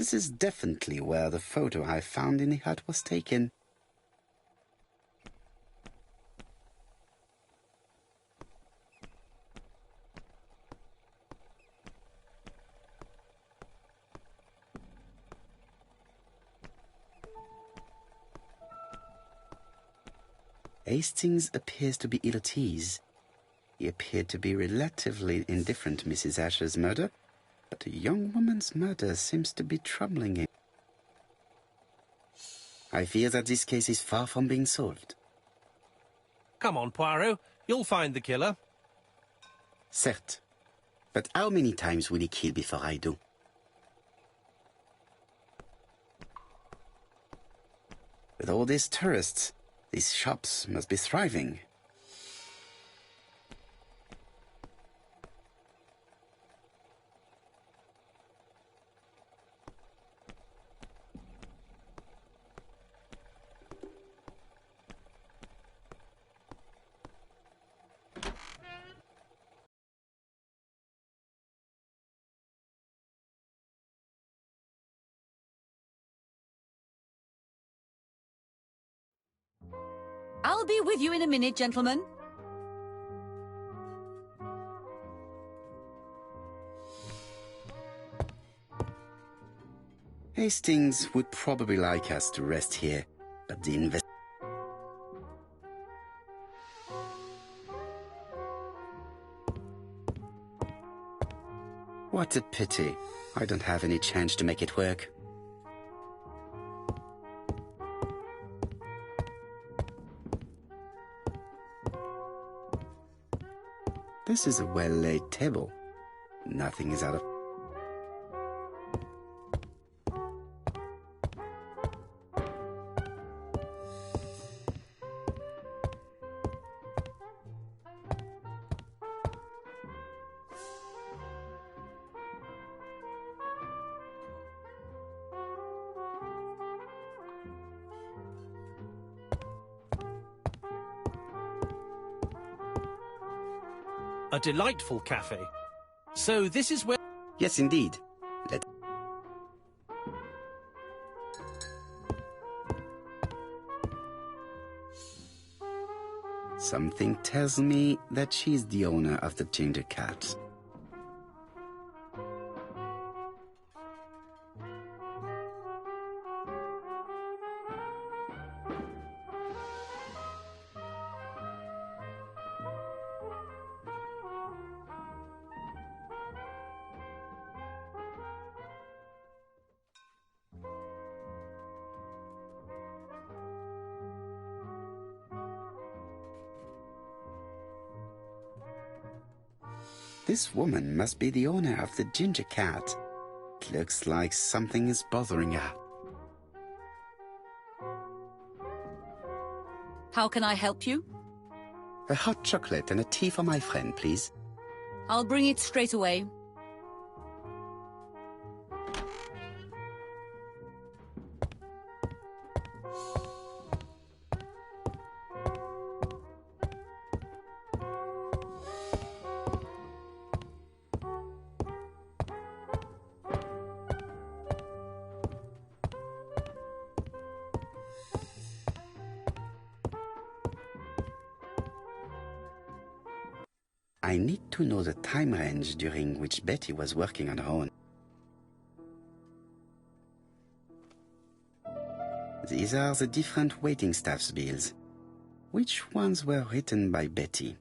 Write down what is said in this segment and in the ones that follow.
This is definitely where the photo I found in the hut was taken. Hastings appears to be ill at ease. He appeared to be relatively indifferent to Mrs. Asher's murder, but a young woman's murder seems to be troubling him. I fear that this case is far from being solved. Come on, Poirot. You'll find the killer. Certes. But how many times will he kill before I do? With all these tourists, these shops must be thriving. I'll be with you in a minute, gentlemen. Hastings would probably like us to rest here, but the What a pity. I don't have any change to make it work. This is a well-laid table. Nothing is out of... A delightful cafe. So this is where... Yes, indeed. Something tells me that she's the owner of the ginger cat. This woman must be the owner of the ginger cat. It looks like something is bothering her. How can I help you? A hot chocolate and a tea for my friend, please. I'll bring it straight away. I need to know the time range during which Betty was working on her own. These are the different waiting staff's bills. Which ones were written by Betty?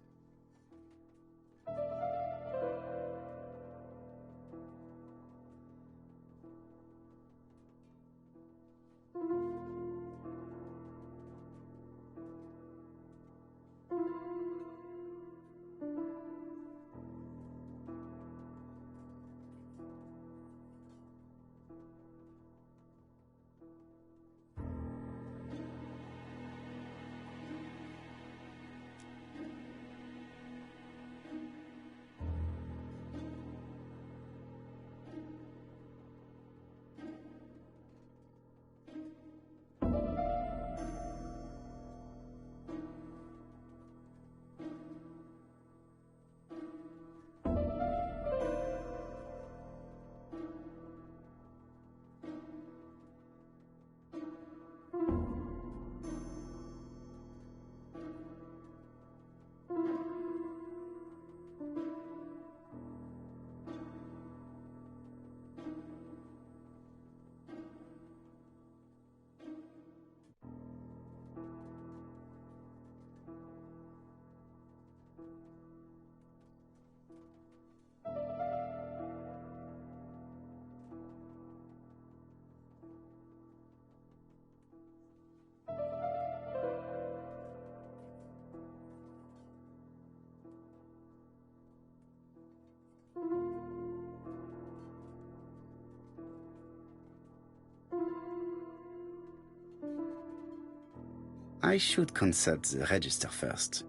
I should consult the register first.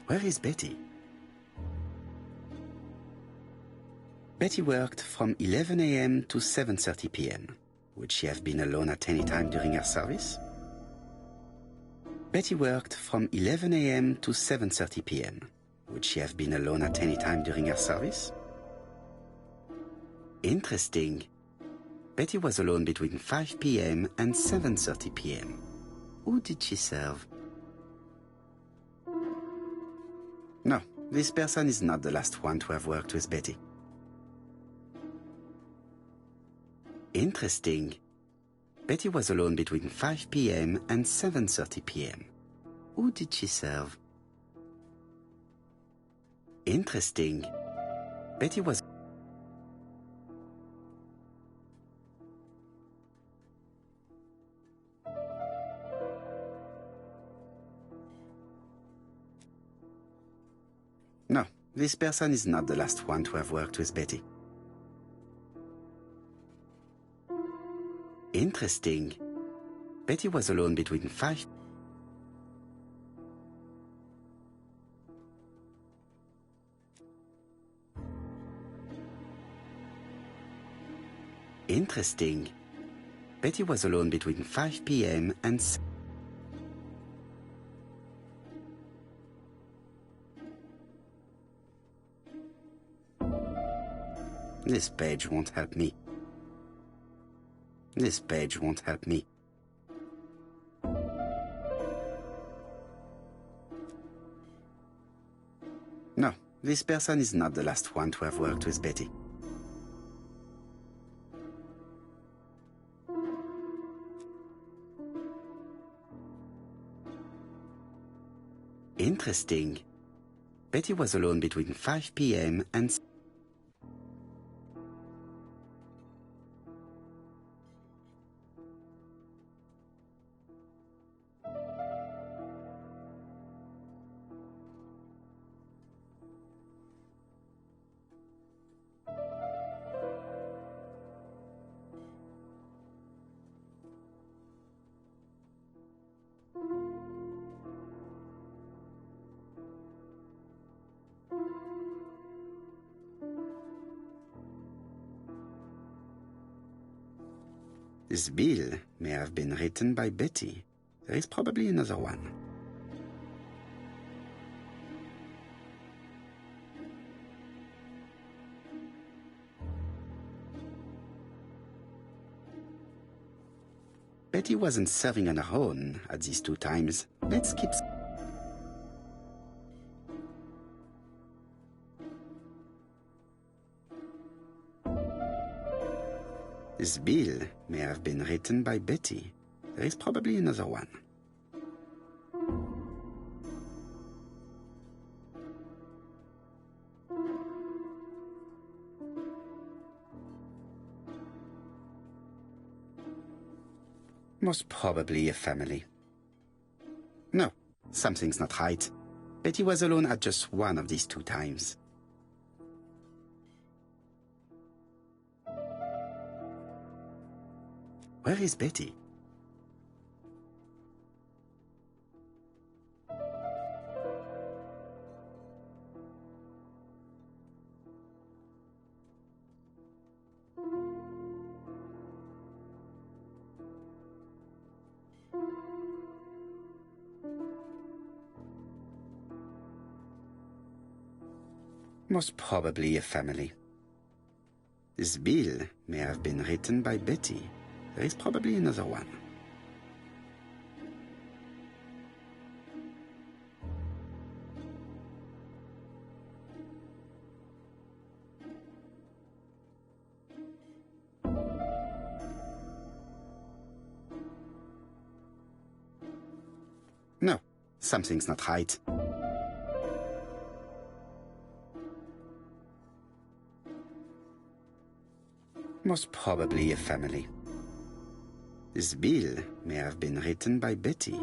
Where is Betty? Betty worked from 11 a.m. to 7:30 p.m. Would she have been alone at any time during her service? Betty worked from 11 a.m. to 7:30 p.m. Would she have been alone at any time during her service? Interesting. Betty was alone between 5 p.m. and 7:30 p.m. Who did she serve? No, this person is not the last one to have worked with Betty. Interesting. Betty was alone between 5 p.m. and 7:30 p.m. Who did she serve? Interesting. Betty was... No, this person is not the last one to have worked with Betty. Interesting. Betty was alone between 5... Interesting. Betty was alone between 5 p.m. and... This page won't help me. This page won't help me. No, this person is not the last one to have worked with Betty. Interesting. Betty was alone between 5 p.m. and... This bill may have been written by Betty. There is probably another one. Betty wasn't serving on her own at these two times. Let's keep... This bill may have been written by Betty. There is probably another one. Most probably a family. No, something's not right. Betty was alone at just one of these two times. Where is Betty? Most probably a family. This bill may have been written by Betty. There is probably another one. No, something's not right. Most probably a family. This bill may have been written by Betty.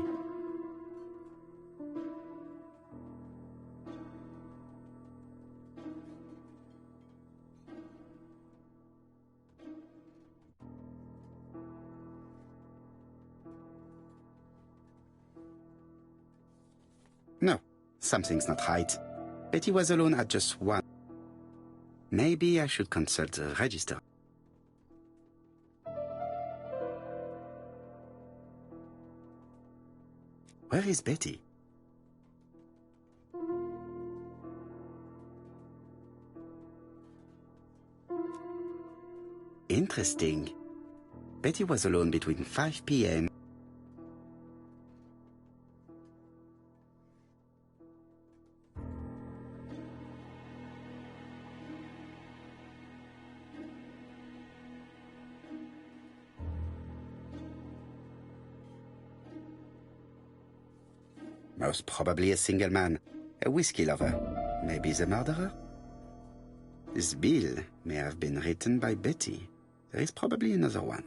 No, something's not right. Betty was alone at just one. Maybe I should consult the register. Where is Betty? Interesting. Betty was alone between 5 p.m. Most probably a single man, a whiskey lover, maybe the murderer? This bill may have been written by Betty. There is probably another one.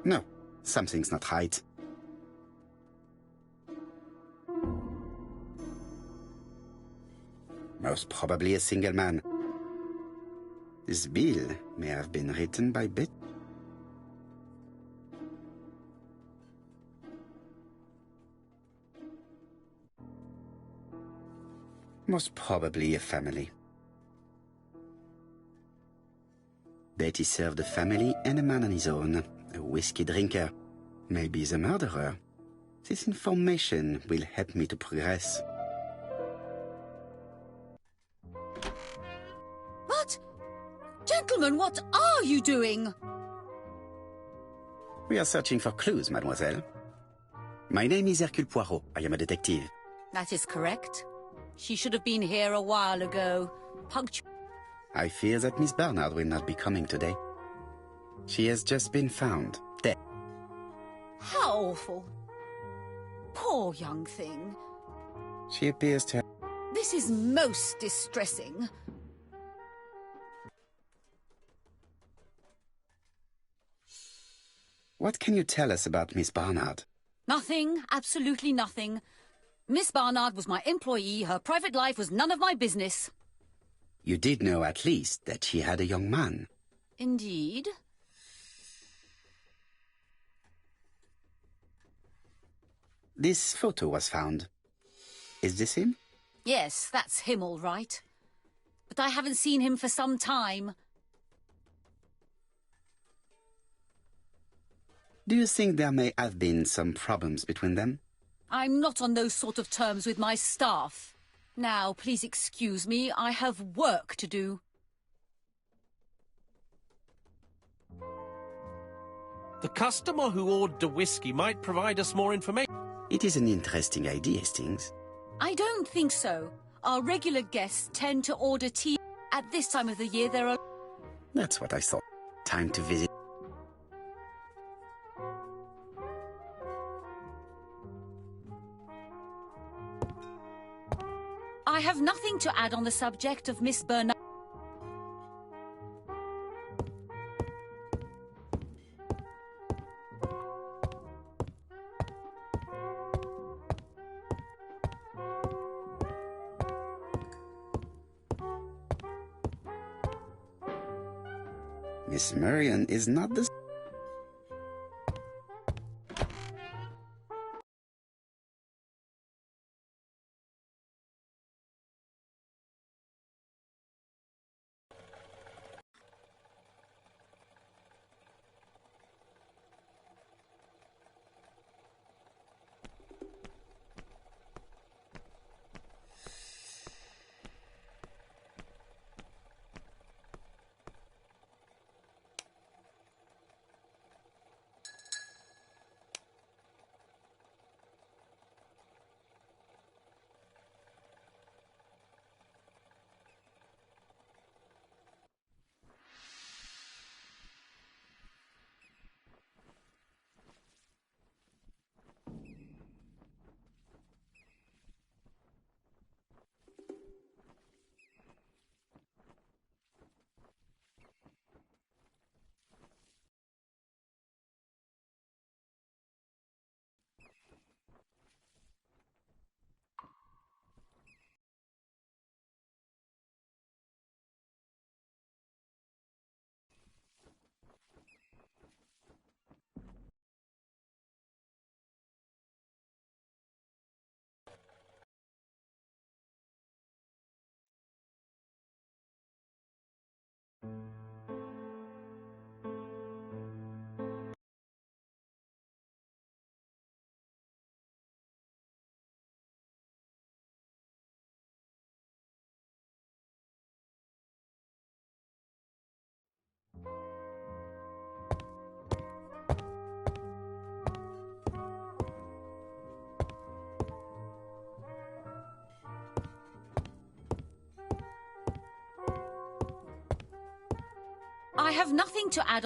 No, something's not right. Most probably a single man. This bill may have been written by Betty. Most probably a family. Betty served a family and a man on his own, a whiskey drinker, maybe the murderer. This information will help me to progress. What? Gentlemen, what are you doing? We are searching for clues, mademoiselle. My name is Hercule Poirot. I am a detective. That is correct. She should have been here a while ago. I fear that Miss Bernard will not be coming today. She has just been found, dead. How awful. Poor young thing. She appears to have... This is most distressing. What can you tell us about Miss Barnard? Nothing, absolutely nothing. Miss Barnard was my employee. Her private life was none of my business. You did know at least that she had a young man. Indeed. This photo was found. Is this him? Yes, that's him all right. But I haven't seen him for some time. Do you think there may have been some problems between them? I'm not on those sort of terms with my staff. Now, please excuse me, I have work to do. The customer who ordered the whiskey might provide us more information. It is an interesting idea, Hastings. I don't think so. Our regular guests tend to order tea. At this time of the year, there are... That's what I thought. Time to visit. I have nothing to add on the subject of Miss Bernard. Miss Marion is not the... I have nothing to add.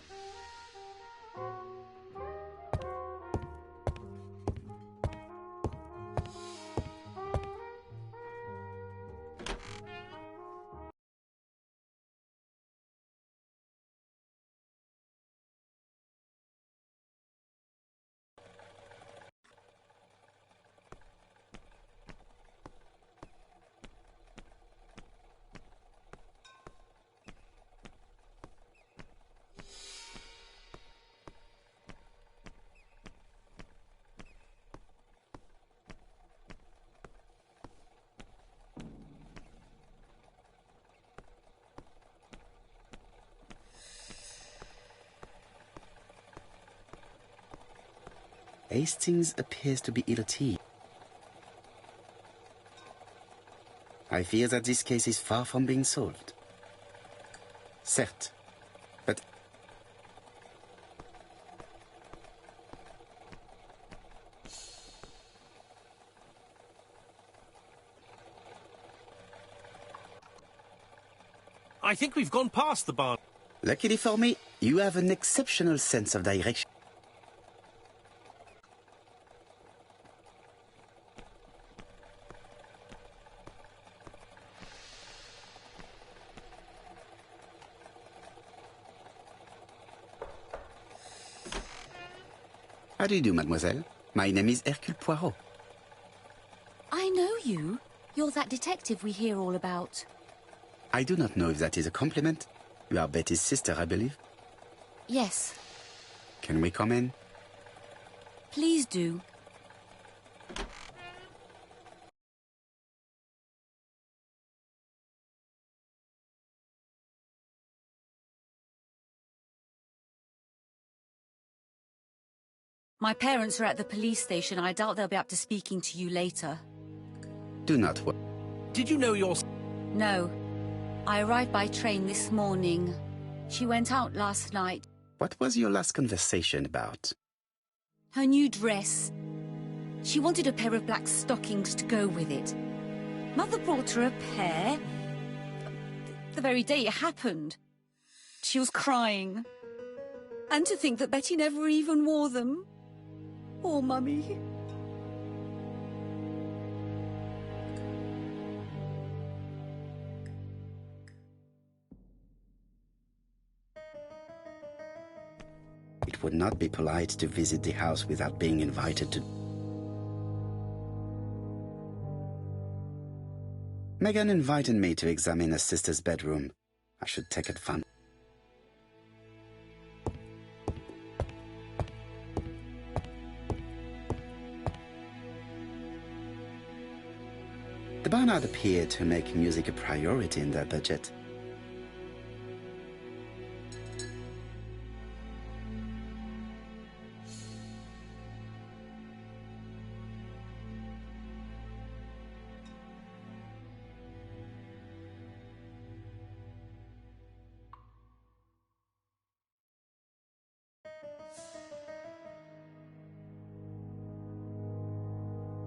Hastings appears to be ill at ease. I fear that this case is far from being solved. Certes, but I think we've gone past the barn. luckily for me, you have an exceptional sense of direction. How do you do, mademoiselle? My name is Hercule Poirot. I know you. You're that detective we hear all about. I do not know if that is a compliment. You are Betty's sister, I believe. Yes, Can we come in? please do. My parents are at the police station. I doubt they'll be up to speaking to you later. Do not worry. Did you know your... No. I arrived by train this morning. She went out last night. What was your last conversation about? Her new dress. She wanted a pair of black stockings to go with it. Mother brought her a pair. The very day it happened. She was crying. And to think that Betty never even wore them. Poor Mummy. It would not be polite to visit the house without being invited to... Megan invited me to examine her sister's bedroom. I should take advantage. The Barnard appeared to make music a priority in their budget.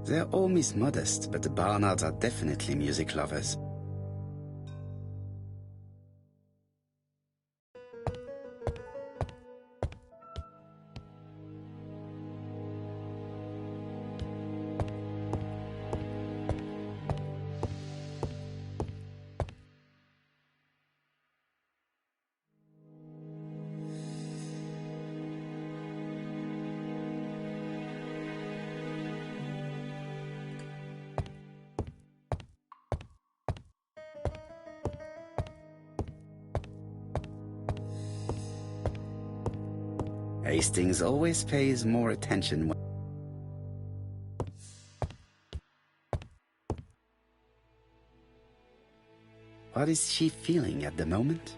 They're all Miss Modest, but the Barnards are definitely music lovers. Hastings always pays more attention when... What is she feeling at the moment?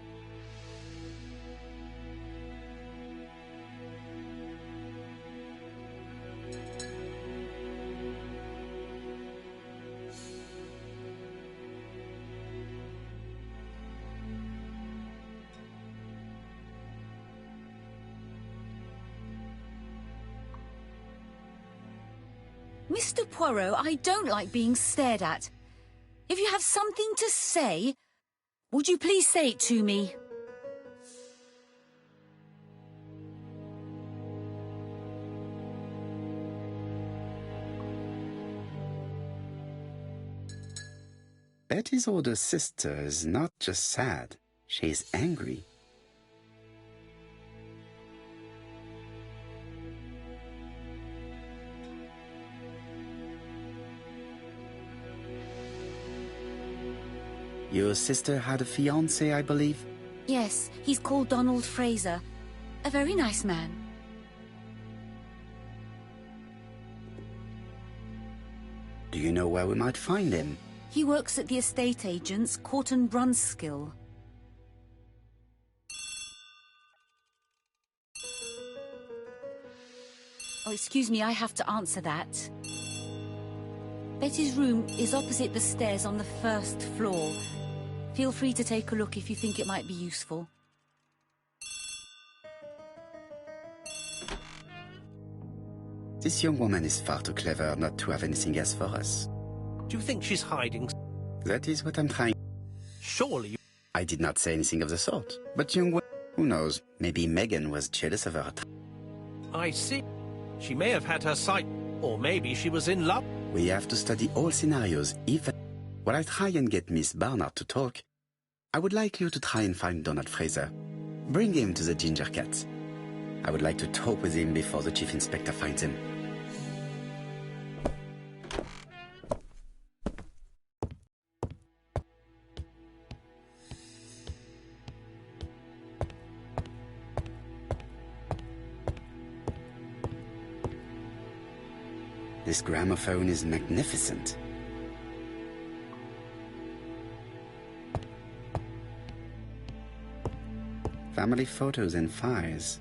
Mr. Poirot, I don't like being stared at. If you have something to say, would you please say it to me? Betty's older sister is not just sad, she's angry. Your sister had a fiancé, I believe? Yes, he's called Donald Fraser. A very nice man. Do you know where we might find him? He works at the estate agent's, Corton Brunskill. Oh, excuse me, I have to answer that. Betty's room is opposite the stairs on the first floor. Feel free to take a look if you think it might be useful. This young woman is far too clever not to have anything else for us. Do you think she's hiding? That is what I'm trying. Surely you... I did not say anything of the sort. But young woman, who knows? Maybe Megan was jealous of her. I see. She may have had her sight, or maybe she was in love. We have to study all scenarios, even... While I try and get Miss Barnard to talk, I would like you to try and find Donald Fraser. Bring him to the Ginger Cat. I would like to talk with him before the Chief Inspector finds him. This gramophone is magnificent. Family photos and files.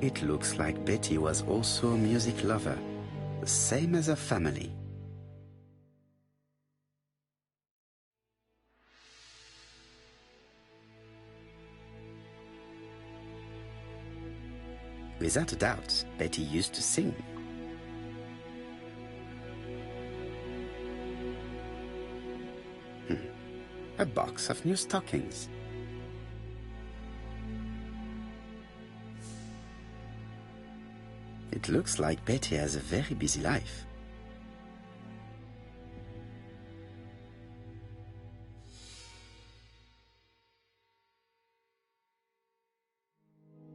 It looks like Betty was also a music lover, the same as her family. Without a doubt, Betty used to sing. A box of new stockings. It looks like Betty has a very busy life.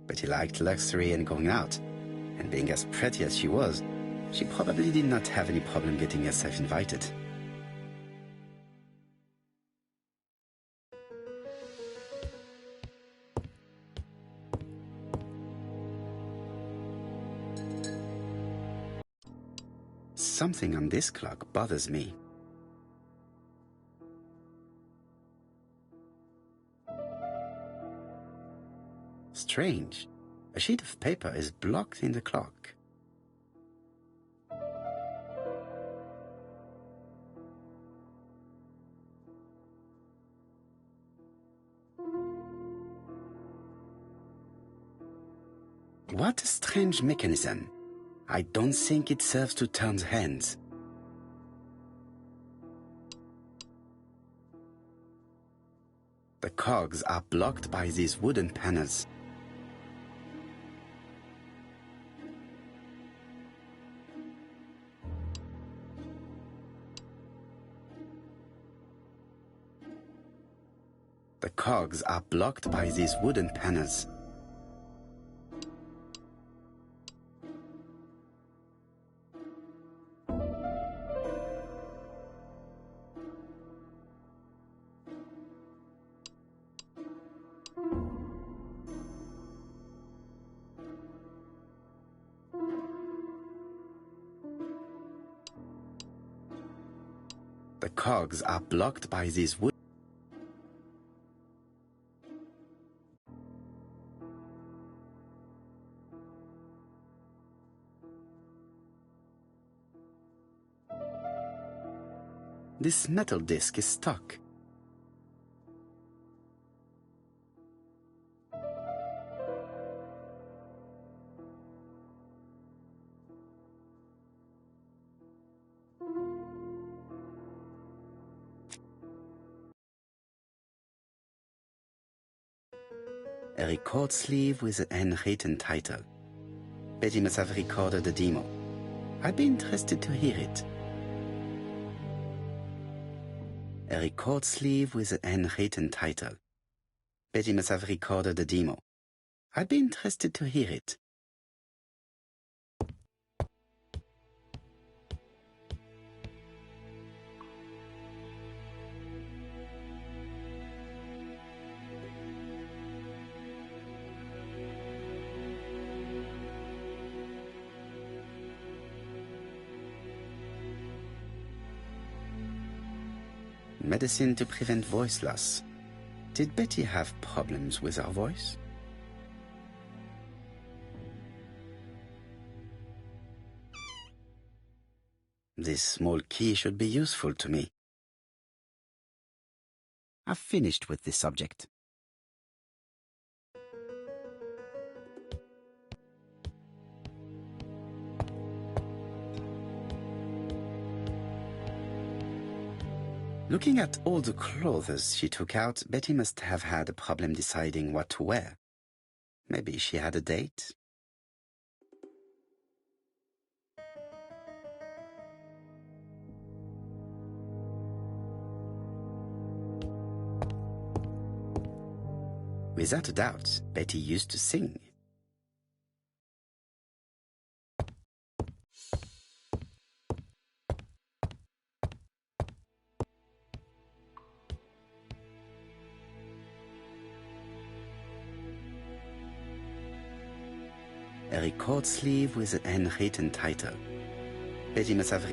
Betty liked luxury and going out, and being as pretty as she was, she probably did not have any problem getting herself invited. Something on this clock bothers me. Strange. A sheet of paper is blocked in the clock. What a strange mechanism. I don't think it serves to turn the hands. The cogs are blocked by these wooden panels. The cogs are blocked by these wooden panels. The cogs are blocked by these wood. This metal disc is stuck. A record sleeve with a handwritten title. Betty must have recorded the demo. I'd be interested to hear it. A record sleeve with a handwritten title. Betty must have recorded the demo. I'd be interested to hear it. Medicine to prevent voice loss. Did Betty have problems with her voice? This small key should be useful to me. I've finished with this subject. Looking at all the clothes she took out, Betty must have had a problem deciding what to wear. Maybe she had a date? Without a doubt, Betty used to sing. A record sleeve with a handwritten title. Betty must have...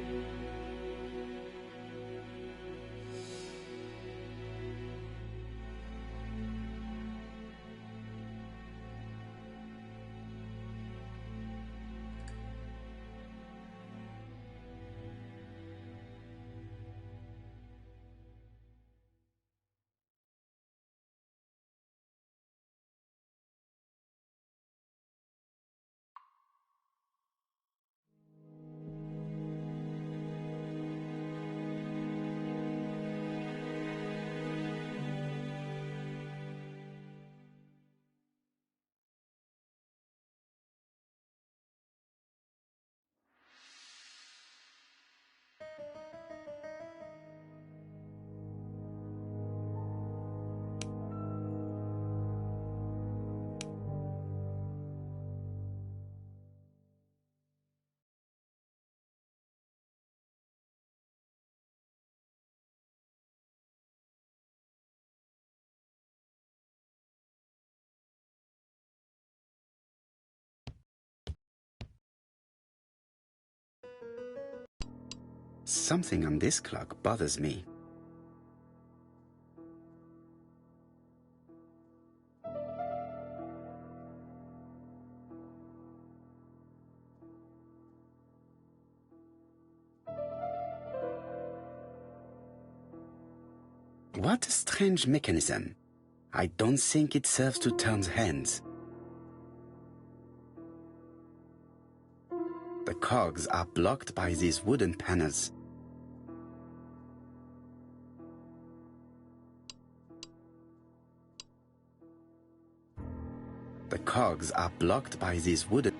Something on this clock bothers me. What a strange mechanism. I don't think it serves to turn the hands. The cogs are blocked by these wooden panels. The cogs are blocked by these wooden...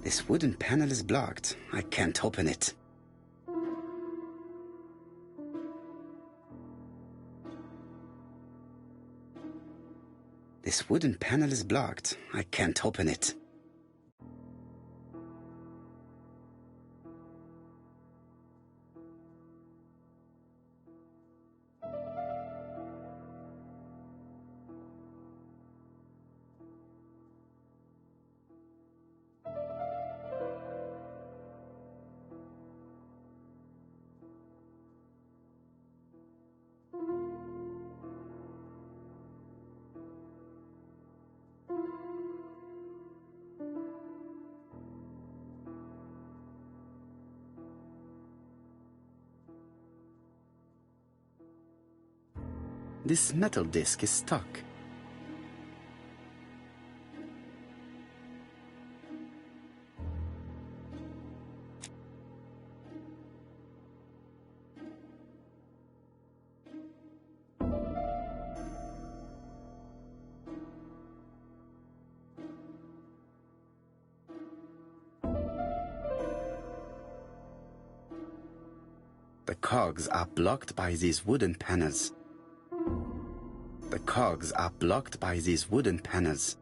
This wooden panel is blocked. I can't open it. This wooden panel is blocked. I can't open it. This metal disc is stuck. The cogs are blocked by these wooden panels. The cogs are blocked by these wooden panels.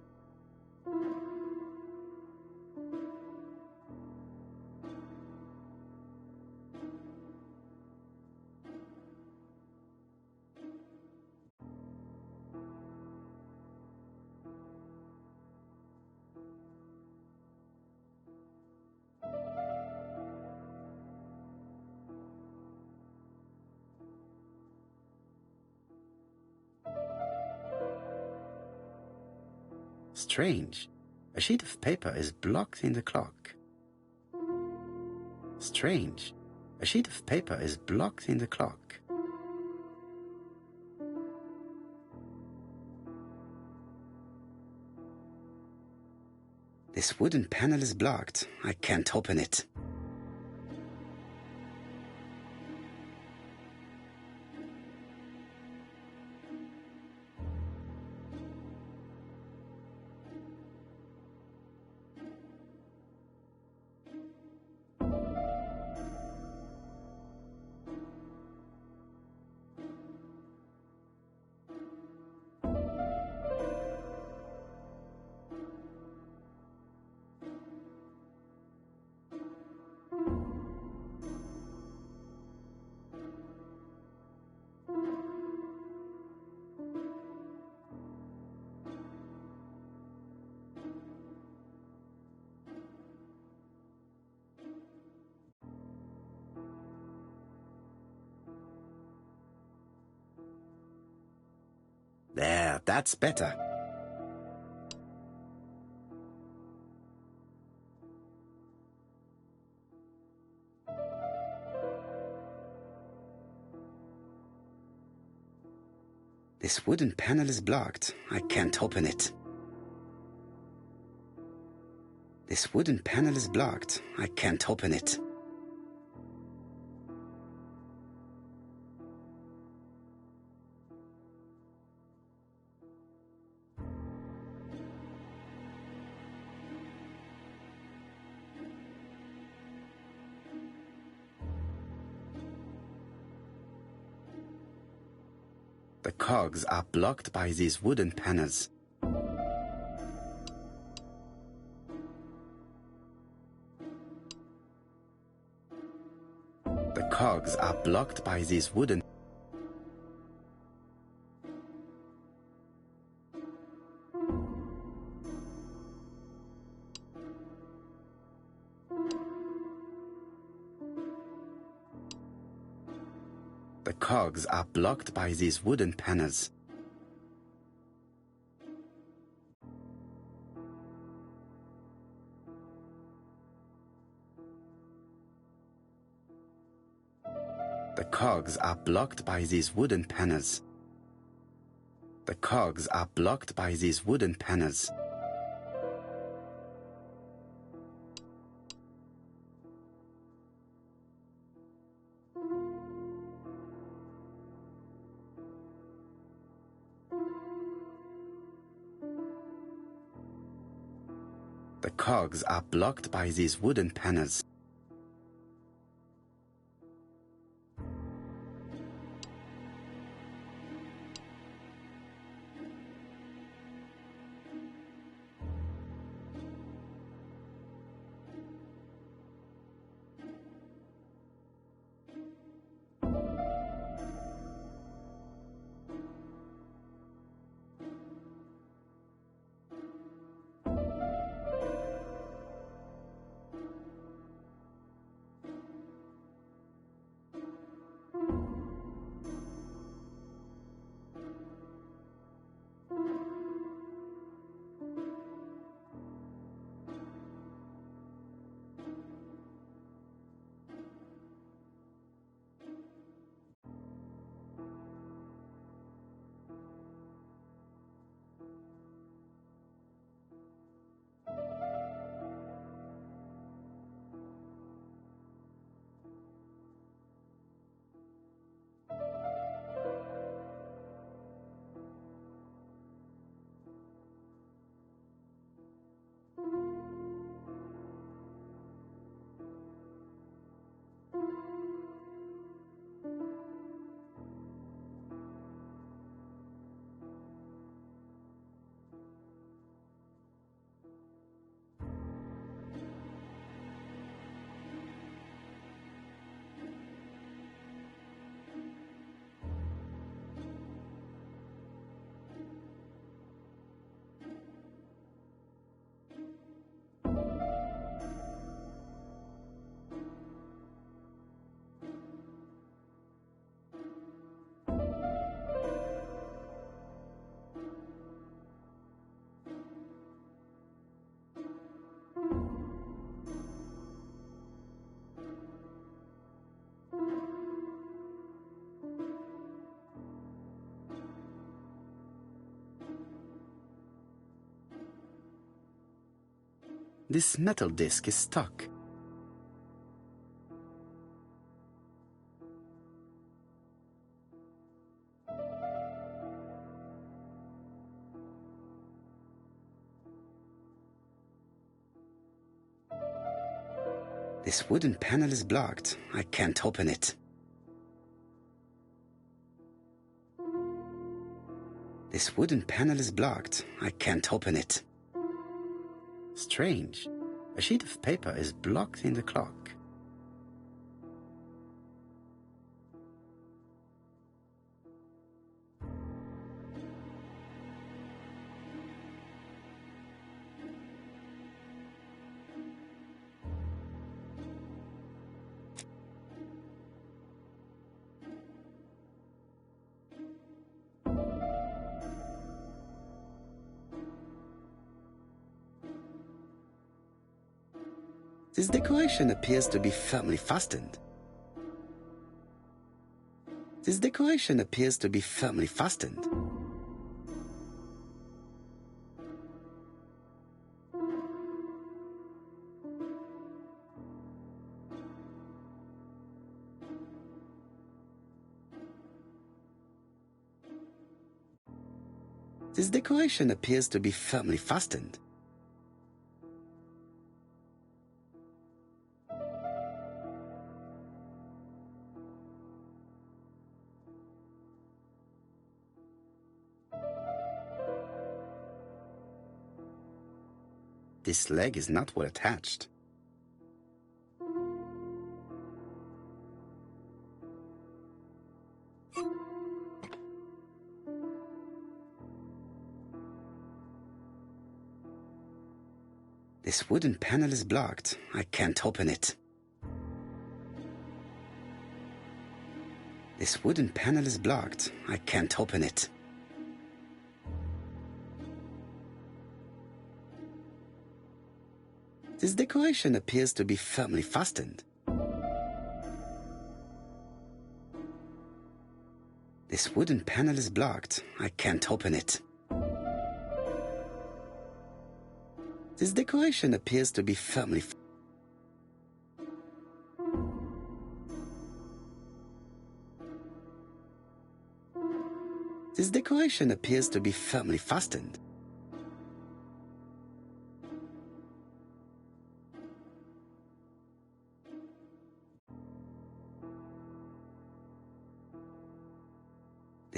Strange. A sheet of paper is blocked in the clock. Strange. A sheet of paper is blocked in the clock. This wooden panel is blocked. I can't open it. There, that's better. This wooden panel is blocked. I can't open it. This wooden panel is blocked. I can't open it. The cogs are blocked by these wooden panels. The cogs are blocked by these wooden. The cogs are blocked by these wooden panels. The cogs are blocked by these wooden panels. The cogs are blocked by these wooden panels. The The cogs are blocked by these wooden panels. This metal disc is stuck. This wooden panel is blocked. I can't open it. This wooden panel is blocked. I can't open it. Strange. A sheet of paper is blocked in the clock. This decoration appears to be firmly fastened. This decoration appears to be firmly fastened. This decoration appears to be firmly fastened. This leg is not well attached. This wooden panel is blocked. I can't open it. This wooden panel is blocked. I can't open it. This decoration appears to be firmly fastened. This wooden panel is blocked. I can't open it. This decoration appears to be firmly fastened. This decoration appears to be firmly fastened.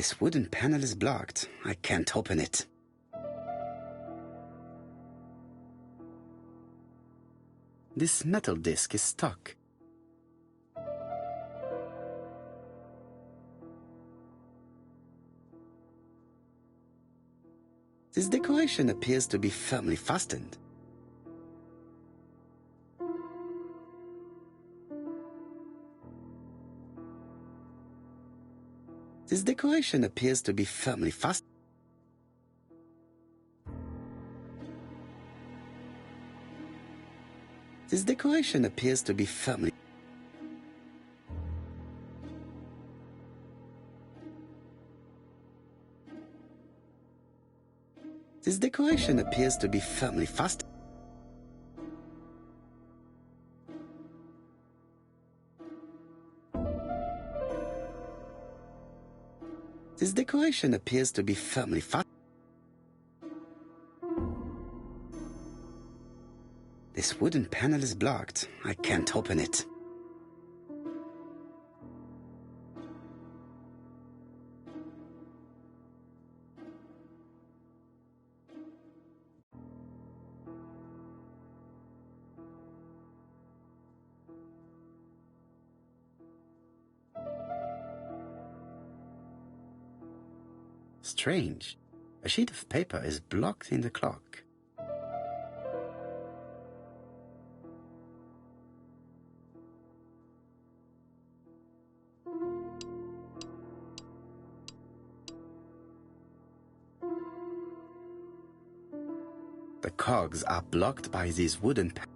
This wooden panel is blocked. I can't open it. This metal disc is stuck. This decoration appears to be firmly fastened. This decoration appears to be firmly fastened. This decoration appears to be firmly. This decoration appears to be firmly fastened. This decoration appears to be firmly fastened. This wooden panel is blocked. I can't open it. Strange. A sheet of paper is blocked in the clock. The cogs are blocked by these wooden panels.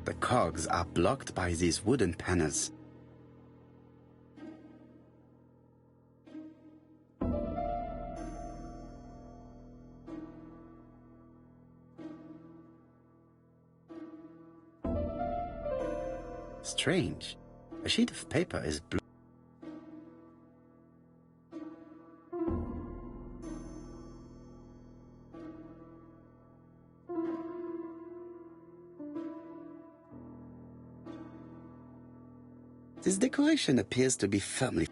The cogs are blocked by these wooden panels. Strange. A sheet of paper is blocked. This decoration appears to be firmly.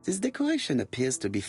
This decoration appears to be.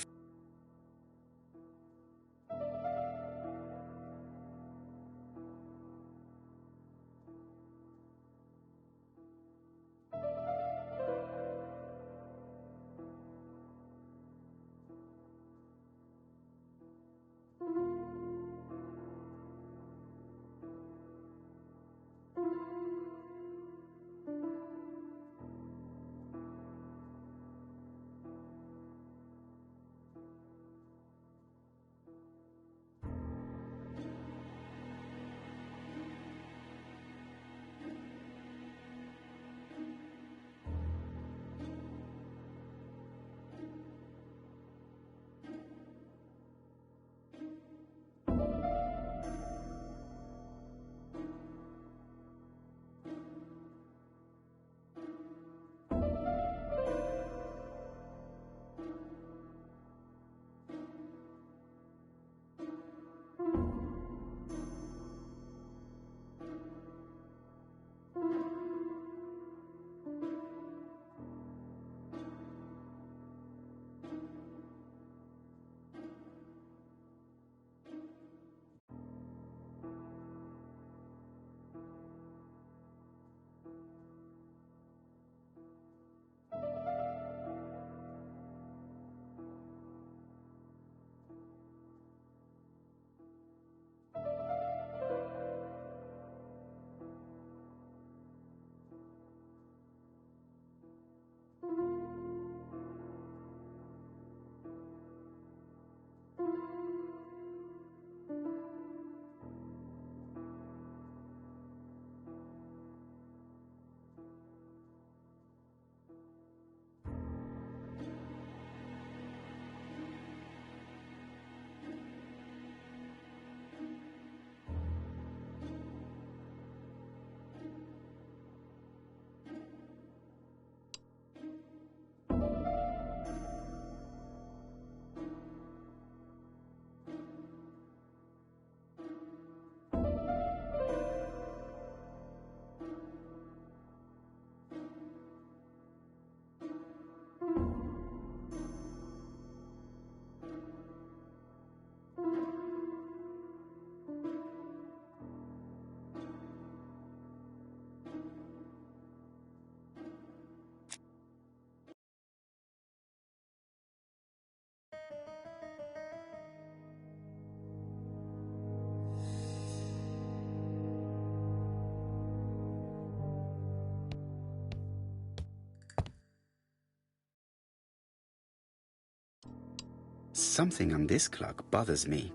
Something on this clock bothers me.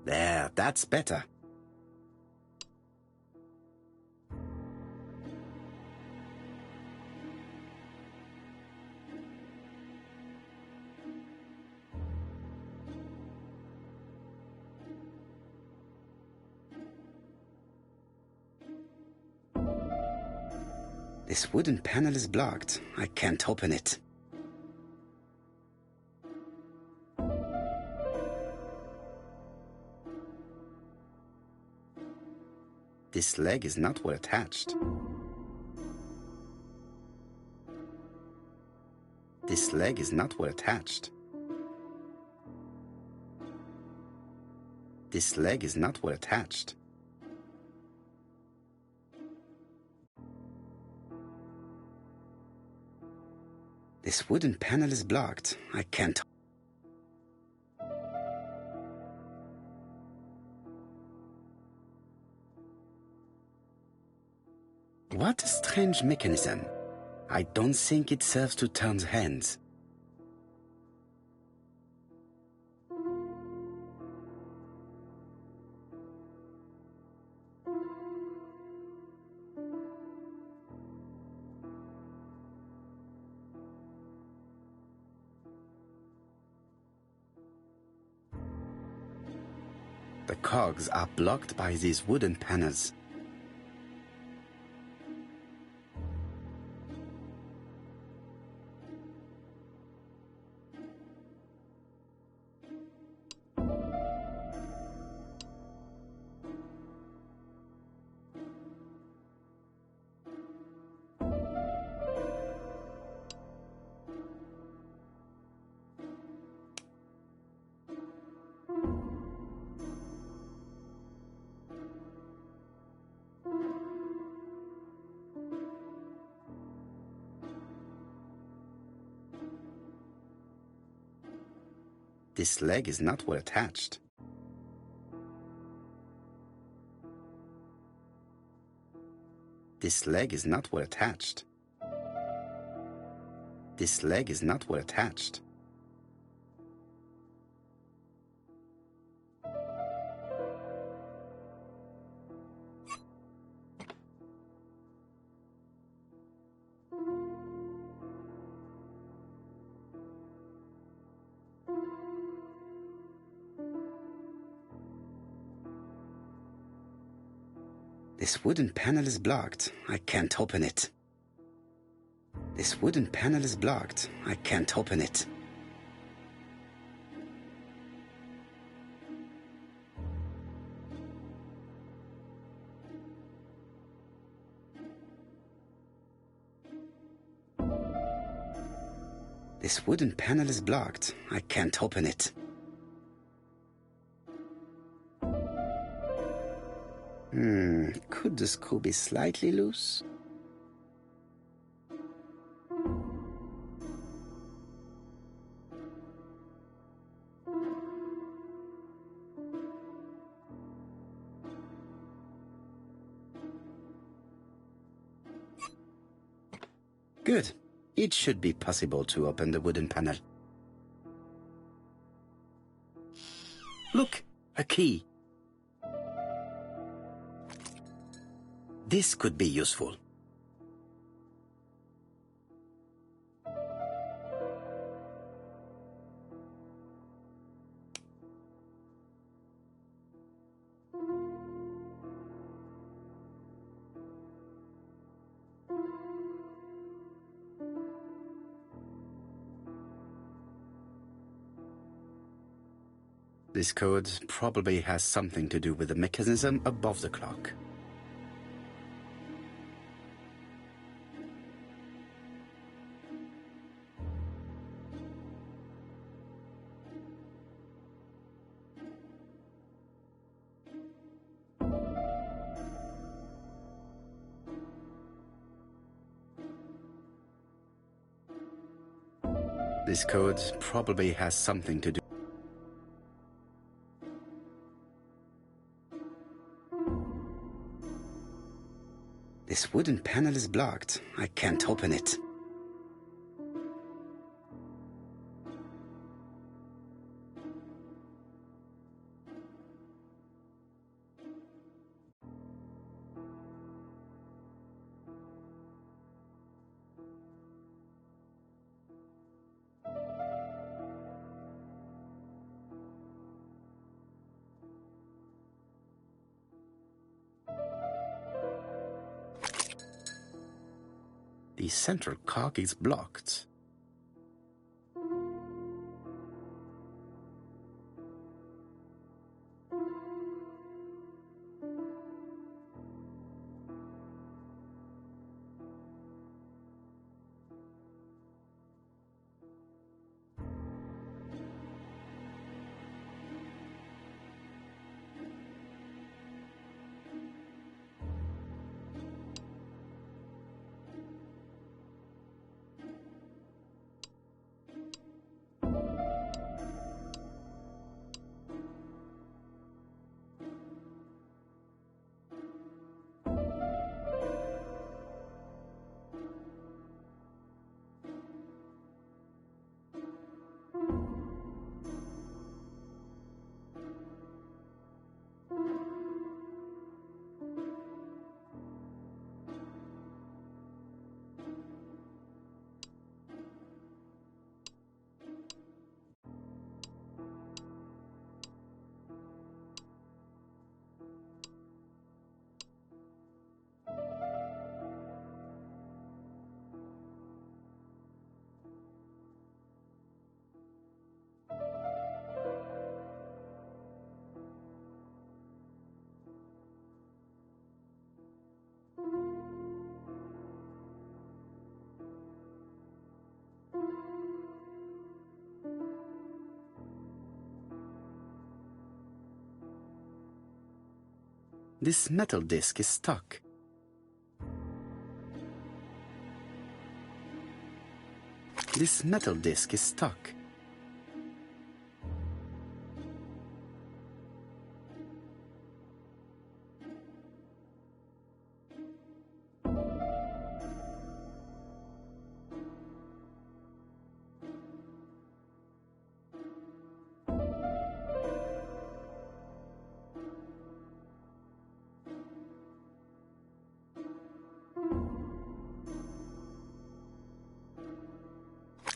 There, that's better. This wooden panel is blocked. I can't open it. This leg is not well attached. This leg is not well attached. This leg is not well attached. This wooden panel is blocked. I can't. What a strange mechanism. I don't think it serves to turn the hands. The cogs are blocked by these wooden panels. This leg is not well attached. This leg is not well attached. This leg is not well attached. This wooden panel is blocked. I can't open it. This wooden panel is blocked. I can't open it. This wooden panel is blocked. I can't open it. Could the screw be slightly loose? Good. It should be possible to open the wooden panel. Look, a key. This could be useful. This code probably has something to do with the mechanism above the clock. This code probably has something to do. This wooden panel is blocked. I can't open it. The central cog is blocked. This metal disc is stuck. This metal disc is stuck.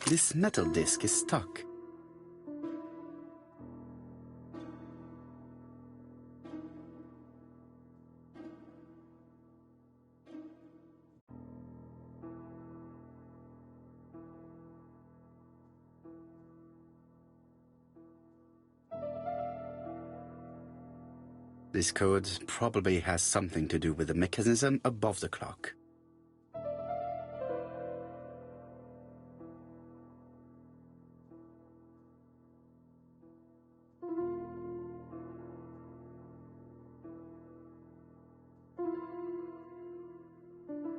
This metal disc is stuck. This code probably has something to do with the mechanism above the clock.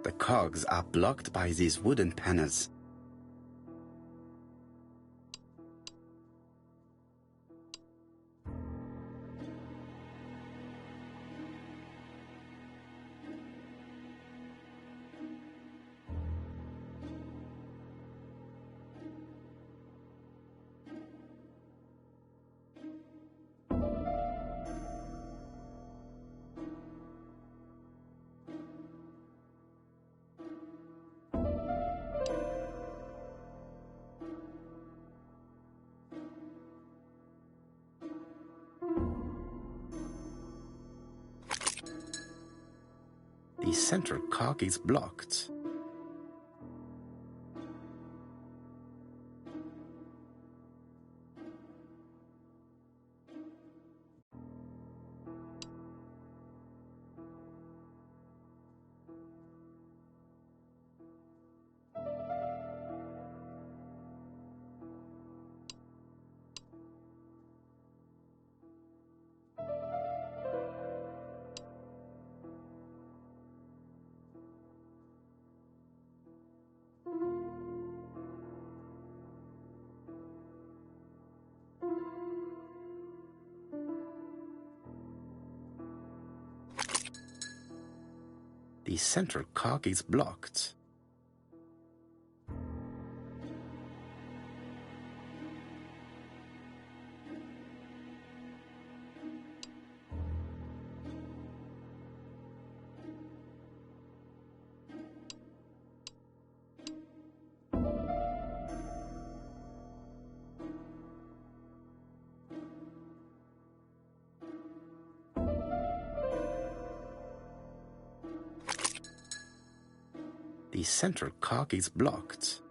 The cogs are blocked by these wooden panels. The central cog is blocked. The central cog is blocked. The central cog is blocked.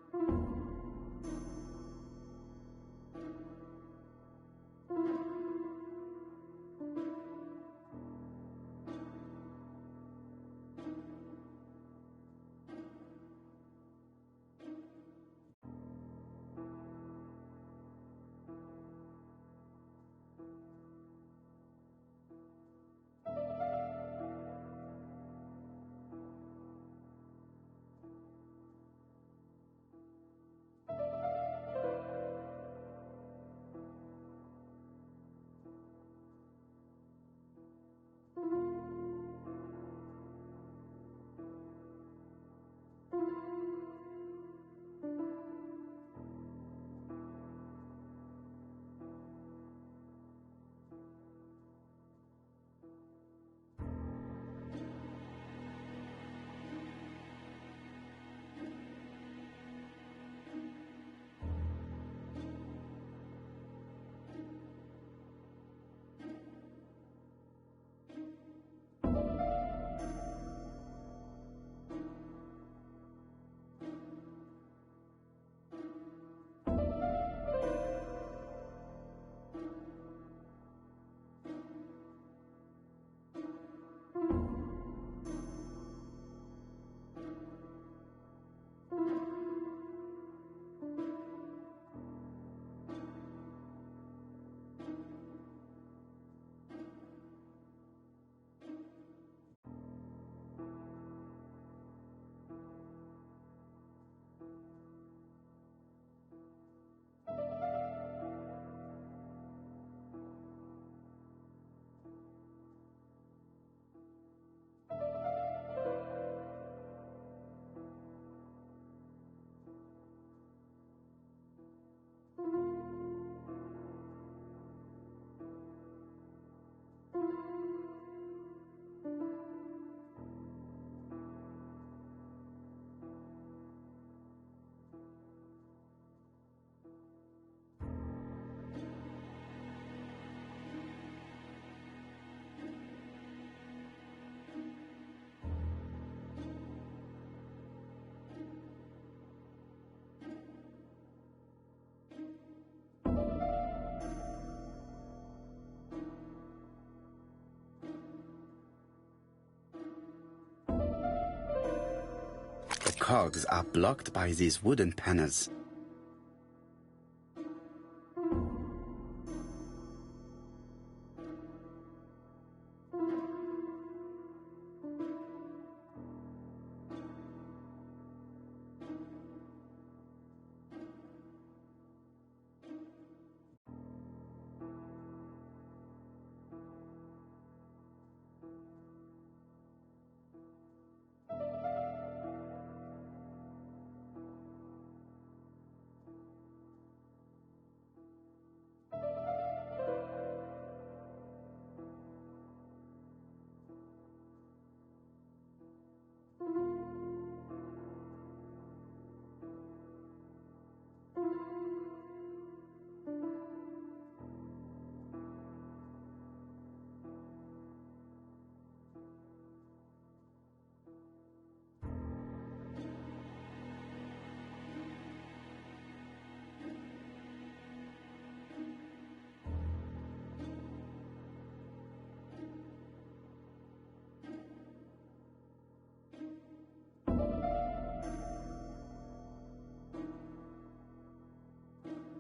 The cogs are blocked by these wooden panels.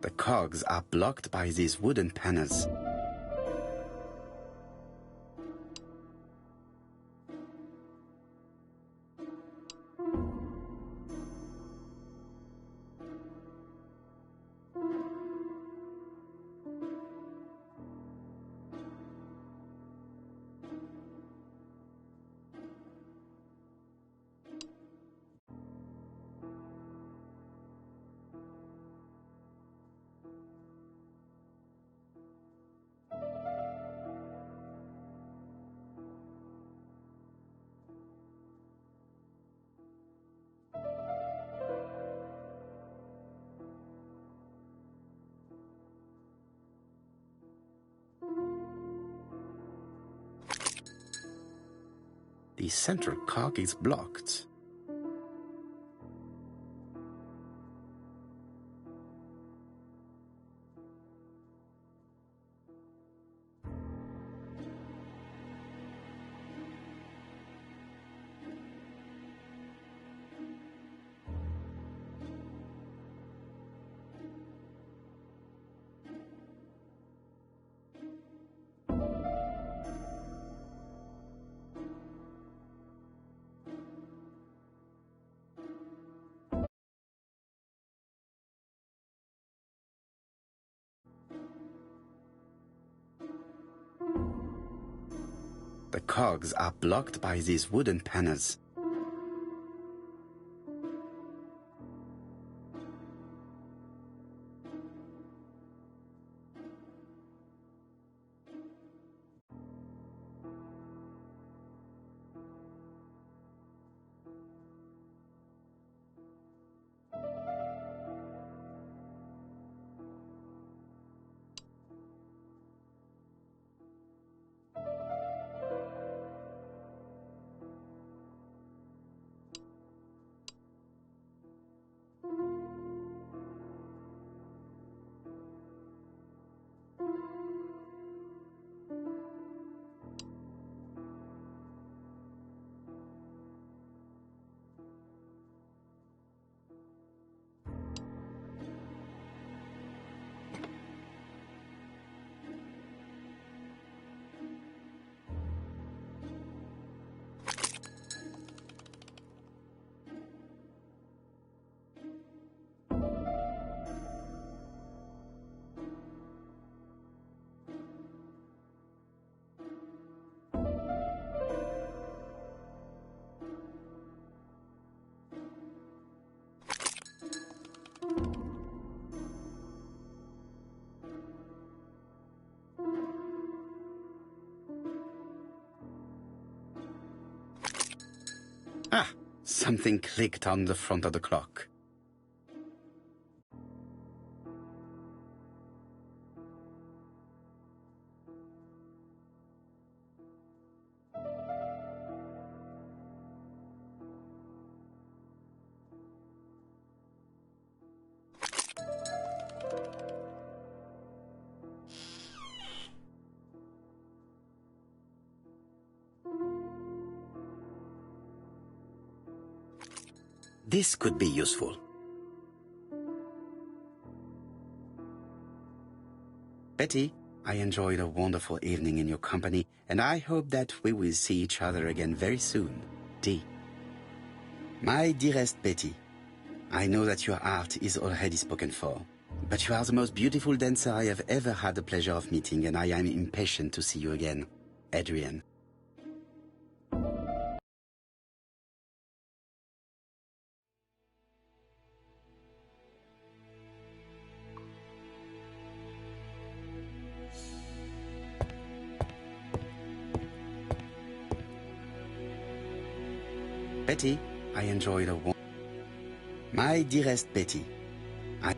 The cogs are blocked by these wooden panels. The central cog is blocked. The cogs are blocked by these wooden panels. Ah, something clicked on the front of the clock. This could be useful. Betty, I enjoyed a wonderful evening in your company, and I hope that we will see each other again very soon. D. My dearest Betty, I know that your art is already spoken for, but you are the most beautiful dancer I have ever had the pleasure of meeting, and I am impatient to see you again. Adrian. Betty, I enjoyed a My dearest Betty, I...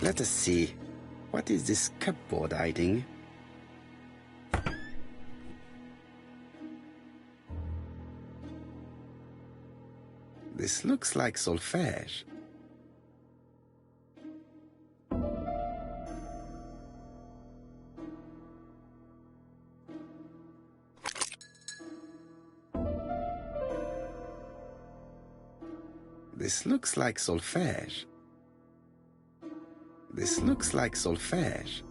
Let us see. What is this cupboard hiding? This looks like solfège. This looks like solfège. This looks like solfège.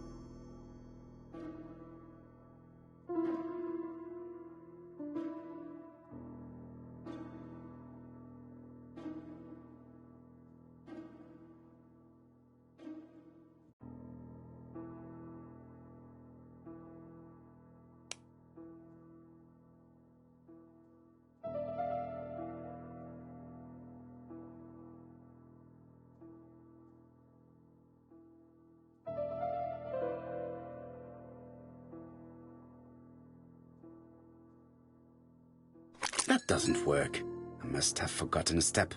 That doesn't work. I must have forgotten a step.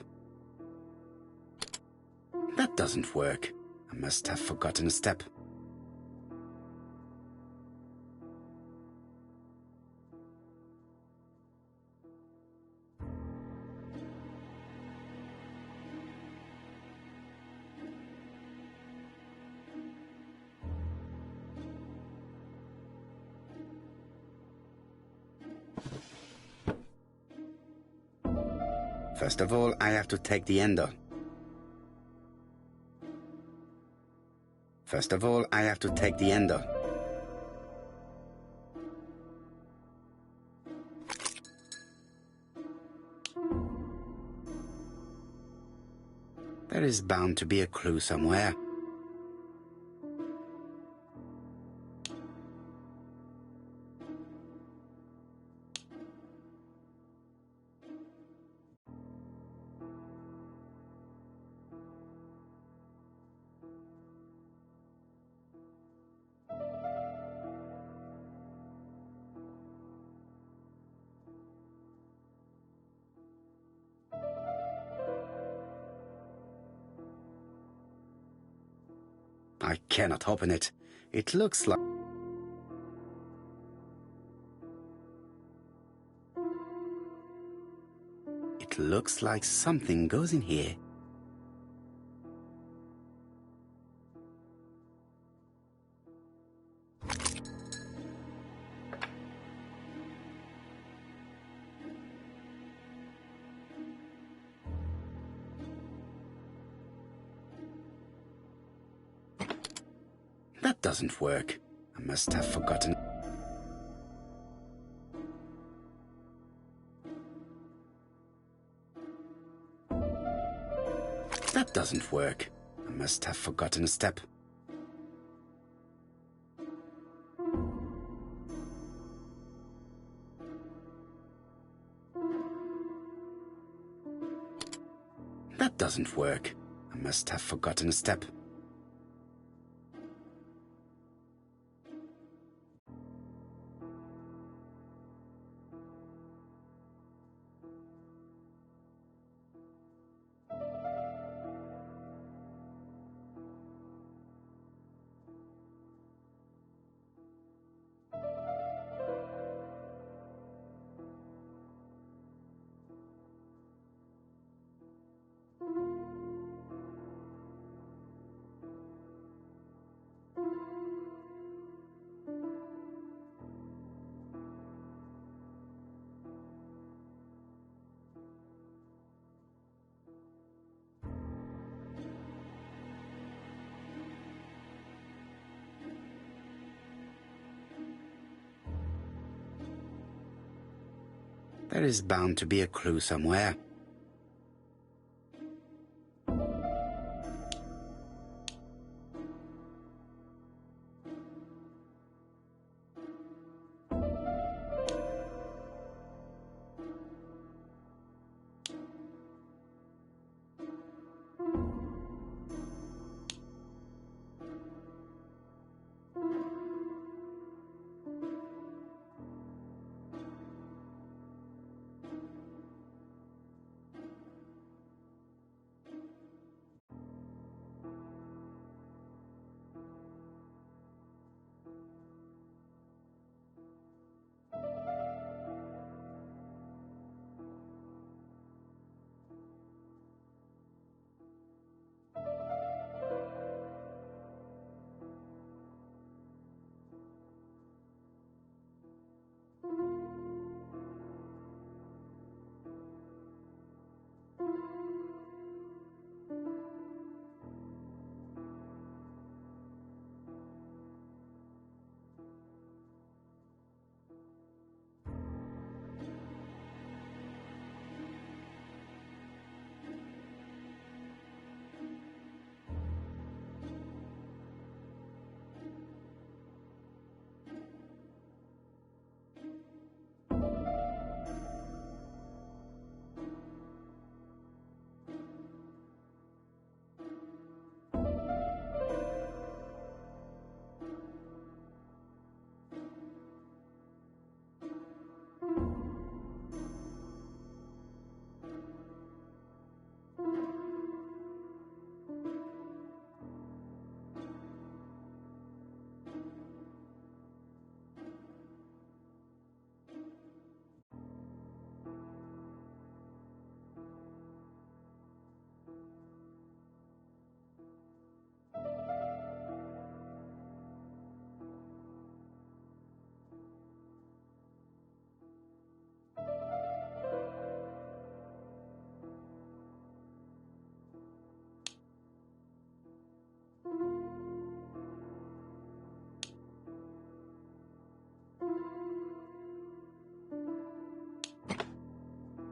That doesn't work. I must have forgotten a step. First of all, I have to take the ender. First of all, I have to take the ender. There is bound to be a clue somewhere. I cannot open it. It looks like... It looks like something goes in here. That doesn't work. I must have forgotten. That doesn't work. I must have forgotten a step. That doesn't work. I must have forgotten a step. There is bound to be a clue somewhere.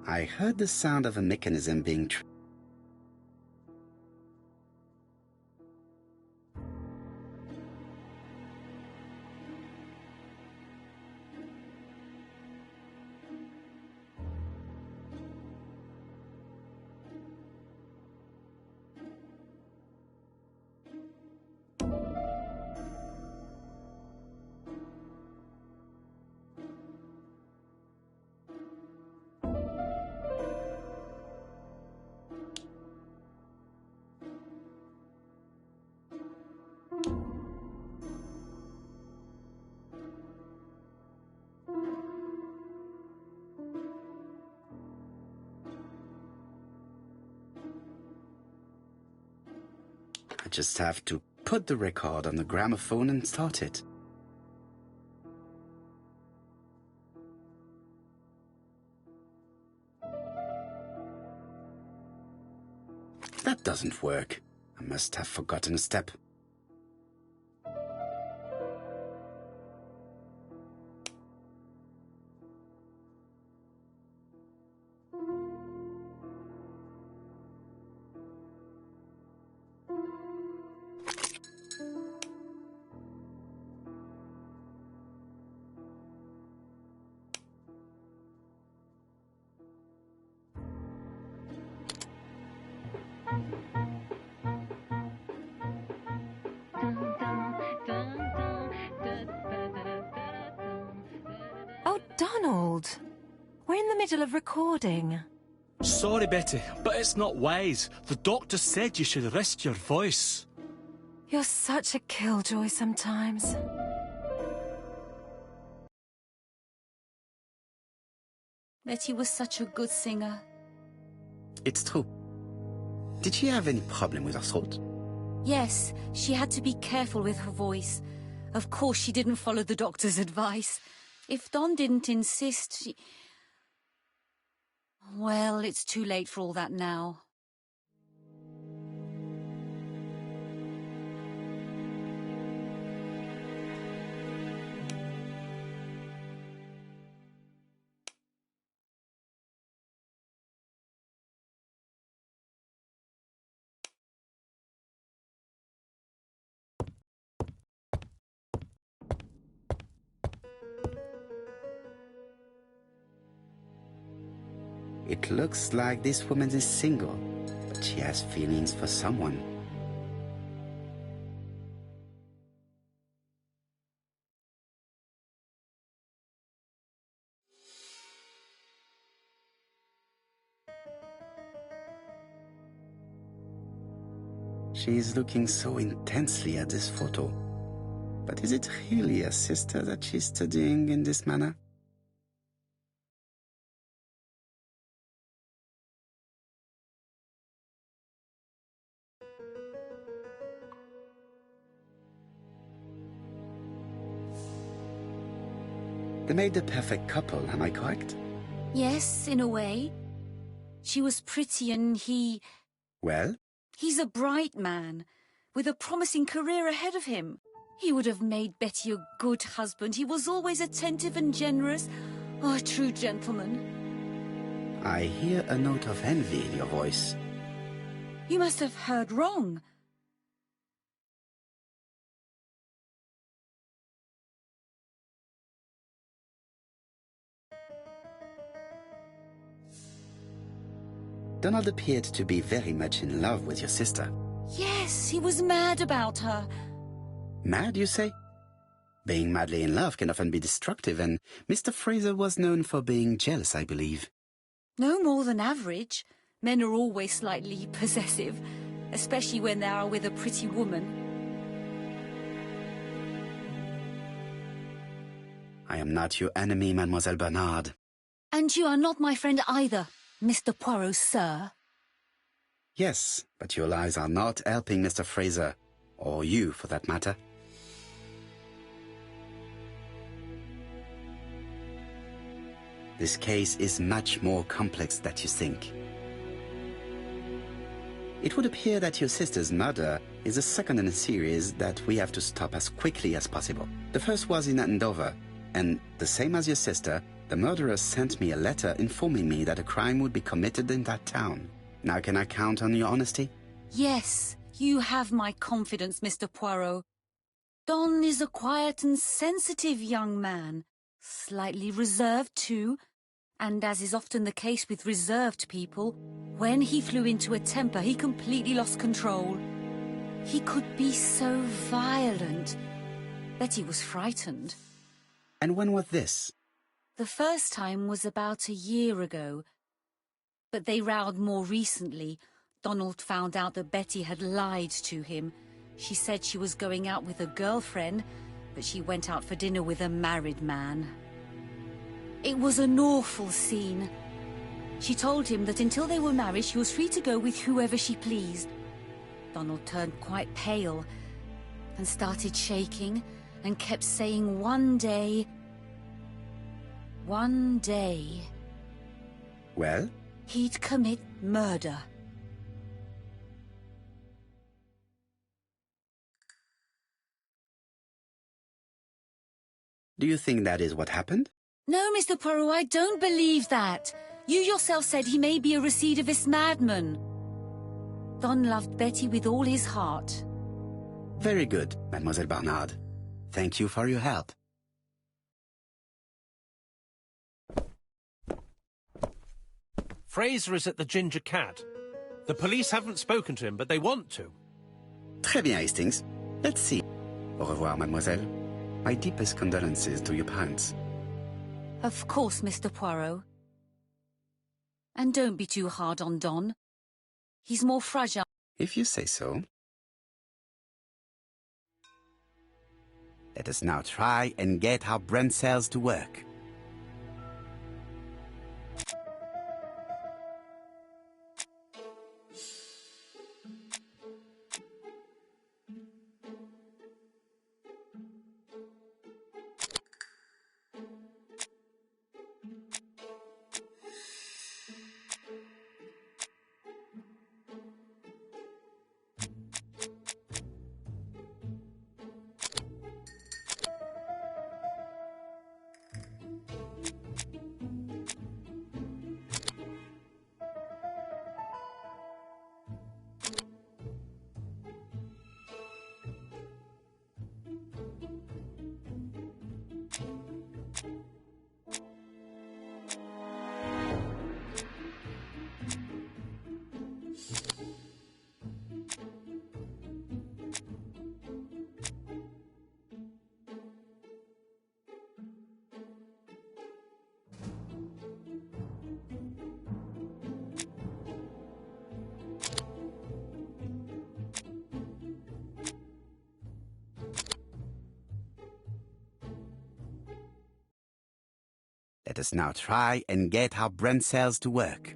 I heard the sound of a mechanism being I just have to put the record on the gramophone and start it. That doesn't work. I must have forgotten a step. Oh, Donald! We're in the middle of recording. Sorry, Betty, but it's not wise. The doctor said you should rest your voice. You're such a killjoy sometimes. Betty was such a good singer. It's true. Did she have any problem with her throat? Yes, she had to be careful with her voice. Of course, she didn't follow the doctor's advice. If Don didn't insist, she... Well, it's too late for all that now. It looks like this woman is single, but she has feelings for someone. She is looking so intensely at this photo. But is it really a sister that she's studying in this manner? They made the perfect couple, am I correct? Yes, in a way. She was pretty and he... Well? He's a bright man, with a promising career ahead of him. He would have made Betty a good husband. He was always attentive and generous. Oh, a true gentleman. I hear a note of envy in your voice. You must have heard wrong. Donald appeared to be very much in love with your sister. Yes, he was mad about her. Mad, you say? Being madly in love can often be destructive, and Mr. Fraser was known for being jealous, I believe. No more than average. Men are always slightly possessive, especially when they are with a pretty woman. I am not your enemy, Mademoiselle Bernard. And you are not my friend either, Mr. Poirot, sir. Yes, but your lies are not helping Mr. Fraser, or you, for that matter. This case is much more complex than you think. It would appear that your sister's murder is the second in a series that we have to stop as quickly as possible. The first was in Andover, and the same as your sister, The murderer sent me a letter informing me that a crime would be committed in that town. Now can I count on your honesty? Yes, you have my confidence, Mr. Poirot. Don is a quiet and sensitive young man, slightly reserved too, and as is often the case with reserved people, when he flew into a temper, he completely lost control. He could be so violent. Betty was frightened. And when was this? The first time was about a year ago. But they rowed more recently. Donald found out that Betty had lied to him. She said she was going out with a girlfriend, but she went out for dinner with a married man. It was an awful scene. She told him that until they were married, she was free to go with whoever she pleased. Donald turned quite pale and started shaking and kept saying one day... Well? He'd commit murder. Do you think that is what happened? No, Mr. Poirot, I don't believe that. You yourself said he may be a recidivist madman. Don loved Betty with all his heart. Very good, Mademoiselle Barnard. Thank you for your help. Fraser is at the Ginger Cat. The police haven't spoken to him, but they want to. Très bien, Hastings. Let's see. Au revoir, mademoiselle. My deepest condolences to your parents. Of course, Mr. Poirot. And don't be too hard on Don. He's more fragile. If you say so. Let us now try and get our brain cells to work. Let us now try and get our brain cells to work.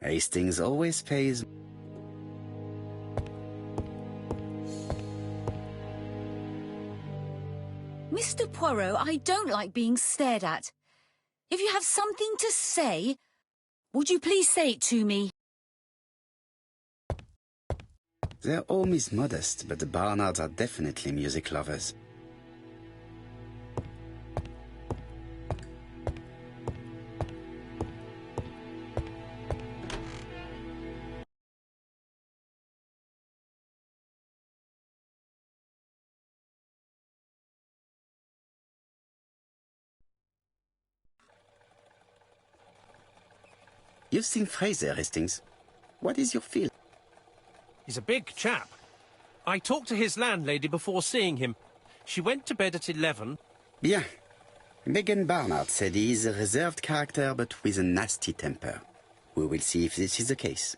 Hastings always pays. Mr. Poirot, I don't like being stared at. If you have something to say, would you please say it to me? Their home is modest, but the Barnards are definitely music lovers. You've seen Fraser, Hastings. What is your feeling? He's a big chap. I talked to his landlady before seeing him. She went to bed at 11. Bien. Megan Barnard said he is a reserved character, but with a nasty temper. We will see if this is the case.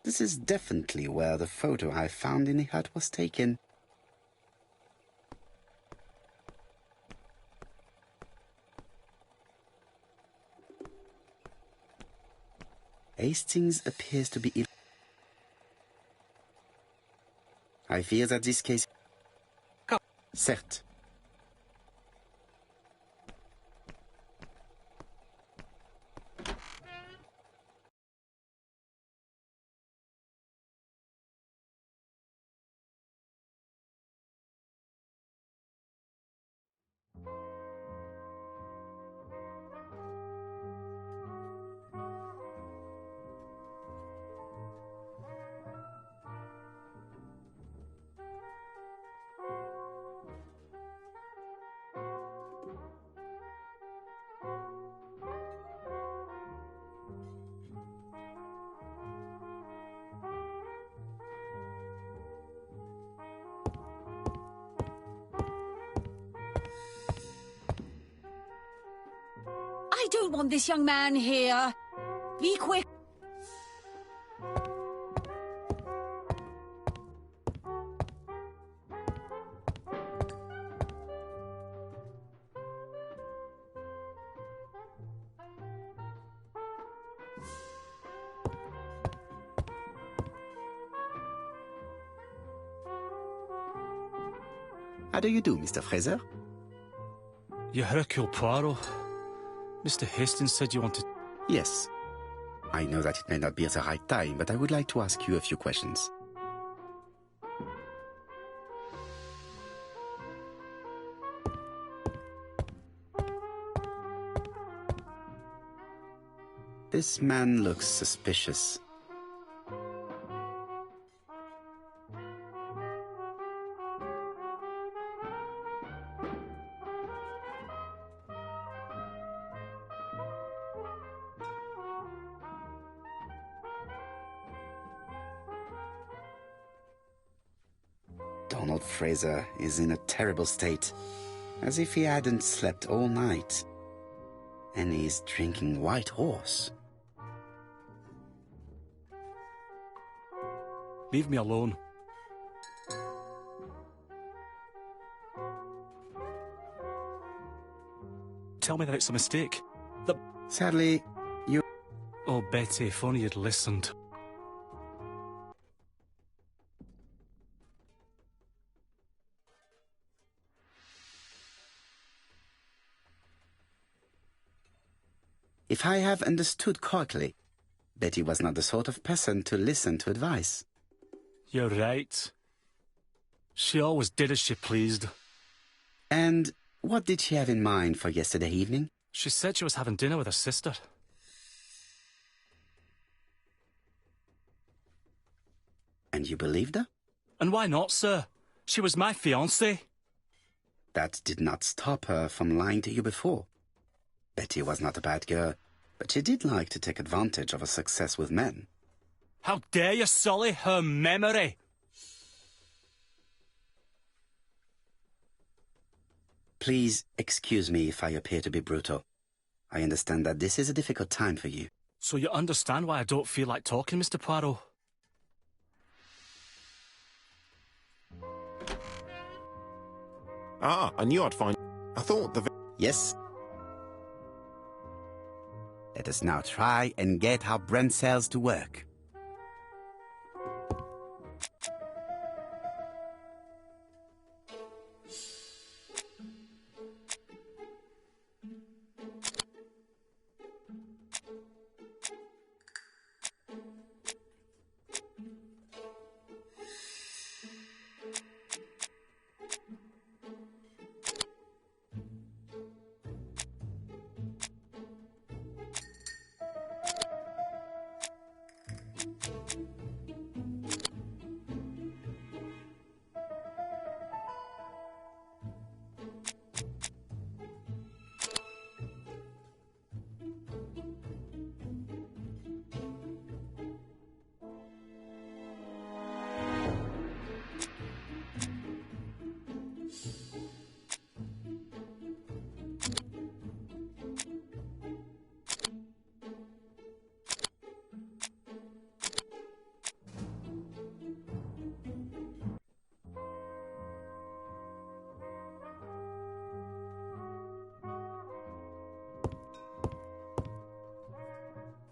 This is definitely where the photo I found in the hut was taken. Hastings appears to be ill. I fear that this case... Certes. I don't want this young man here. Be quick. How do you do, Mr. Fraser? You Hercule Poirot. Mr. Hastings said you wanted... Yes. I know that it may not be at the right time, but I would like to ask you a few questions. This man looks suspicious. Donald Fraser is in a terrible state, as if he hadn't slept all night. And he's drinking White Horse. Leave me alone. Tell me that it's a mistake. That... Sadly, you... Oh, Betty, if only you'd listened. If I have understood correctly, Betty was not the sort of person to listen to advice. You're right. She always did as she pleased. And what did she have in mind for yesterday evening? She said she was having dinner with her sister. And you believed her? And why not, sir? She was my fiancée. That did not stop her from lying to you before. Betty was not a bad girl, but she did like to take advantage of her success with men. How dare you sully her memory? Please excuse me if I appear to be brutal. I understand that this is a difficult time for you. So you understand why I don't feel like talking, Mr. Poirot? Ah, I knew I'd find... I thought the... Yes? Let us now try and get our brain cells to work.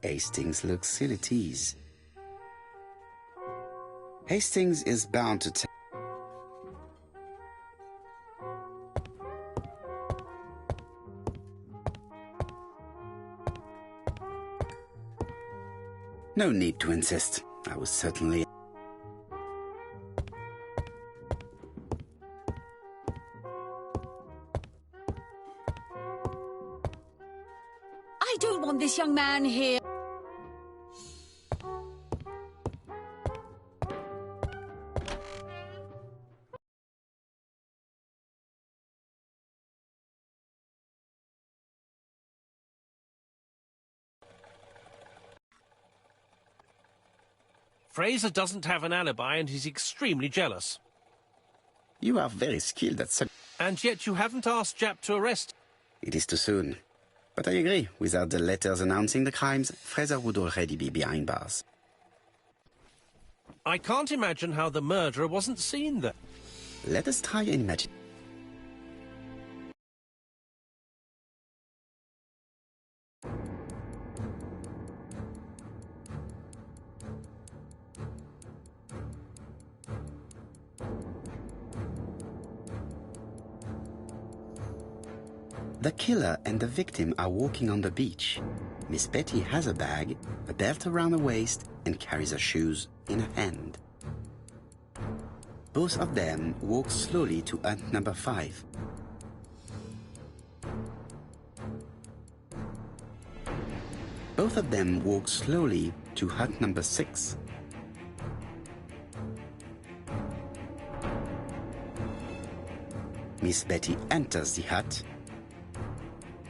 Hastings looks ill at ease. Hastings is bound to take... No need to insist. I was certainly... I don't want this young man here. Fraser doesn't have an alibi and he's extremely jealous. You are very skilled at such... And yet you haven't asked Japp to arrest... It is too soon. But I agree. Without the letters announcing the crimes, Fraser would already be behind bars. I can't imagine how the murderer wasn't seen there. Let us try and imagine. The killer and the victim are walking on the beach. Miss Betty has a bag, a belt around her waist, and carries her shoes in her hand. Both of them walk slowly to hut number 5. Both of them walk slowly to hut number 6. Miss Betty enters the hut.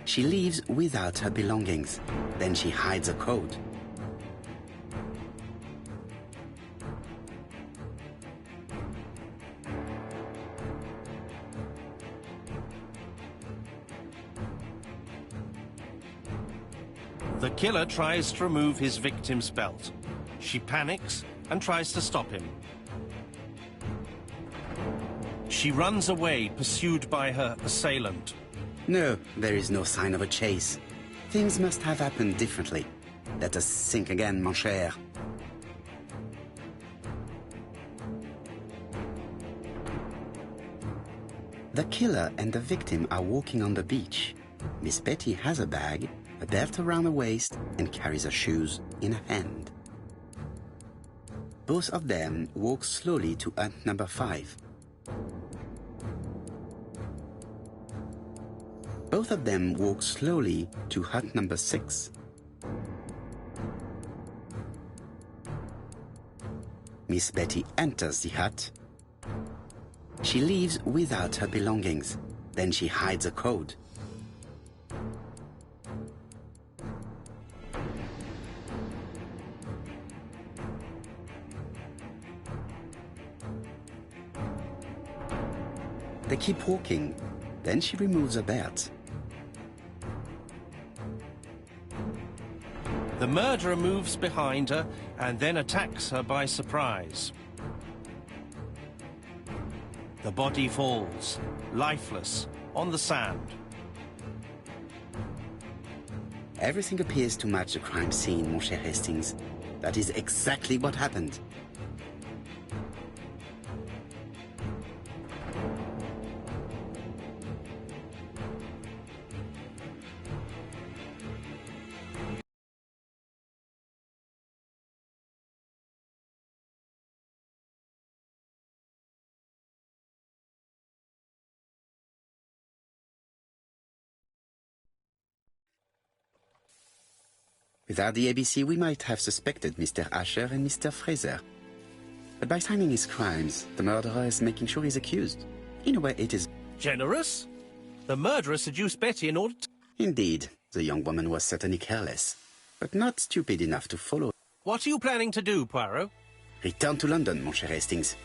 She leaves without her belongings. Then she hides her coat. The killer tries to remove his victim's belt. She panics and tries to stop him. She runs away, pursued by her assailant. No, there is no sign of a chase. Things must have happened differently. Let us think again, mon cher. The killer and the victim are walking on the beach. Miss Betty has a bag, a belt around her waist, and carries her shoes in her hand. Both of them walk slowly to hut number 5. Both of them walk slowly to hut number 6. Miss Betty enters the hut. She leaves without her belongings. Then she hides her coat. They keep walking. Then she removes her belt. The murderer moves behind her and then attacks her by surprise. The body falls, lifeless, on the sand. Everything appears to match the crime scene, mon cher Hastings. That is exactly what happened. Without the ABC, we might have suspected Mr. Asher and Mr. Fraser. But by signing his crimes, the murderer is making sure he's accused. In a way, it is... Generous? The murderer seduced Betty in order to... Indeed, the young woman was certainly careless, but not stupid enough to follow. What are you planning to do, Poirot? Return to London, mon cher Hastings.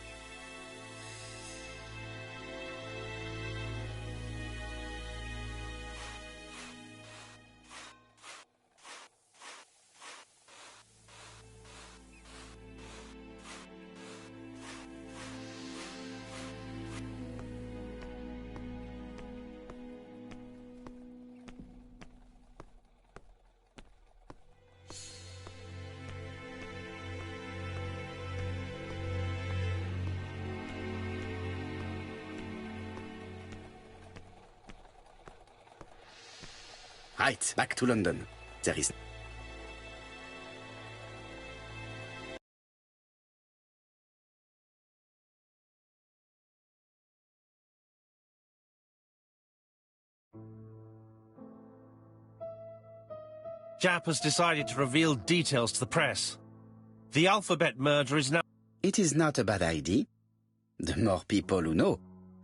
Right, back to London. There is... Jap has decided to reveal details to the press. The alphabet murder is now... It is not a bad idea. The more people who know,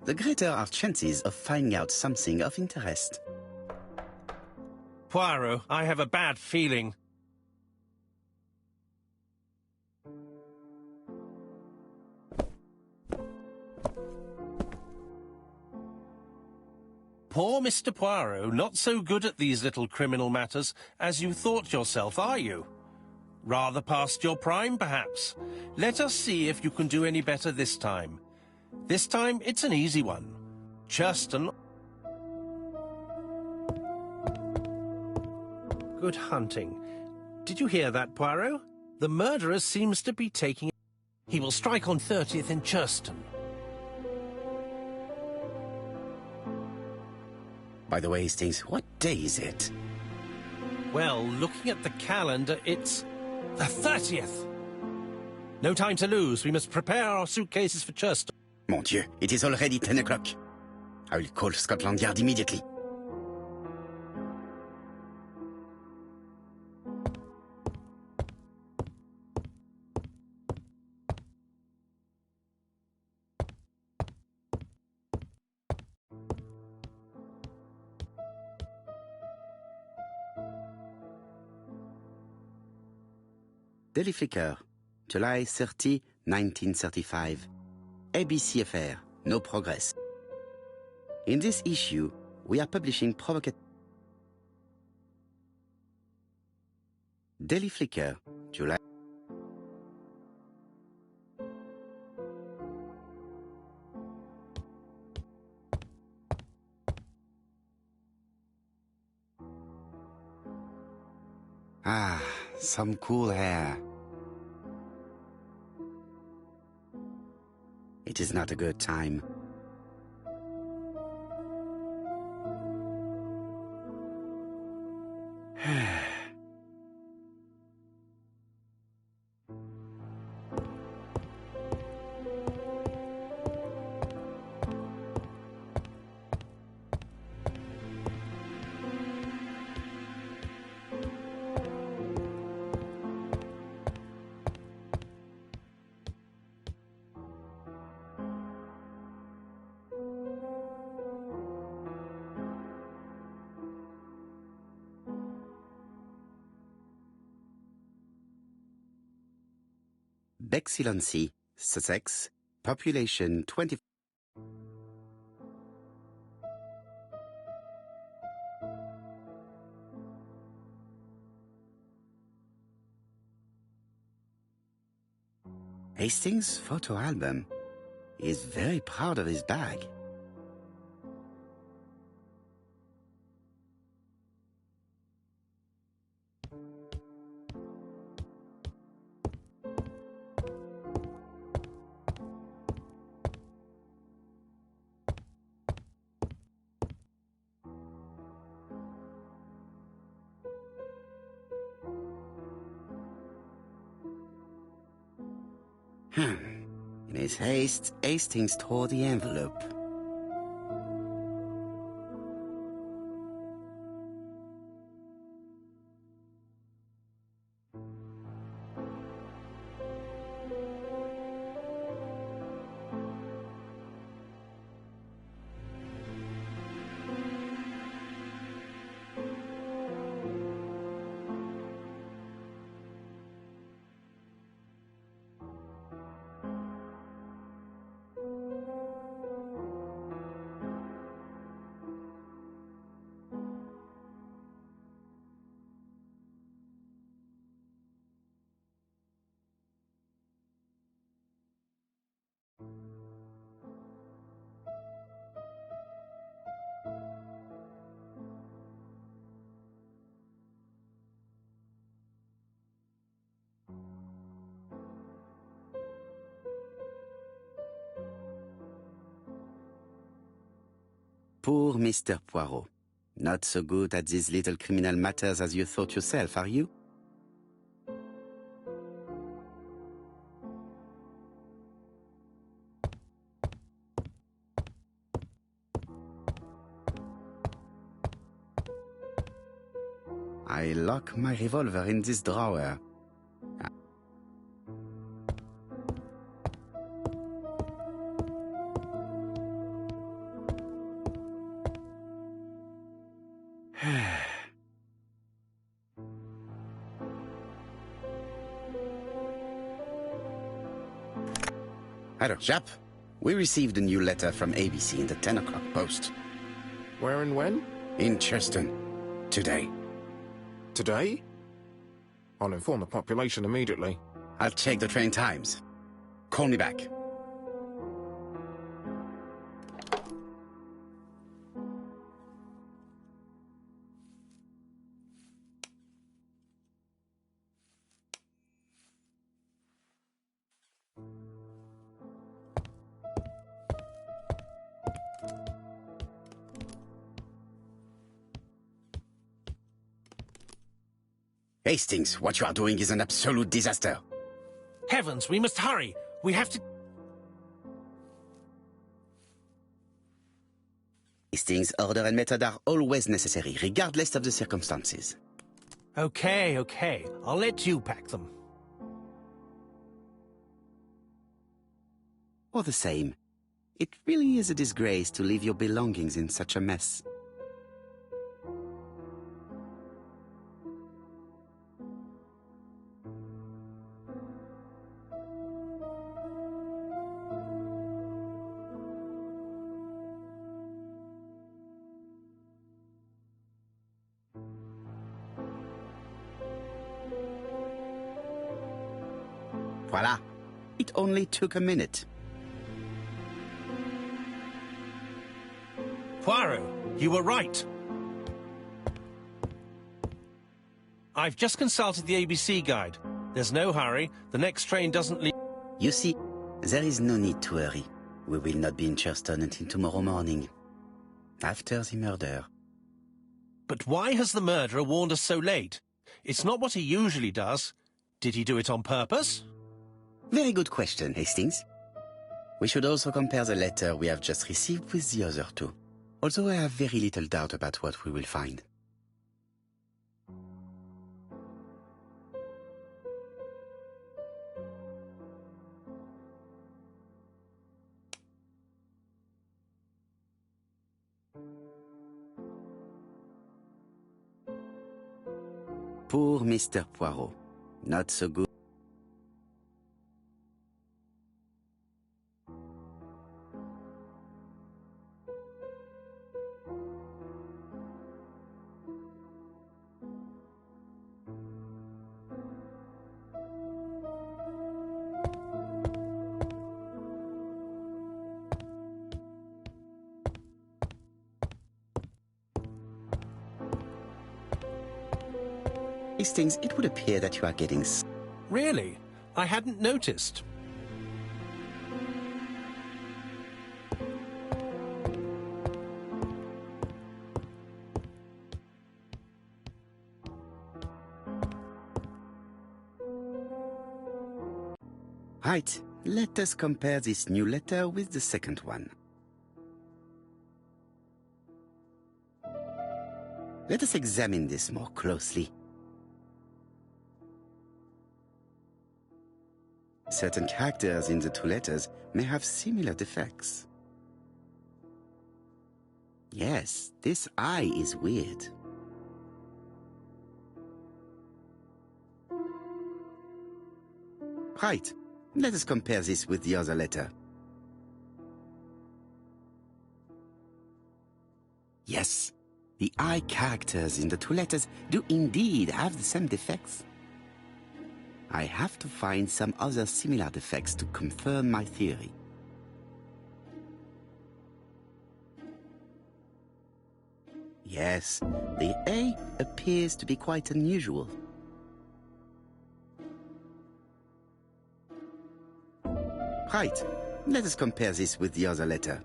the greater our chances of finding out something of interest. Poirot, I have a bad feeling. Poor Mr. Poirot, not so good at these little criminal matters as you thought yourself, are you? Rather past your prime, perhaps. Let us see if you can do any better this time. This time, it's an easy one. Churston... Good hunting. Did you hear that, Poirot? The murderer seems to be taking... He will strike on 30th in Churston. By the way, Hastings, what day is it? Well, looking at the calendar, it's the 30th. No time to lose. We must prepare our suitcases for Churston. Mon Dieu, it is already 10 o'clock. I will call Scotland Yard immediately. Daily Flicker, July 30, 1935. ABC affair, no progress. In this issue, we are publishing Daily Flicker, July... Ah, some cool air. It is not a good time. Bexillancy, Sussex, population 20... Hastings' photo album. He is very proud of his bag. In his haste, Hastings tore the envelope. Poor Mr. Poirot. Not so good at these little criminal matters as you thought yourself, are you? I lock my revolver in this drawer. Hello, chap. We received a new letter from ABC in the 10 o'clock post. Where and when? In Cheston. Today. Today? I'll inform the population immediately. I'll check the train times. Call me back. Hastings, what you are doing is an absolute disaster. Heavens, we must hurry. We have to... Hastings' order and method are always necessary, regardless of the circumstances. Okay, okay. I'll let you pack them. All the same, it really is a disgrace to leave your belongings in such a mess. Voila. It only took a minute. Poirot, you were right. I've just consulted the ABC guide. There's no hurry. The next train doesn't leave... You see, there is no need to hurry. We will not be in Cheston until tomorrow morning, after the murder. But why has the murderer warned us so late? It's not what he usually does. Did he do it on purpose? Very good question, Hastings. We should also compare the letter we have just received with the other two, although I have very little doubt about what we will find. Poor Mr. Poirot. Not so good. Hastings, it would appear that you are getting... Really? I hadn't noticed. Right, let us compare this new letter with the second one. Let us examine this more closely. Certain characters in the two letters may have similar defects. Yes, this I is weird. Right, let us compare this with the other letter. Yes, the I characters in the two letters do indeed have the same defects. I have to find some other similar defects to confirm my theory. Yes, the A appears to be quite unusual. Right, let us compare this with the other letter.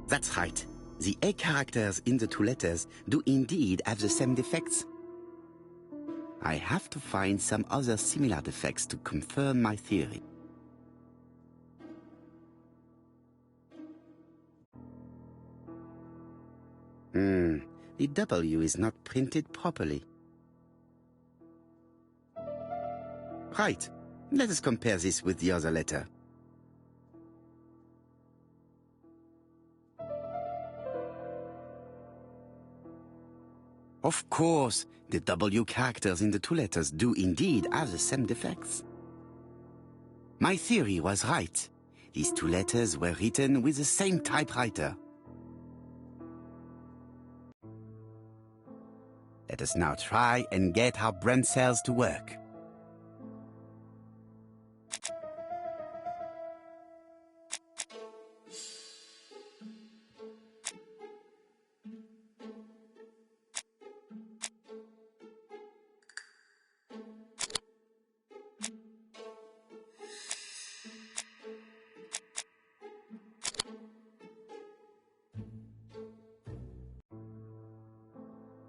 That's right. The A characters in the two letters do indeed have the same defects. I have to find some other similar defects to confirm my theory. The W is not printed properly. Right, let us compare this with the other letter. Of course, the W characters in the two letters do indeed have the same defects. My theory was right. These two letters were written with the same typewriter. Let us now try and get our brain cells to work.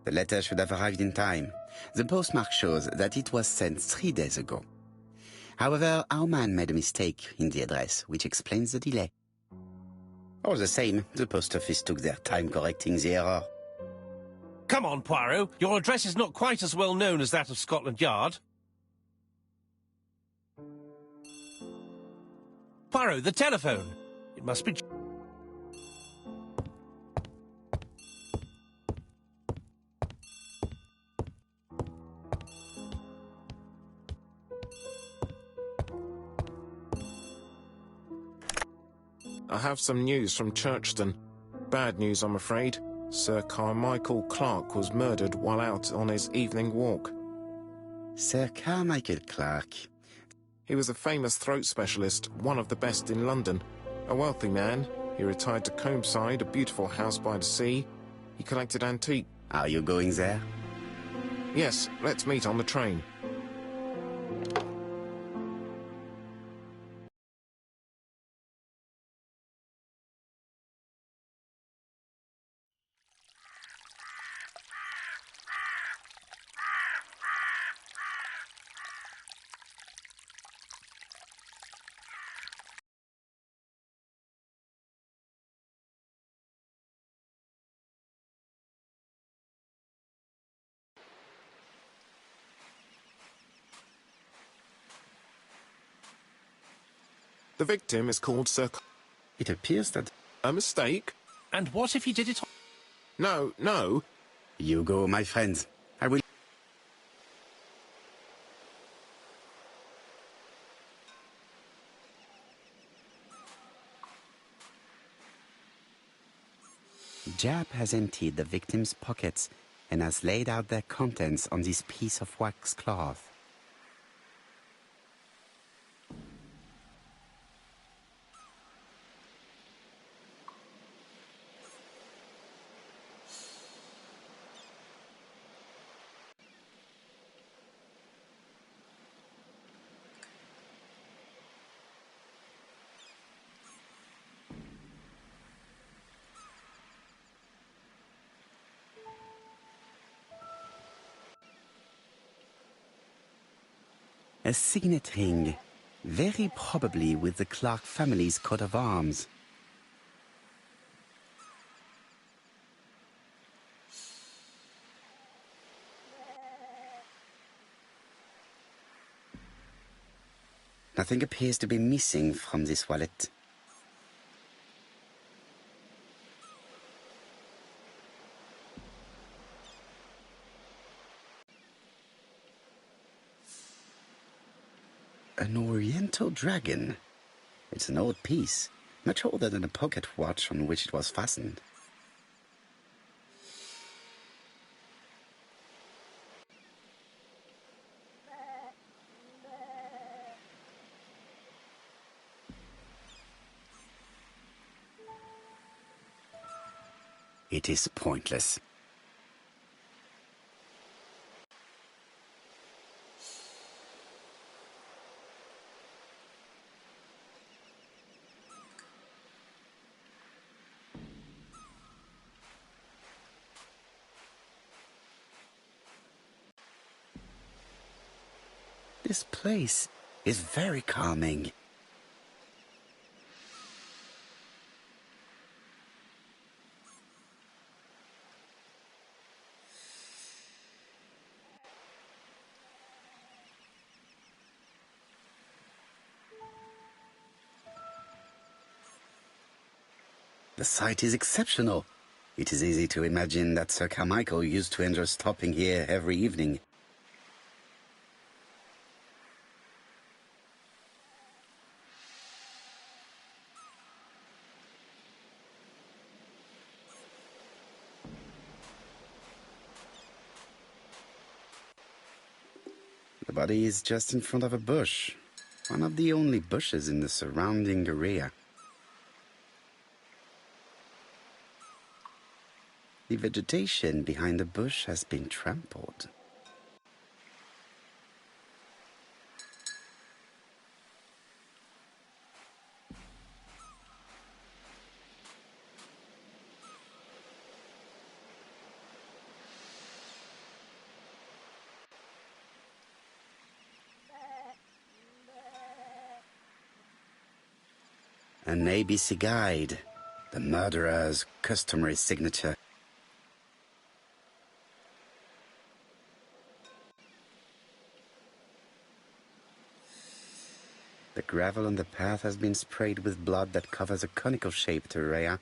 The letter should have arrived in time. The postmark shows that it was sent 3 days ago. However, our man made a mistake in the address, which explains the delay. All the same, the post office took their time correcting the error. Come on, Poirot. Your address is not quite as well known as that of Scotland Yard. Poirot, the telephone. It must be... I have some news from Churchton. Bad news, I'm afraid. Sir Carmichael Clark was murdered while out on his evening walk. Sir Carmichael Clark. He was a famous throat specialist, one of the best in London. A wealthy man, he retired to Combside, a beautiful house by the sea. He collected antiques. Are you going there? Yes, let's meet on the train. The victim is called Sir... It appears that... A mistake? And what if he did it... No, no. You go, my friends. I will... Jap has emptied the victim's pockets and has laid out their contents on this piece of wax cloth. A signet ring, very probably with the Clark family's coat of arms. Nothing appears to be missing from this wallet. An oriental dragon. It's an old piece, much older than the pocket watch on which it was fastened. It is pointless. This place is very calming. The site is exceptional. It is easy to imagine that Sir Carmichael used to enjoy stopping here every evening. The body is just in front of a bush, one of the only bushes in the surrounding area. The vegetation behind the bush has been trampled. An ABC guide, the murderer's customary signature. The gravel on the path has been sprayed with blood that covers a conical-shaped area,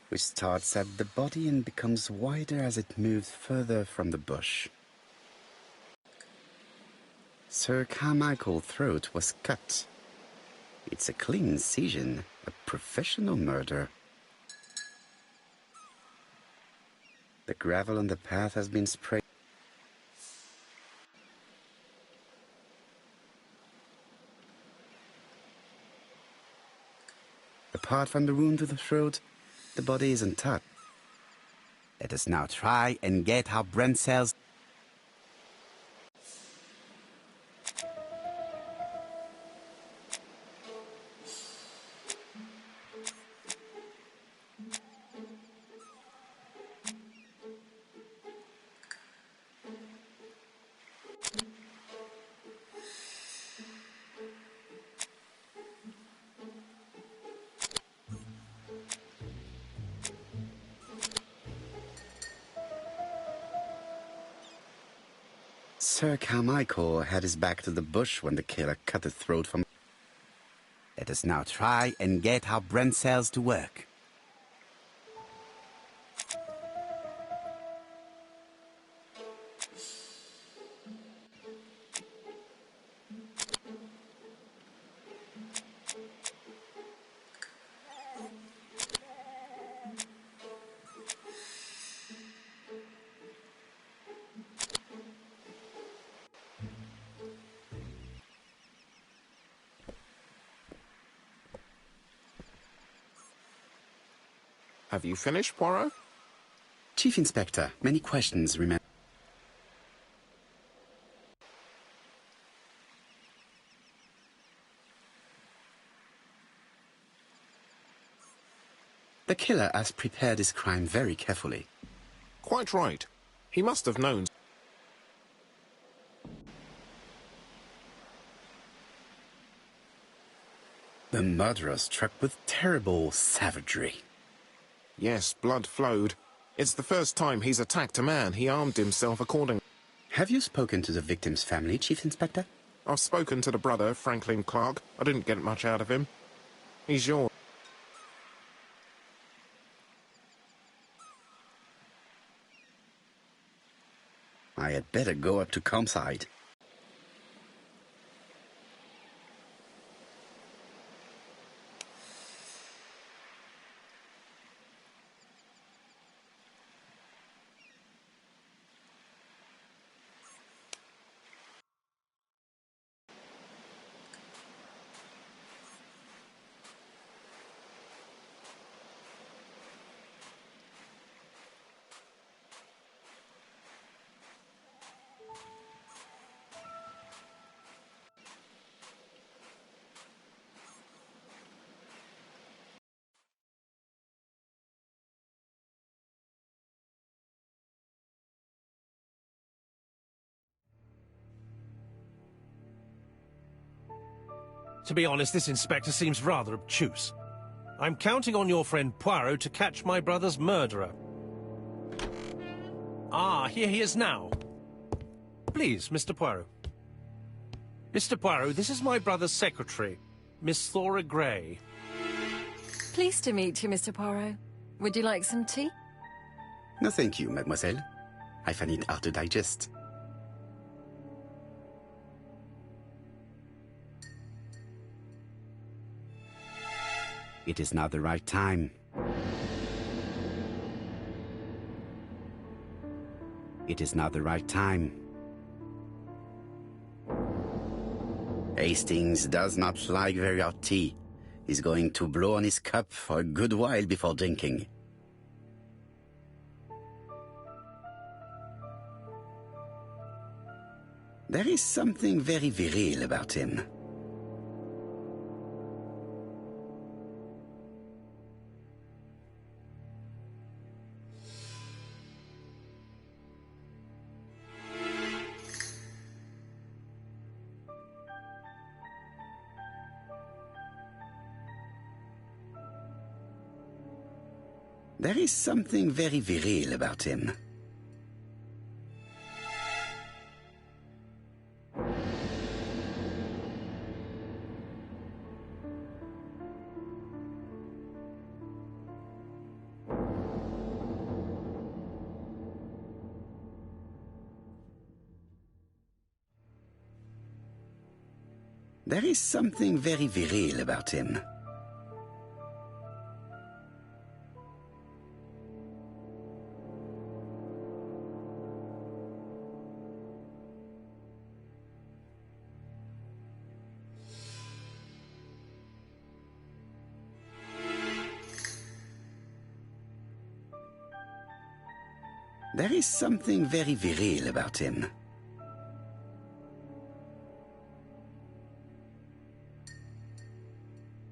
which starts at the body and becomes wider as it moves further from the bush. Sir Carmichael's throat was cut. It's a clean incision, a professional murder. The gravel on the path has been sprayed. Apart from the wound to the throat, the body is untouched. Let us now try and get our brain cells. Sir Carmichael had his back to the bush when the killer cut the throat from. Let us now try and get our brain cells to work. Have you finished, Poirot? Chief Inspector, many questions remain. The killer has prepared his crime very carefully. Quite right. He must have known. The murderer struck with terrible savagery. Yes, blood flowed. It's the first time he's attacked a man. He armed himself accordingly. Have you spoken to the victim's family, Chief Inspector? I've spoken to the brother, Franklin Clark. I didn't get much out of him. He's yours. I had better go up to Campside. To be honest, this inspector seems rather obtuse. I'm counting on your friend Poirot to catch my brother's murderer. Ah, here he is now. Please, Mr. Poirot. Mr. Poirot, this is my brother's secretary, Miss Thora Gray. Pleased to meet you, Mr. Poirot. Would you like some tea? No, thank you, mademoiselle. I find it hard to digest. It is now the right time. It is now the right time. Hastings does not like very hot tea. He's going to blow on his cup for a good while before drinking. There is something very viril about him. There is something very viril about him. There is something very viril about him. There is something very viril about him.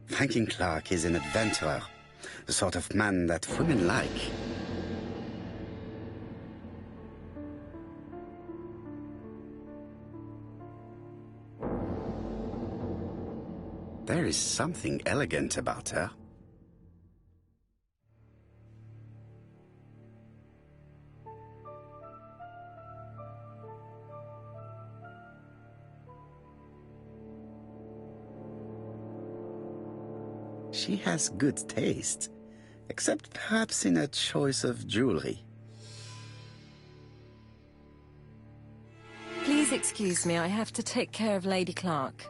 Franklin Clark is an adventurer, the sort of man that women like. There is something elegant about her. She has good taste, except perhaps in her choice of jewelry. Please excuse me, I have to take care of Lady Clark.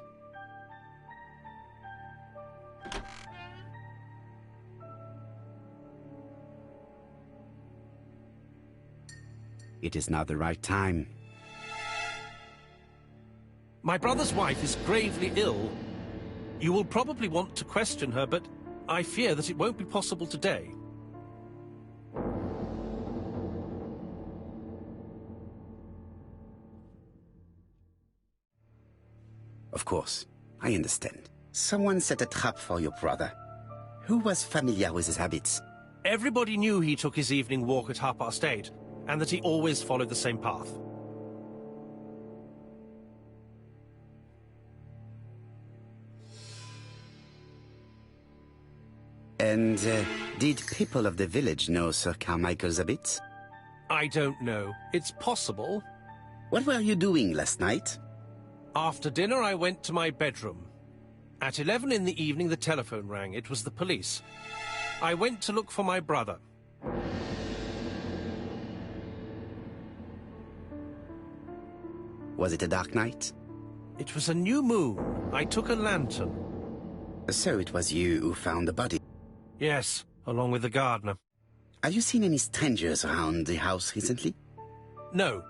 It is now the right time. My brother's wife is gravely ill. You will probably want to question her, but I fear that it won't be possible today. Of course, I understand. Someone set a trap for your brother. Who was familiar with his habits? Everybody knew he took his evening walk at 8:30, and that he always followed the same path. And did people of the village know Sir Carmichael's habits? I don't know. It's possible. What were you doing last night? After dinner, I went to my bedroom. At 11 in the evening, the telephone rang. It was the police. I went to look for my brother. Was it a dark night? It was a new moon. I took a lantern. So it was you who found the body? Yes, along with the gardener. Have you seen any strangers around the house recently? No.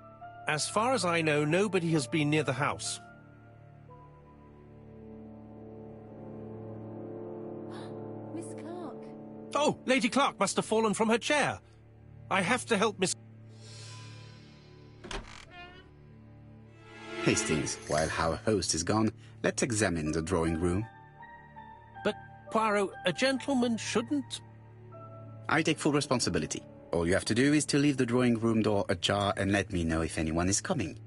As far as I know, nobody has been near the house. Miss Clark. Oh, Lady Clark must have fallen from her chair. I have to help Miss... Hastings, while our host is gone, let's examine the drawing room. But, Poirot, a gentleman shouldn't... I take full responsibility. All you have to do is to leave the drawing room door ajar and let me know if anyone is coming.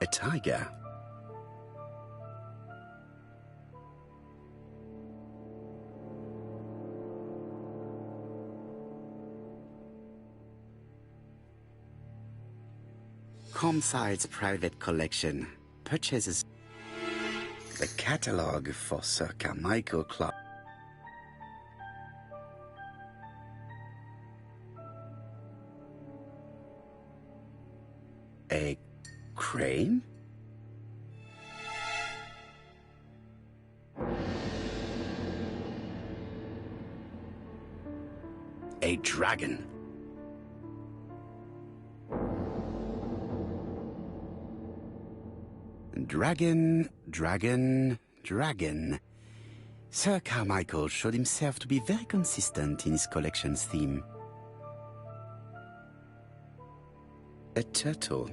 A tiger. Comside's private collection purchases the catalogue for Sir Carmichael Clark. A crane? A dragon. Dragon. Sir Carmichael showed himself to be very consistent in his collection's theme. A turtle.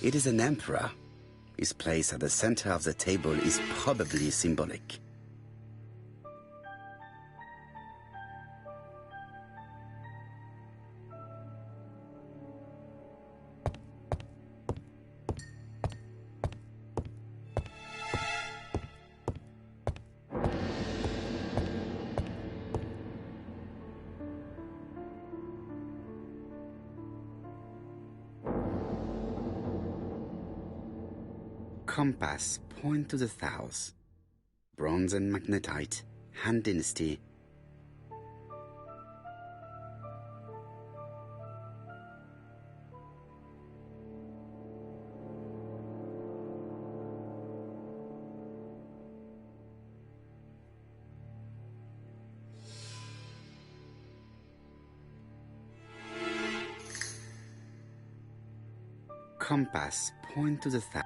It is an emperor. His place at the center of the table is probably symbolic. Compass, point to the south. Bronze and magnetite, Han Dynasty. Compass, point to the south.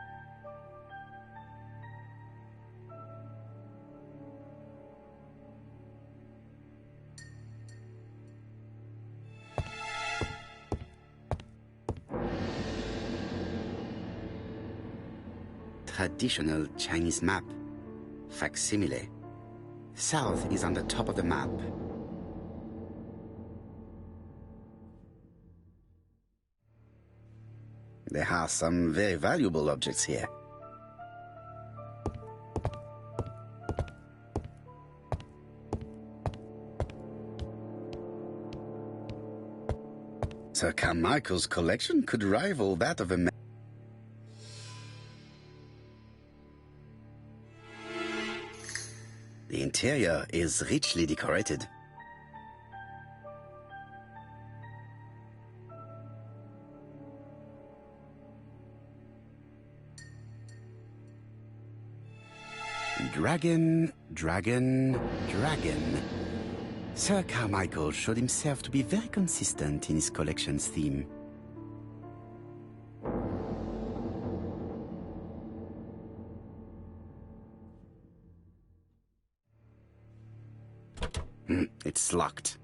Traditional Chinese map. Facsimile. South is on the top of the map. There are some very valuable objects here. Sir Carmichael's collection could rival that of a... The interior is richly decorated. Dragon. Sir Carmichael showed himself to be very consistent in his collection's theme. It's locked.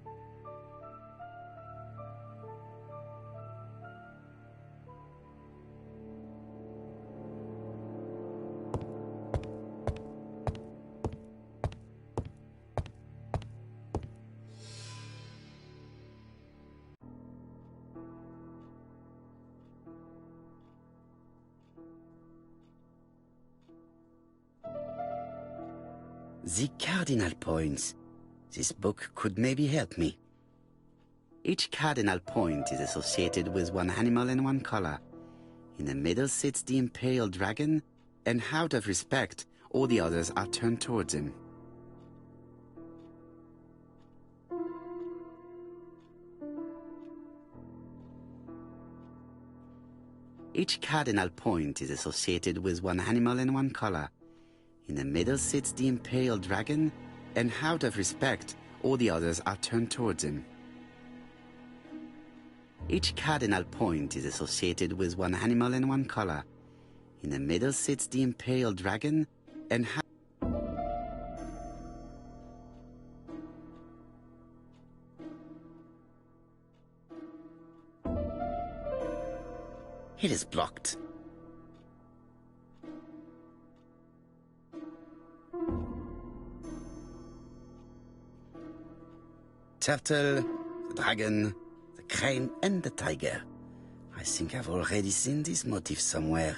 The cardinal points. This book could maybe help me. Each cardinal point is associated with one animal and one color. In the middle sits the imperial dragon, and out of respect, all the others are turned towards him. Each cardinal point is associated with one animal and one color. In the middle sits the imperial dragon, and out of respect, all the others are turned towards him. Each cardinal point is associated with one animal and one color. In the middle sits the imperial dragon, and it is blocked. Turtle, the dragon, the crane and the tiger. I think I've already seen this motif somewhere.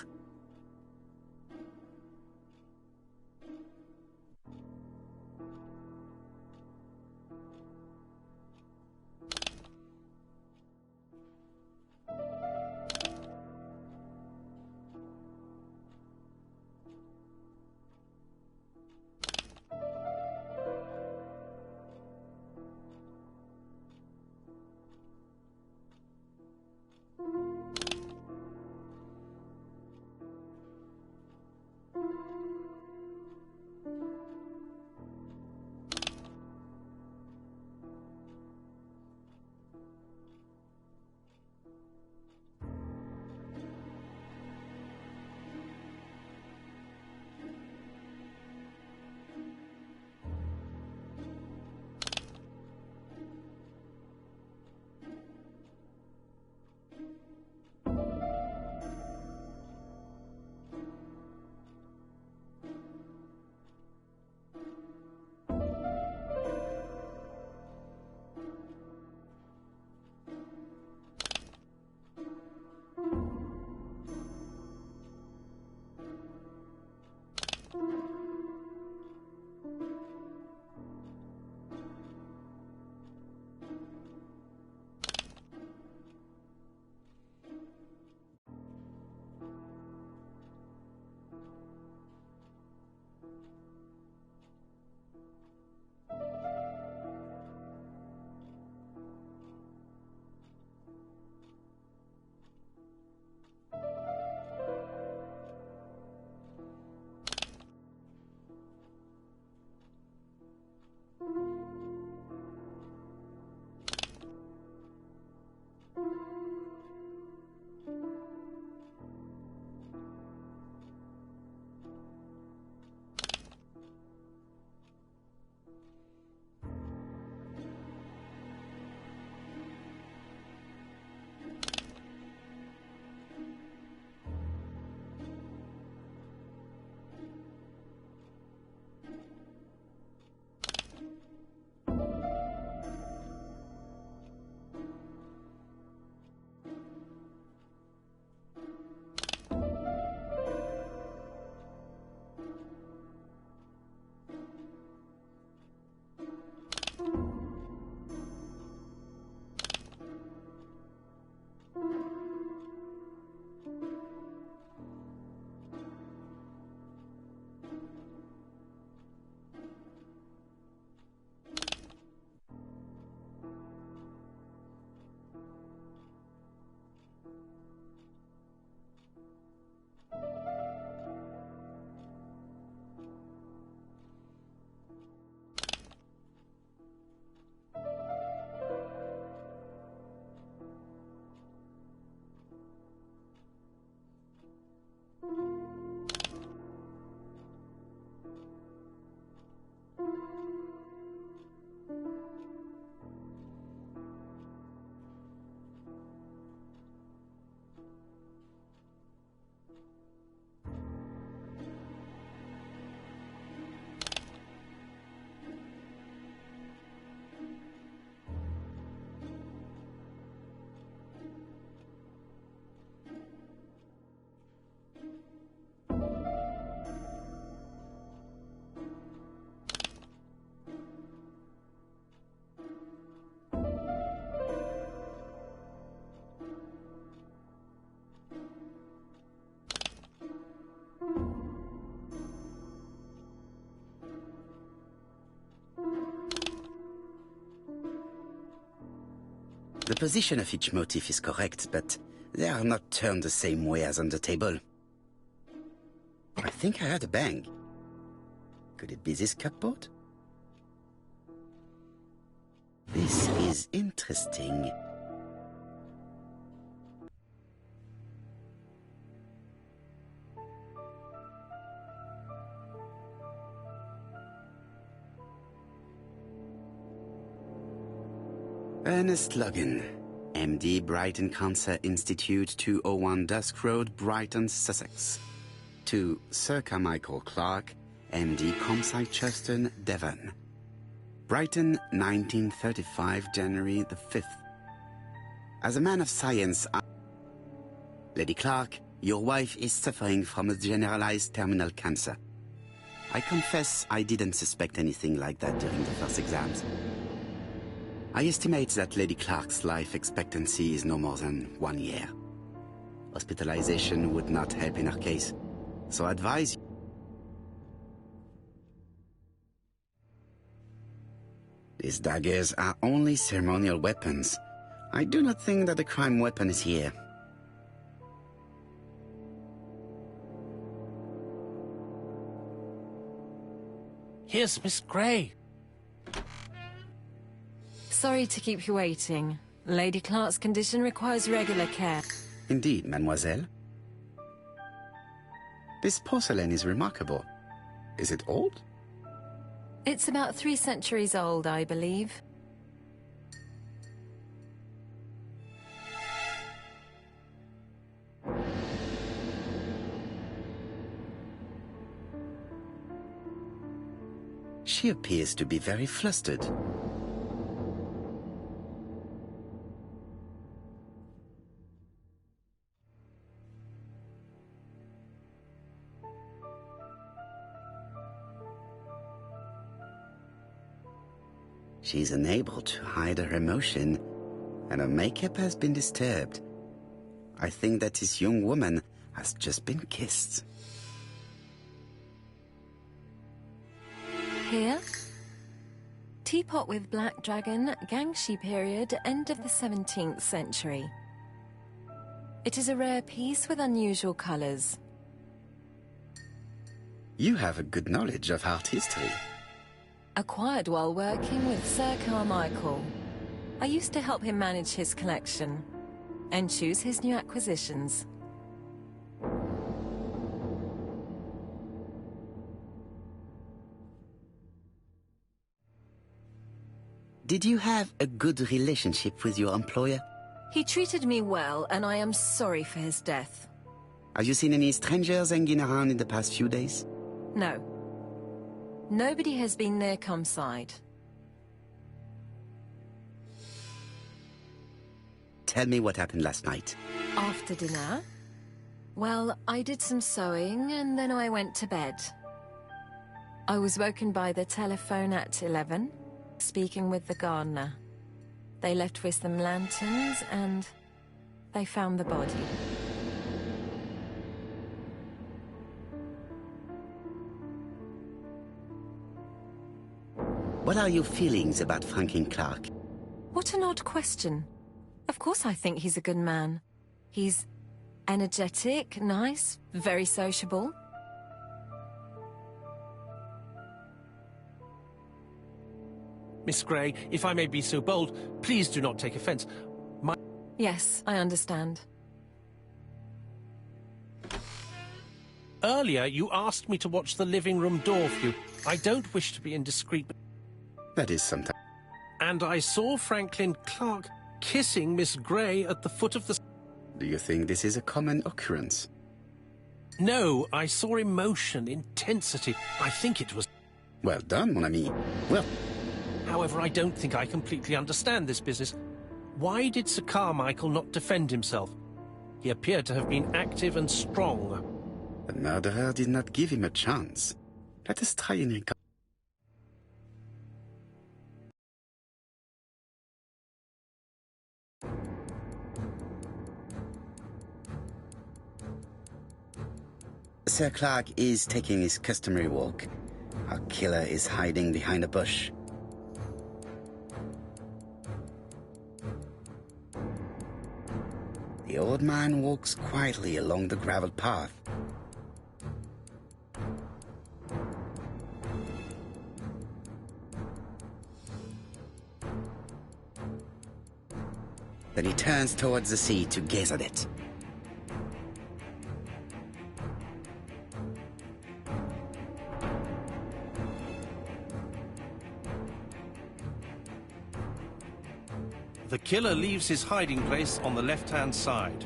position of each motif is correct, but they are not turned the same way as on the table. I think I heard a bang. Could it be this cupboard? This is interesting. Ernest Logan, MD, Brighton Cancer Institute, 201 Dusk Road, Brighton, Sussex. To Sir Carmichael Clark, MD, Comside Churstone, Devon. Brighton, 1935, January the 5th. As a man of science, Lady Clark, your wife is suffering from a generalized terminal cancer. I confess I didn't suspect anything like that during the first exams. I estimate that Lady Clark's life expectancy is no more than 1 year. Hospitalization would not help in her case, so I advise you. These daggers are only ceremonial weapons. I do not think that the crime weapon is here. Here's Miss Gray. Sorry to keep you waiting. Lady Clark's condition requires regular care. Indeed, mademoiselle. This porcelain is remarkable. Is it old? It's about 3 centuries old, I believe. She appears to be very flustered. She's unable to hide her emotion, and her makeup has been disturbed. I think that this young woman has just been kissed. Here? Teapot with black dragon, Gangshi period, end of the 17th century. It is a rare piece with unusual colours. You have a good knowledge of art history. Acquired while working with Sir Carmichael. I used to help him manage his collection and choose his new acquisitions. Did you have a good relationship with your employer? He treated me well, and I am sorry for his death. Have you seen any strangers hanging around in the past few days? No. Nobody has been near Comside. Tell me what happened last night. After dinner? Well, I did some sewing, and then I went to bed. I was woken by the telephone at 11, speaking with the gardener. They left with some lanterns, and they found the body. What are your feelings about Franklin Clark? What an odd question. Of course I think he's a good man. He's energetic, nice, very sociable. Miss Gray, if I may be so bold, please do not take offence. Yes, I understand. Earlier, you asked me to watch the living room door for you. I don't wish to be indiscreet, but... That is sometimes. And I saw Franklin Clark kissing Miss Gray at the foot of the... Do you think this is a common occurrence? No, I saw emotion, intensity. I think it was... Well done, mon ami. Well... However, I don't think I completely understand this business. Why did Sir Carmichael not defend himself? He appeared to have been active and strong. The murderer did not give him a chance. Let us try and recover. Sir Clark is taking his customary walk. Our killer is hiding behind a bush. old man walks quietly along the gravel path. Then he turns towards the sea to gaze at it. The killer leaves his hiding place on the left-hand side.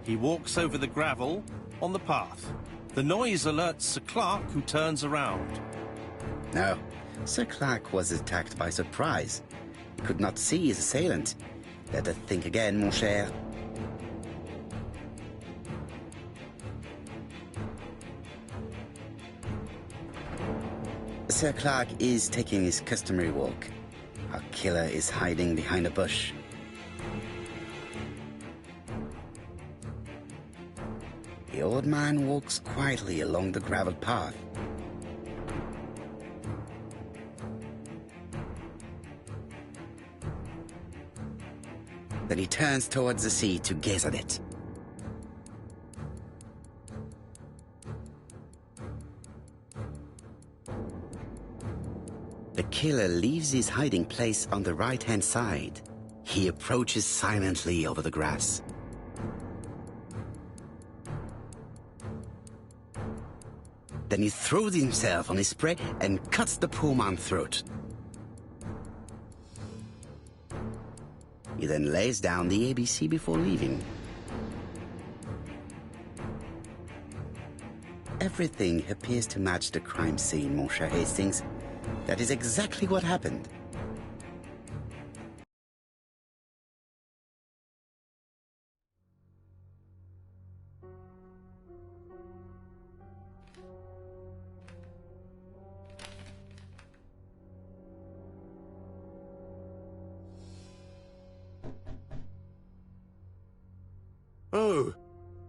He walks over the gravel on the path. The noise alerts Sir Clark, who turns around. No, Sir Clark was attacked by surprise. He could not see his assailant. Better think again, mon cher. Sir Clark is taking his customary walk. Our killer is hiding behind a bush. The old man walks quietly along the gravel path. Then he turns towards the sea to gaze at it. The killer leaves his hiding place on the right-hand side. He approaches silently over the grass. Then he throws himself on his prey and cuts the poor man's throat. He then lays down the ABC before leaving. Everything appears to match the crime scene, mon cher Hastings. That is exactly what happened. Oh,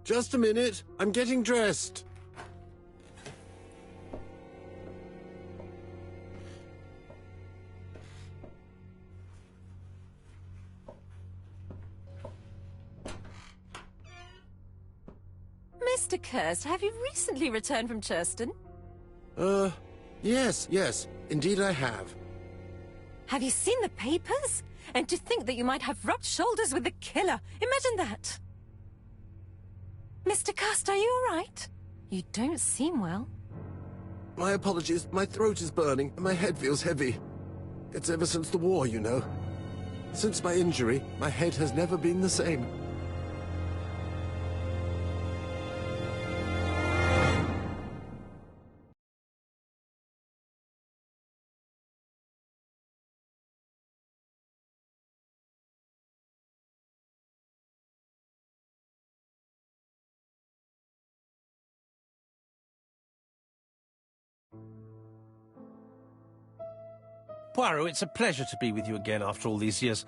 just a minute. I'm getting dressed. Mr. Kirst, have you recently returned from Churston? Yes. Indeed I have. Have you seen the papers? And to think that you might have rubbed shoulders with the killer. Imagine that. Mr. Kirst, are you all right? You don't seem well. My apologies. My throat is burning and my head feels heavy. It's ever since the war, you know. Since my injury, my head has never been the same. Poirot, it's a pleasure to be with you again after all these years.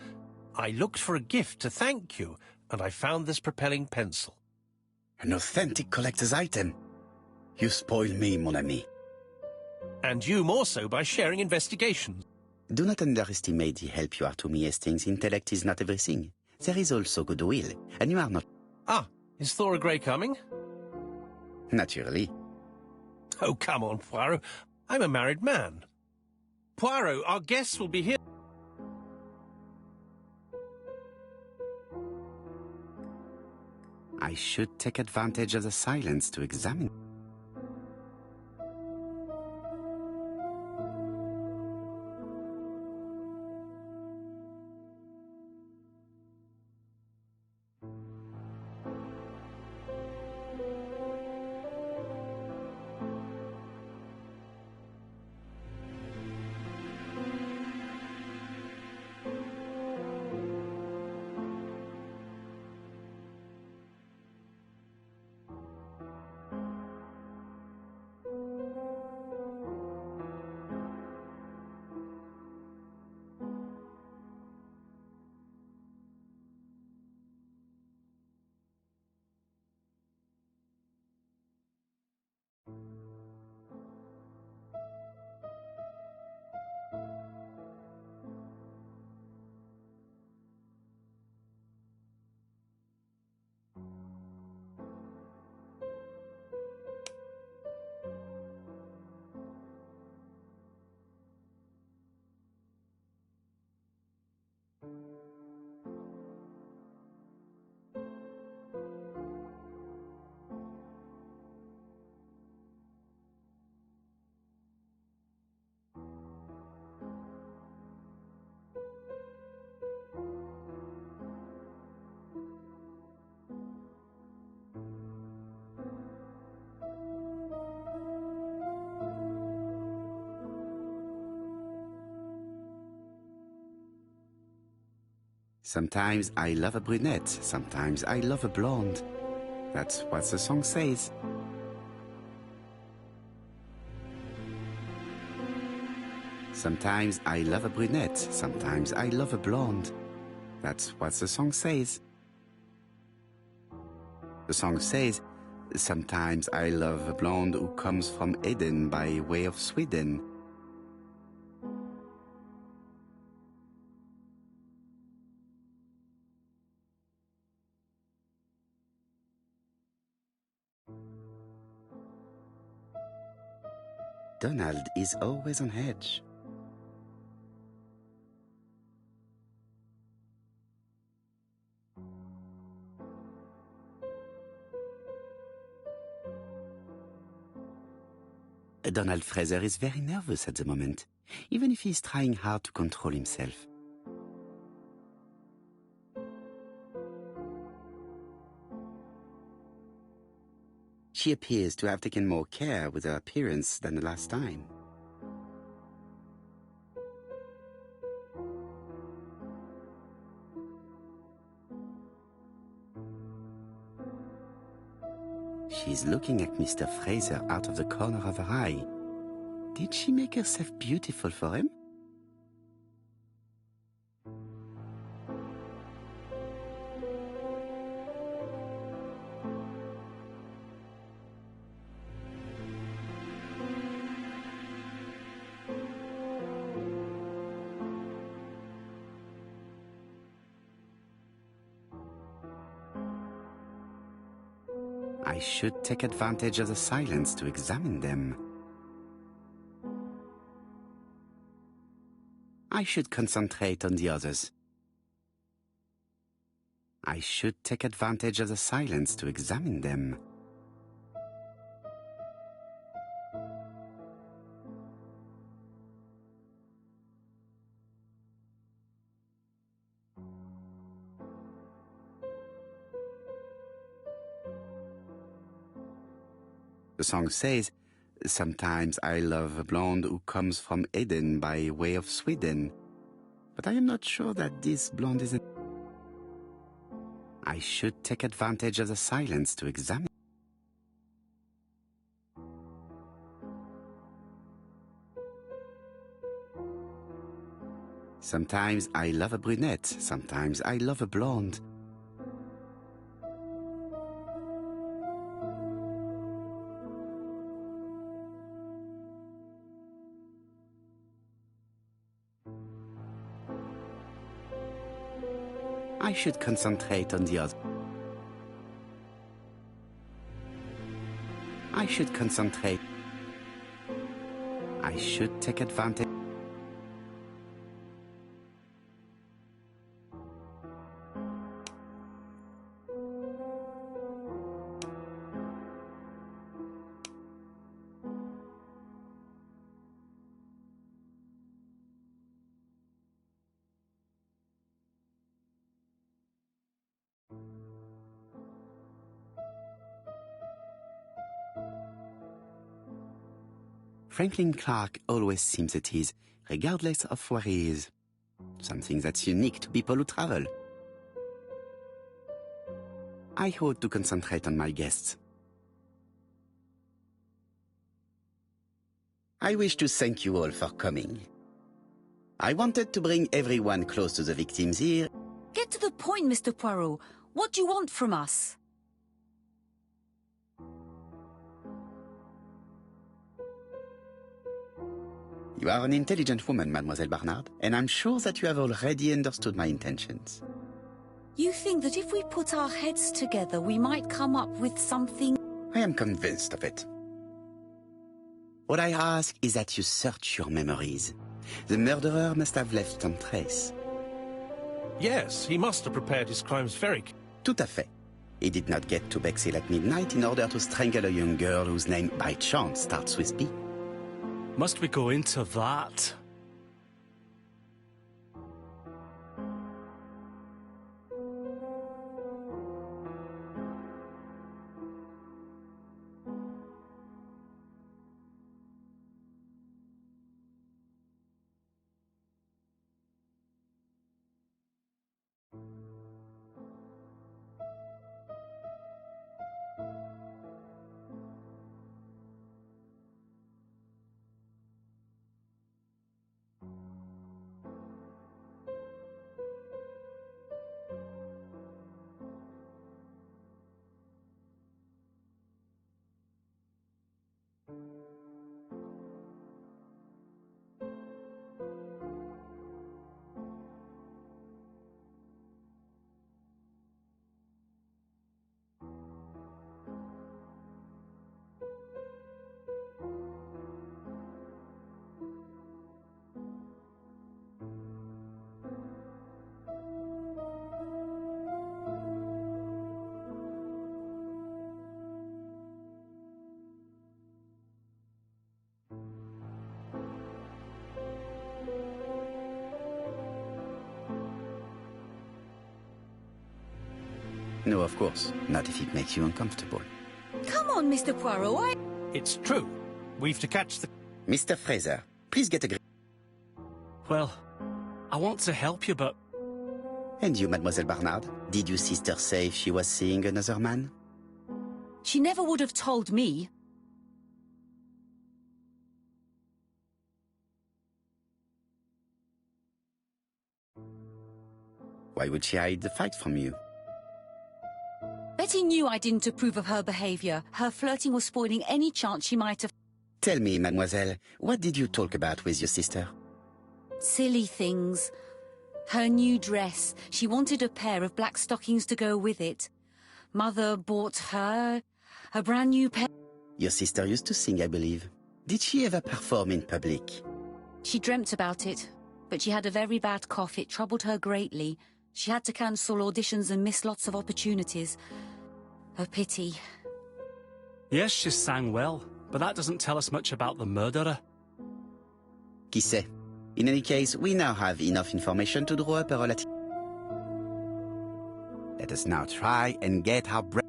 I looked for a gift to thank you, and I found this propelling pencil. An authentic collector's item. You spoil me, mon ami. And you more so by sharing investigations. Do not underestimate the help you are to me, Hastings. Intellect is not everything. There is also goodwill, and you are not... Ah, is Thora Grey coming? Naturally. Oh, come on, Poirot. I'm a married man. Poirot, our guests will be here. I should take advantage of the silence to examine. Sometimes I love a brunette, sometimes I love a blonde. That's what the song says. Sometimes I love a brunette, sometimes I love a blonde. That's what the song says. The song says, sometimes I love a blonde who comes from Eden by way of Sweden. Donald is always on edge. Donald Fraser is very nervous at the moment, even if he is trying hard to control himself. She appears to have taken more care with her appearance than the last time. She's looking at Mr. Fraser out of the corner of her eye. Did she make herself beautiful for him? I should take advantage of the silence to examine them. I should concentrate on the others. I should take advantage of the silence to examine them. The song says, sometimes I love a blonde who comes from Eden by way of Sweden. But I am not sure that this blonde is I should take advantage of the silence to examine. Sometimes I love a brunette, sometimes I love a blonde. I should concentrate on the other. I should concentrate. I should take advantage. Franklin Clark always seems at ease, regardless of where he is. Something that's unique to people who travel. I ought to concentrate on my guests. I wish to thank you all for coming. I wanted to bring everyone close to the victims here. Get to the point, Mr. Poirot. What do you want from us? You are an intelligent woman, Mademoiselle Barnard, and I'm sure that you have already understood my intentions. You think that if we put our heads together, we might come up with something? I am convinced of it. What I ask is that you search your memories. The murderer must have left some trace. Yes, he must have prepared his crimes very... Tout à fait. He did not get to Bexhill at midnight in order to strangle a young girl whose name by chance starts with B. Must we go into that? No, of course. Not if it makes you uncomfortable. Come on, Mr. Poirot, It's true. We've to catch the... Mr. Fraser, please get a grip. Well, I want to help you, but And you, Mademoiselle Barnard? Did your sister say if she was seeing another man? She never would have told me. Why would she hide the fact from you? Betty knew I didn't approve of her behaviour. Her flirting was spoiling any chance she might have... Tell me, mademoiselle, what did you talk about with your sister? Silly things. Her new dress. She wanted a pair of black stockings to go with it. Mother bought her a brand new pair. Your sister used to sing, I believe. Did she ever perform in public? She dreamt about it, but she had a very bad cough. It troubled her greatly. She had to cancel auditions and miss lots of opportunities. A pity. yes, she sang well, but that doesn't tell us much about the murderer. Qui sait? In any case, we now have enough information to draw up a relative... Let us now try and get our brain...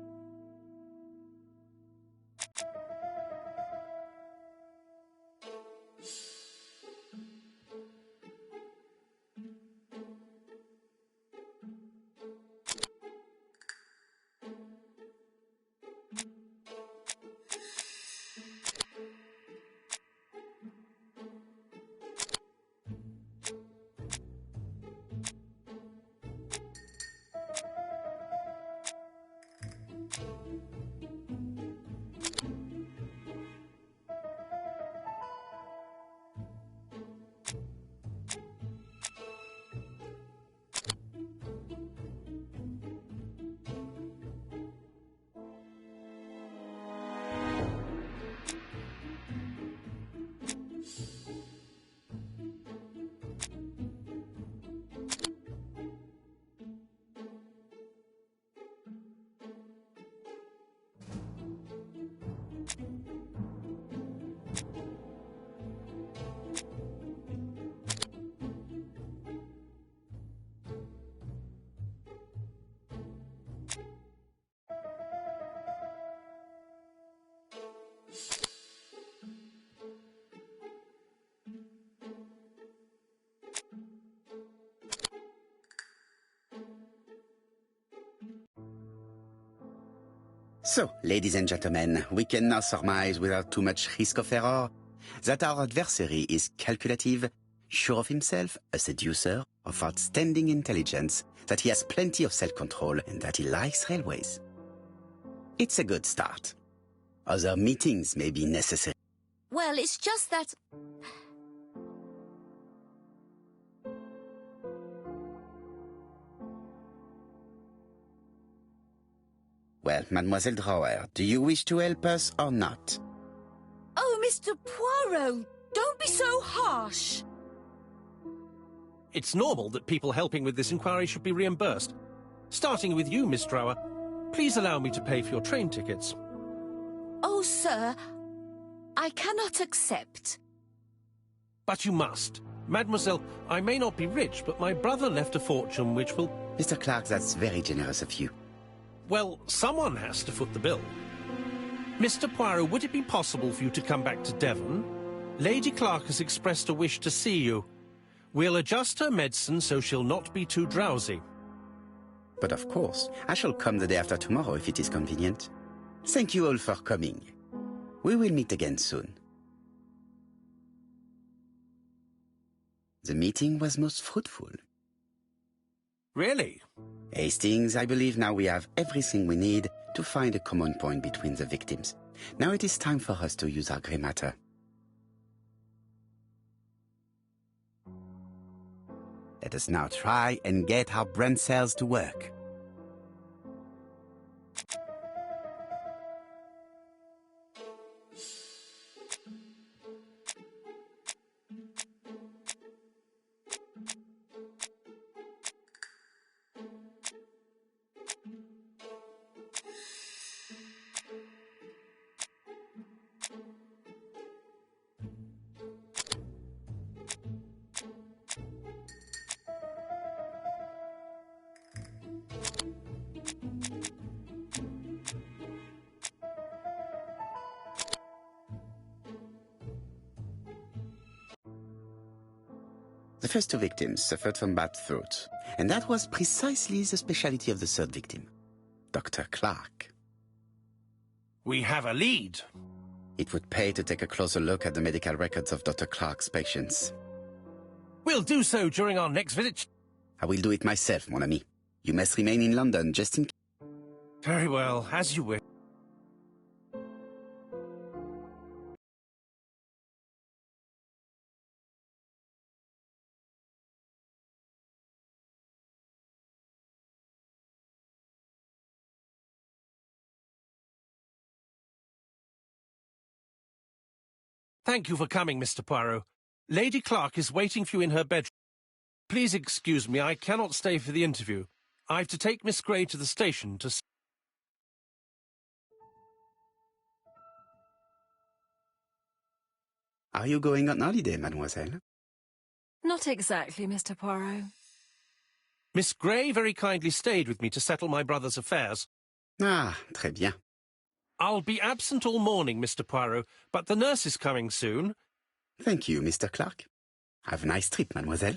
So, ladies and gentlemen, we can now surmise without too much risk of error that our adversary is calculative, sure of himself, a seducer, of outstanding intelligence, that he has plenty of self-control, and that he likes railways. It's a good start. Other meetings may be necessary. Well, it's just that... Well, Mademoiselle Drower, do you wish to help us or not? Oh, Mr. Poirot, don't be so harsh. It's normal that people helping with this inquiry should be reimbursed. Starting with you, Miss Drower. Please allow me to pay for your train tickets. Oh, sir, I cannot accept. But you must. Mademoiselle, I may not be rich, but my brother left a fortune which will... Mr. Clark, that's very generous of you. Well, someone has to foot the bill. Mr. Poirot, would it be possible for you to come back to Devon? Lady Clark has expressed a wish to see you. We'll adjust her medicine so she'll not be too drowsy. But of course, I shall come the day after tomorrow if it is convenient. Thank you all for coming. We will meet again soon. The meeting was most fruitful. Really? Hastings, I believe now we have everything we need to find a common point between the victims. Now it is time for us to use our grey matter. Let us now try and get our brain cells to work. The first two victims suffered from bad throat, and that was precisely the specialty of the third victim, Dr. Clark. We have a lead. It would pay to take a closer look at the medical records of Dr. Clark's patients. We'll do so during our next visit. I will do it myself, mon ami. You must remain in London just in case. Very well, as you wish. Thank you for coming, Mr. Poirot. Lady Clark is waiting for you in her bedroom. Please excuse me, I cannot stay for the interview. I have to take Miss Gray to the station to... Are you going on holiday, mademoiselle? Not exactly, Mr. Poirot. Miss Gray very kindly stayed with me to settle my brother's affairs. Ah, très bien. I'll be absent all morning, Mr. Poirot, but the nurse is coming soon. Thank you, Mr. Clark. Have a nice trip, mademoiselle.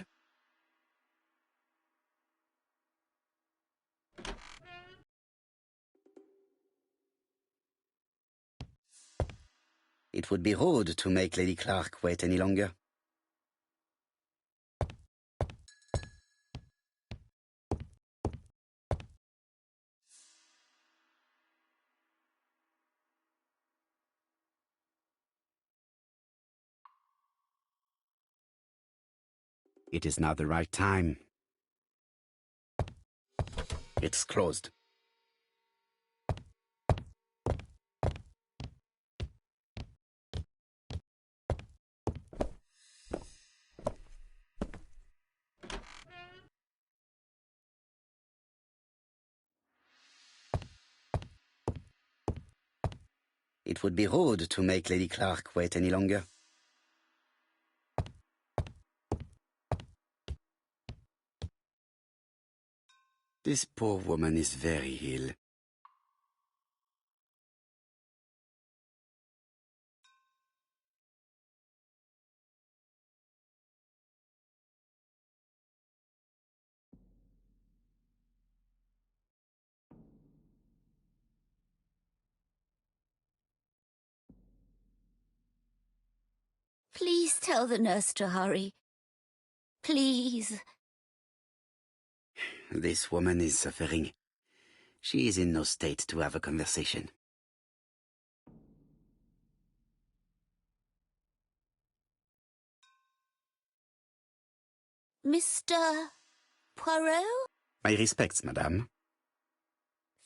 It would be rude to make Lady Clark wait any longer. It is now the right time. It's closed. It would be rude to make Lady Clark wait any longer. This poor woman is very ill. Please tell the nurse to hurry. Please. This woman is suffering. She is in no state to have a conversation. Mr. Poirot? My respects, madame.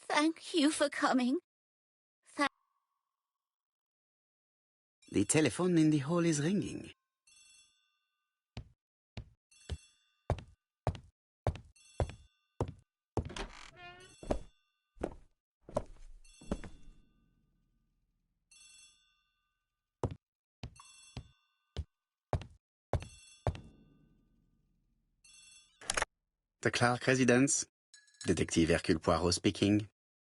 Thank you for coming. The telephone in the hall is ringing. The Clark residence. Detective Hercule Poirot speaking.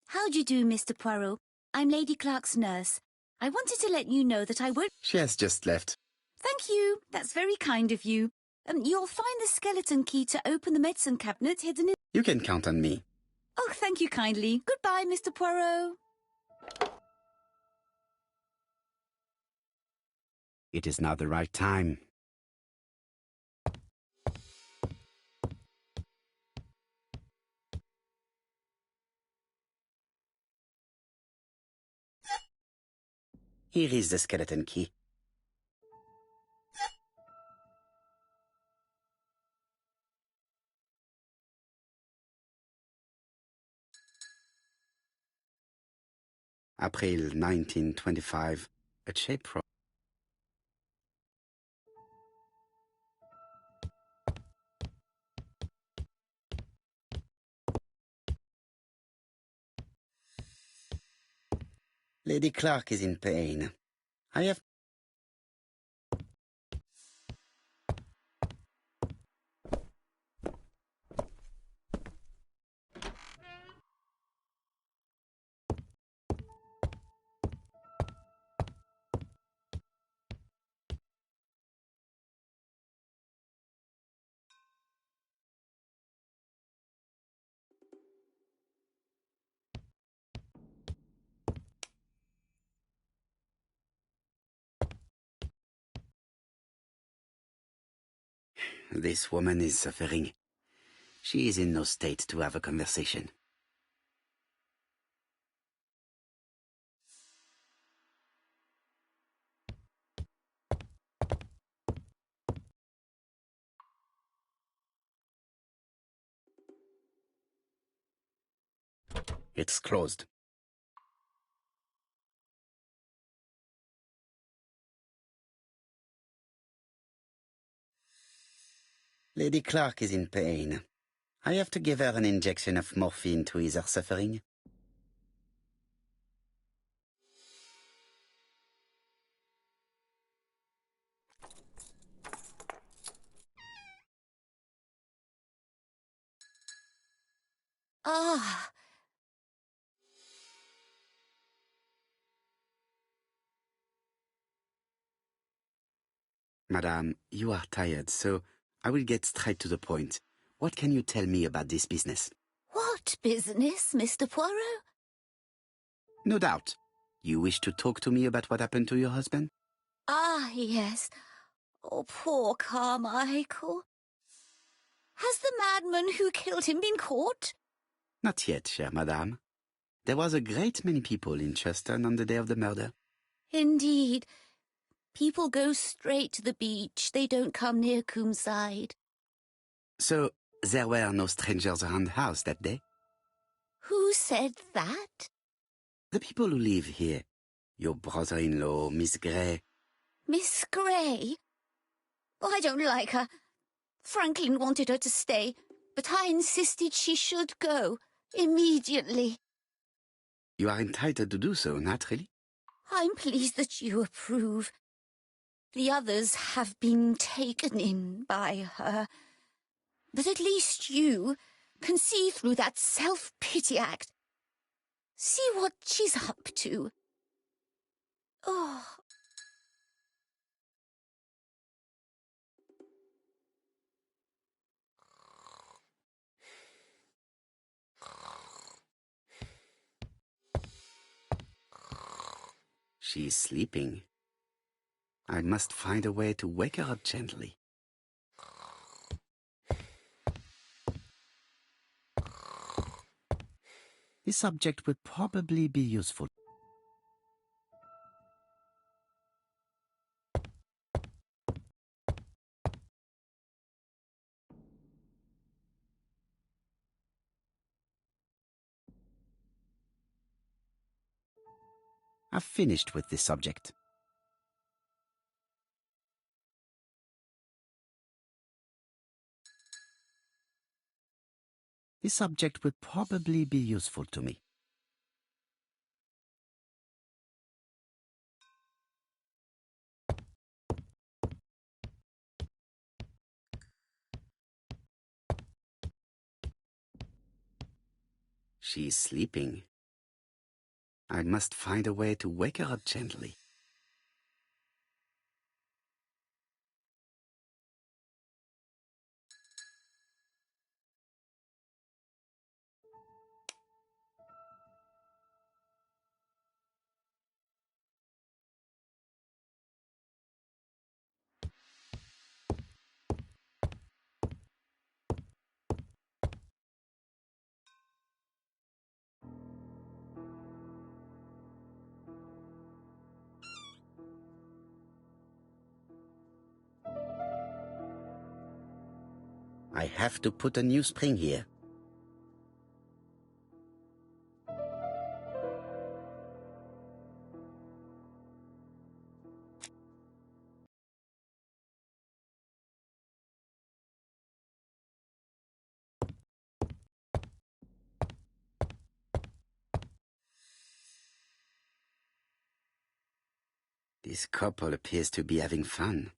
How do you do, Mr. Poirot? I'm Lady Clark's nurse. I wanted to let you know that I won't... She has just left. Thank you. That's very kind of you. You'll find the skeleton key to open the medicine cabinet hidden in... You can count on me. Oh, thank you kindly. Goodbye, Mr. Poirot. It is now the right time. Here is the skeleton key. April 1925, a shape rock. Lady Clark is in pain. I have... This woman is suffering. She is in no state to have a conversation. It's closed. Lady Clark is in pain. I have to give her an injection of morphine to ease her suffering. Ah. Madame, you are tired, so I will get straight to the point. What can you tell me about this business? What business, Mr. Poirot? No doubt. You wish to talk to me about what happened to your husband? Ah, yes. Oh, poor Carmichael. Has the madman who killed him been caught? Not yet, chère madame. There was a great many people in Cheston on the day of the murder. Indeed. People go straight to the beach. They don't come near Coomside. So, there were no strangers around the house that day? Who said that? The people who live here. Your brother-in-law, Miss Gray. Miss Gray? Oh, I don't like her. Franklin wanted her to stay, but I insisted she should go, immediately. You are entitled to do so, naturally. I'm pleased that you approve. The others have been taken in by her. But at least you can see through that self-pity act. See what she's up to. Oh. She is sleeping. I must find a way to wake her up gently. This object would probably be useful. I've finished with this subject. This subject would probably be useful to me. She is sleeping. I must find a way to wake her up gently. I have to put a new spring here. This couple appears to be having fun.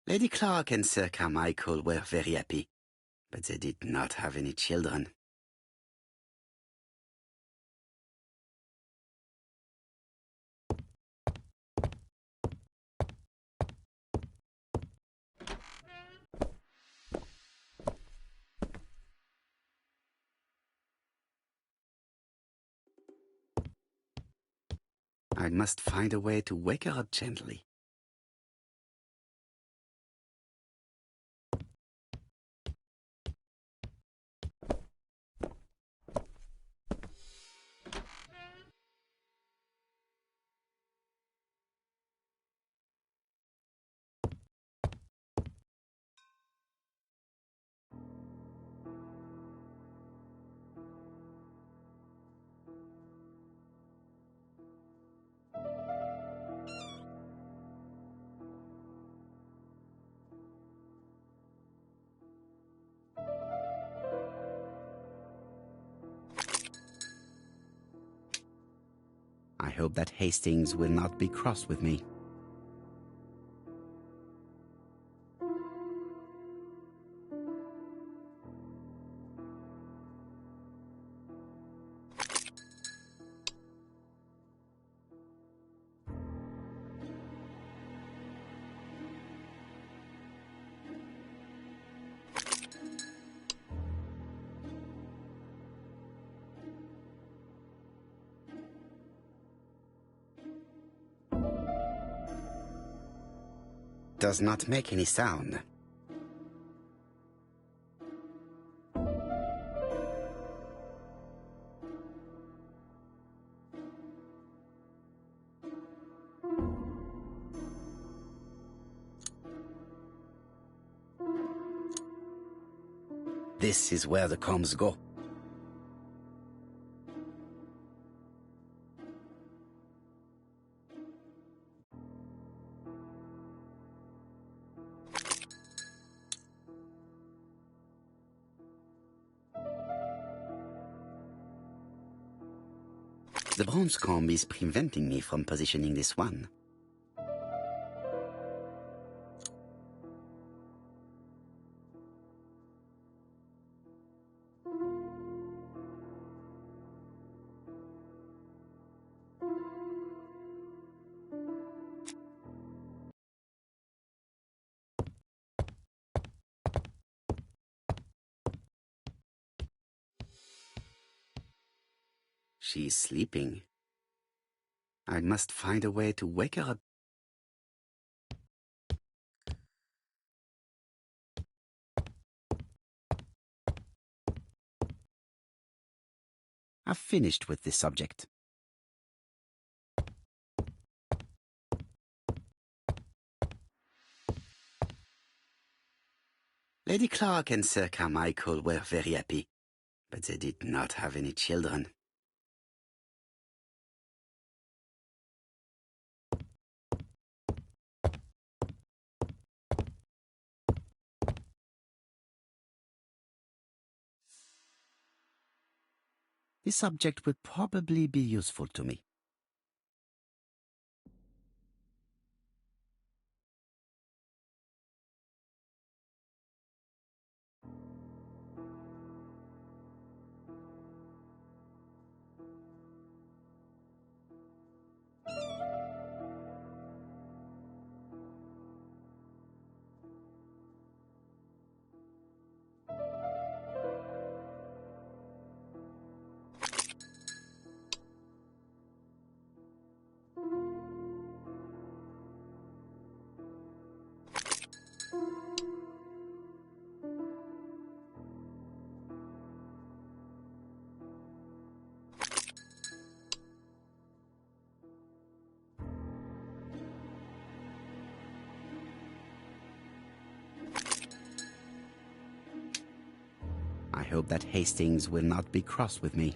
Lady Clark and Sir Carmichael were very happy, but they did not have any children. I must find a way to wake her up gently. I hope that Hastings will not be cross with me. Does not make any sound. This is where the combs go. The bronze comb is preventing me from positioning this one. She is sleeping. I must find a way to wake her up. I've finished with this subject. Lady Clark and Sir Carmichael were very happy, but they did not have any children. This subject would probably be useful to me. I hope that Hastings will not be cross with me.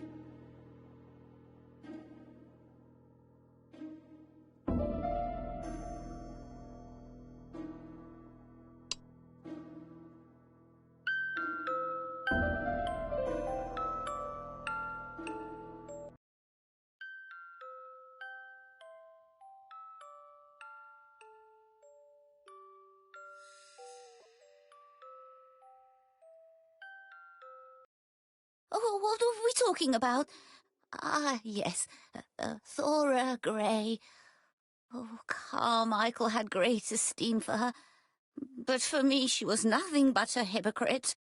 Oh, what are we talking about? Ah, yes, Thora Grey. Oh, Carmichael had great esteem for her, but for me she was nothing but a hypocrite.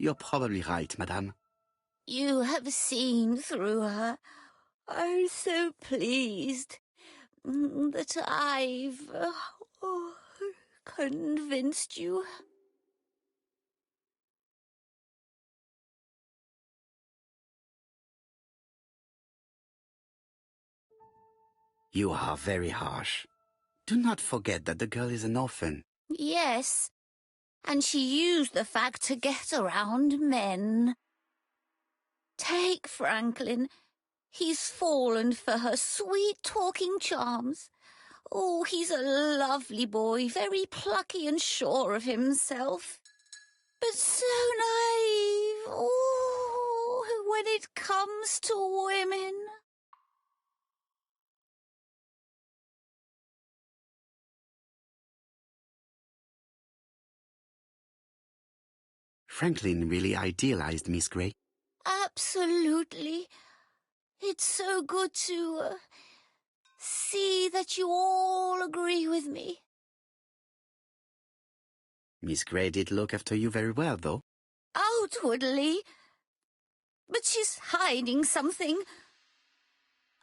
You're probably right, madame. You have seen through her. I'm so pleased that I've convinced you. You are very harsh. Do not forget that the girl is an orphan. Yes, and she used the fact to get around men. Take Franklin. He's fallen for her sweet-talking charms. Oh, he's a lovely boy, very plucky and sure of himself. But so naive. Oh, when it comes to women. Franklin really idealized Miss Grey. Absolutely. It's so good to see that you all agree with me. Miss Grey did look after you very well, though. Outwardly. But she's hiding something.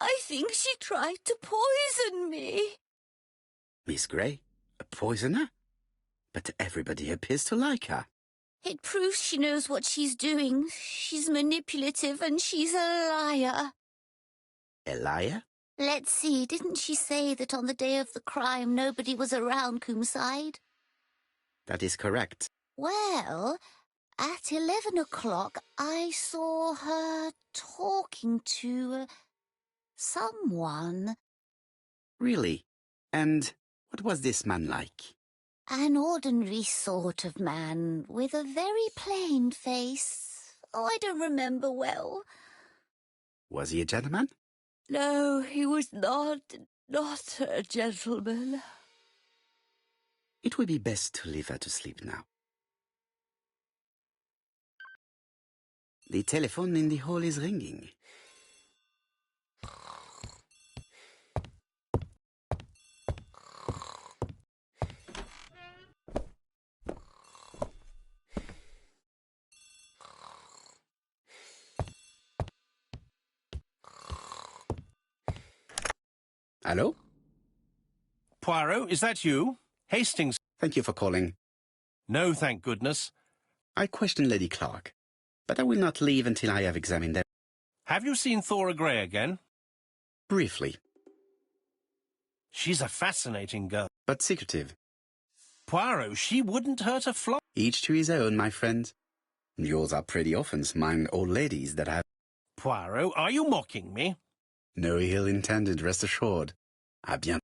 I think she tried to poison me. Miss Grey? A poisoner? But everybody appears to like her. It proves she knows what she's doing. She's manipulative and she's a liar. A liar? Let's see, didn't she say that on the day of the crime nobody was around Coomside? That is correct. Well, at 11 o'clock I saw her talking to someone. Really? And what was this man like? An ordinary sort of man with a very plain face. Oh, I don't remember well. Was he a gentleman? No, he was not a gentleman. It would be best to leave her to sleep now. The telephone in the hall is ringing. Hello? Poirot, is that you? Hastings. Thank you for calling. No, thank goodness. I questioned Lady Clark, but I will not leave until I have examined them. Have you seen Thora Grey again? Briefly, She's a fascinating girl. but secretive. Poirot, she wouldn't hurt a fly. Each to his own, my friend. Yours are pretty orphans, mine old ladies that have Poirot, are you mocking me? no ill intended, rest assured. À bientôt.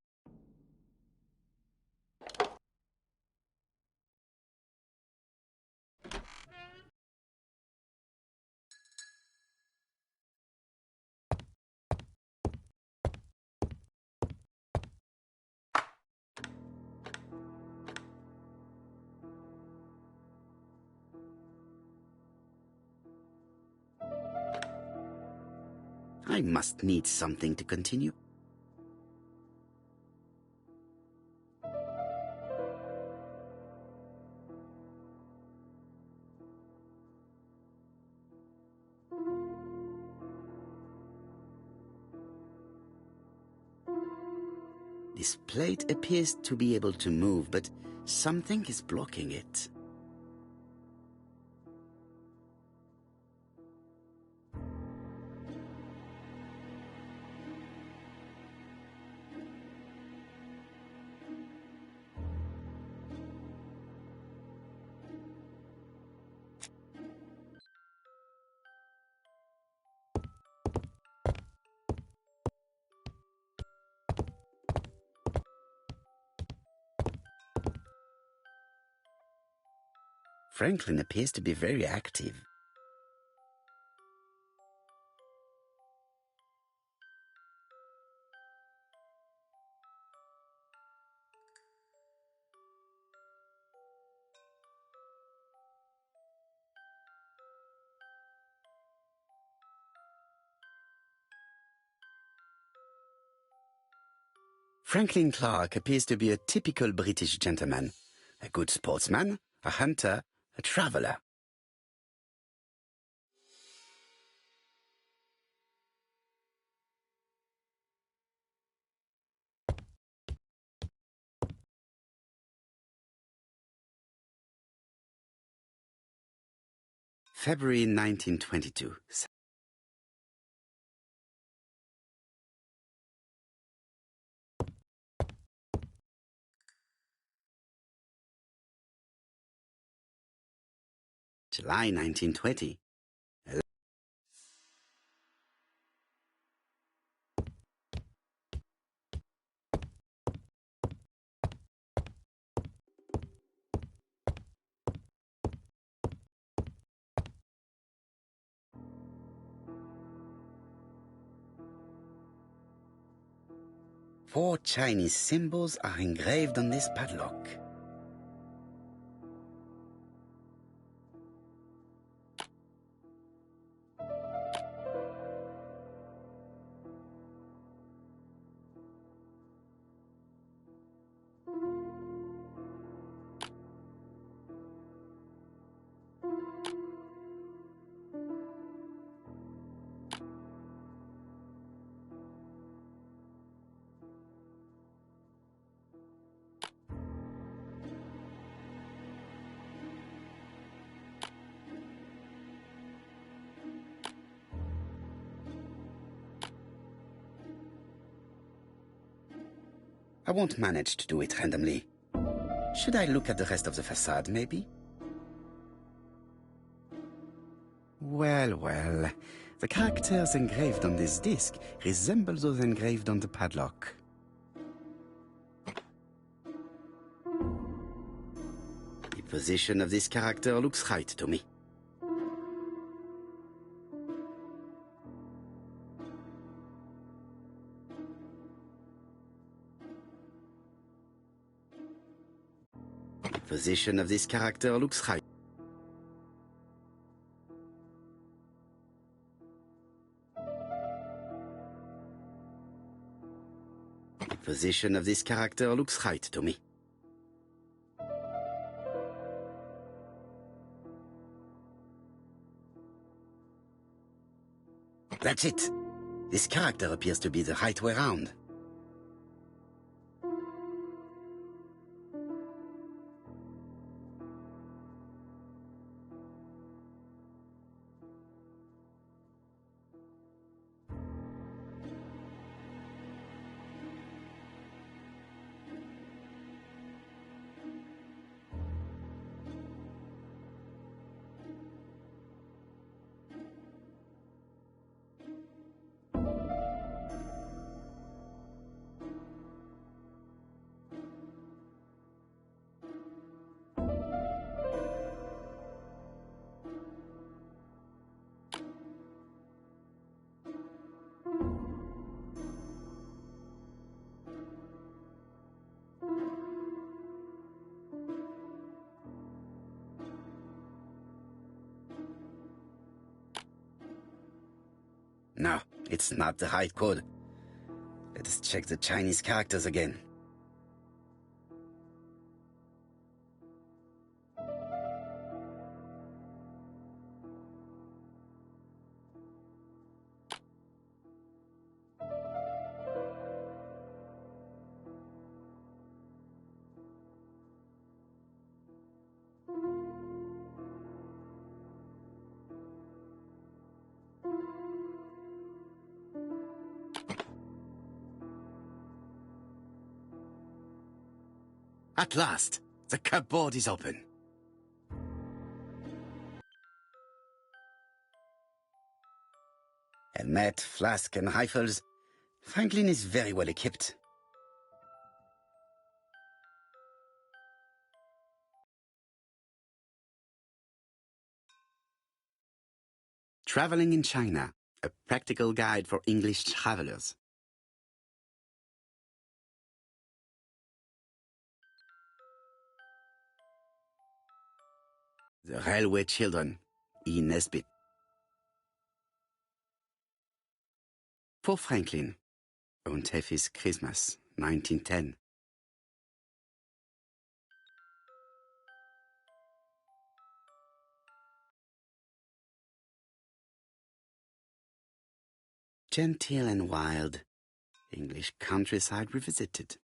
I must need something to continue. This plate appears to be able to move, but something is blocking it. Franklin appears to be very active. Franklin Clark appears to be a typical British gentleman, a good sportsman, a hunter, a traveler. February 1922. July 1920. Four Chinese symbols are engraved on this padlock. I won't manage to do it randomly. Should I look at the rest of the facade, maybe? Well, well. The characters engraved on this disc resemble those engraved on the padlock. The position of this character looks right to me. The position of this character looks right. The position of this character looks right to me. That's it. This character appears to be the right way round. No, it's not the right code. Let us check the Chinese characters again. At last, the cupboard is open. Helmet, flask, and rifles. Franklin is very well equipped. Traveling in China, a practical guide for English travelers. The Railway Children, E. Nesbit. For Franklin, Und Effie's Christmas, 1910. Genteel and wild, English countryside revisited.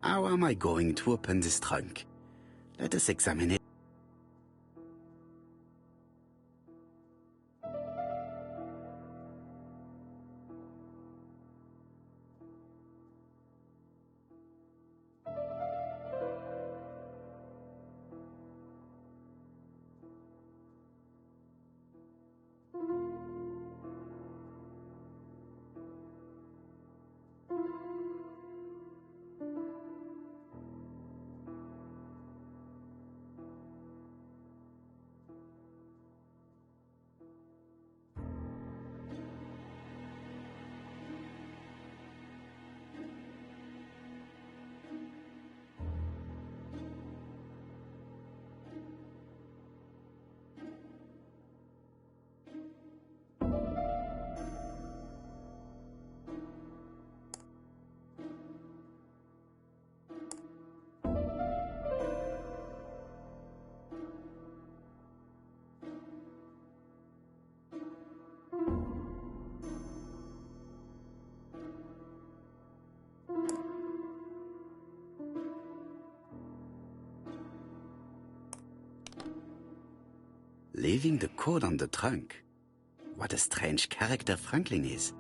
How am I going to open this trunk? Let us examine it. Leaving the code on the trunk. What a strange character Franklin is.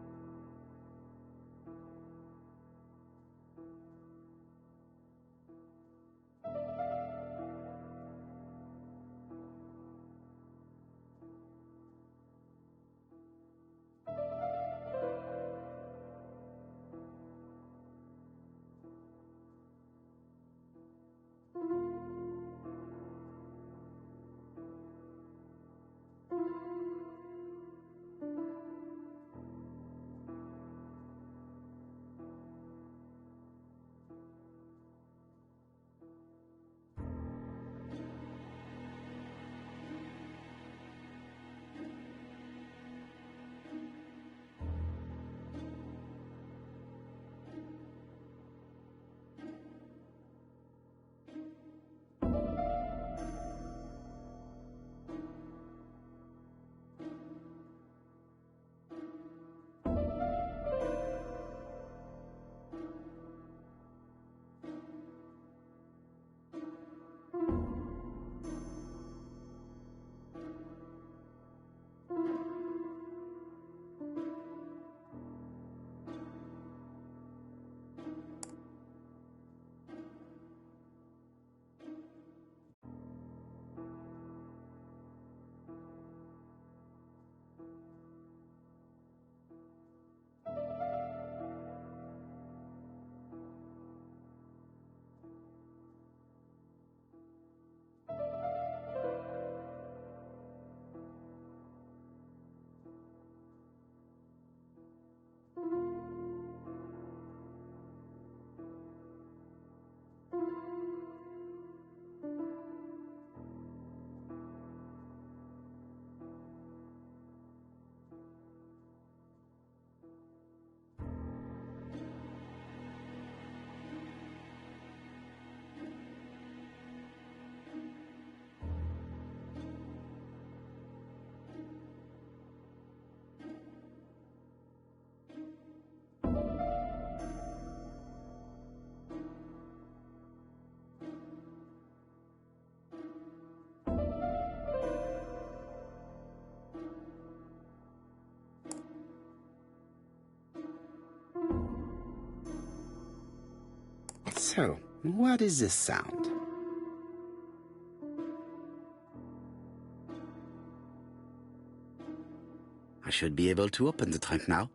So, what is this sound? I should be able to open the trunk now.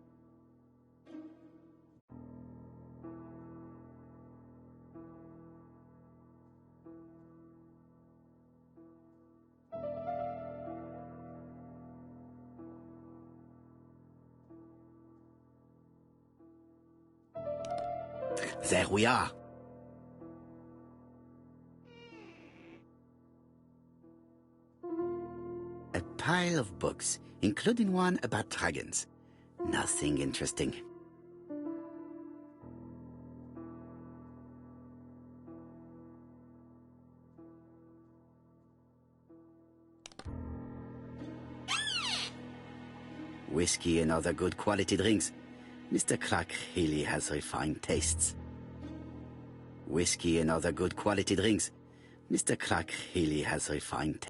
There we are. A pile of books, including one about dragons. Nothing interesting. Whiskey and other good quality drinks. Mr. Clark really has refined tastes. whiskey and other good quality drinks. Mr. Clark really has refined.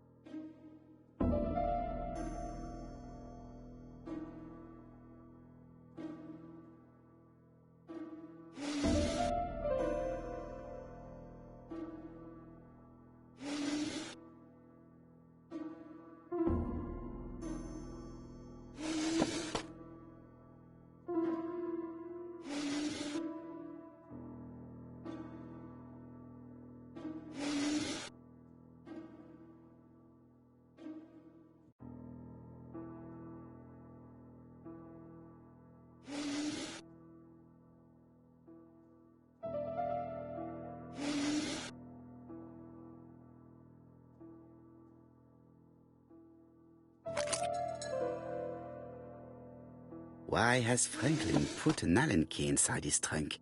Why has Franklin put an Allen key inside his trunk?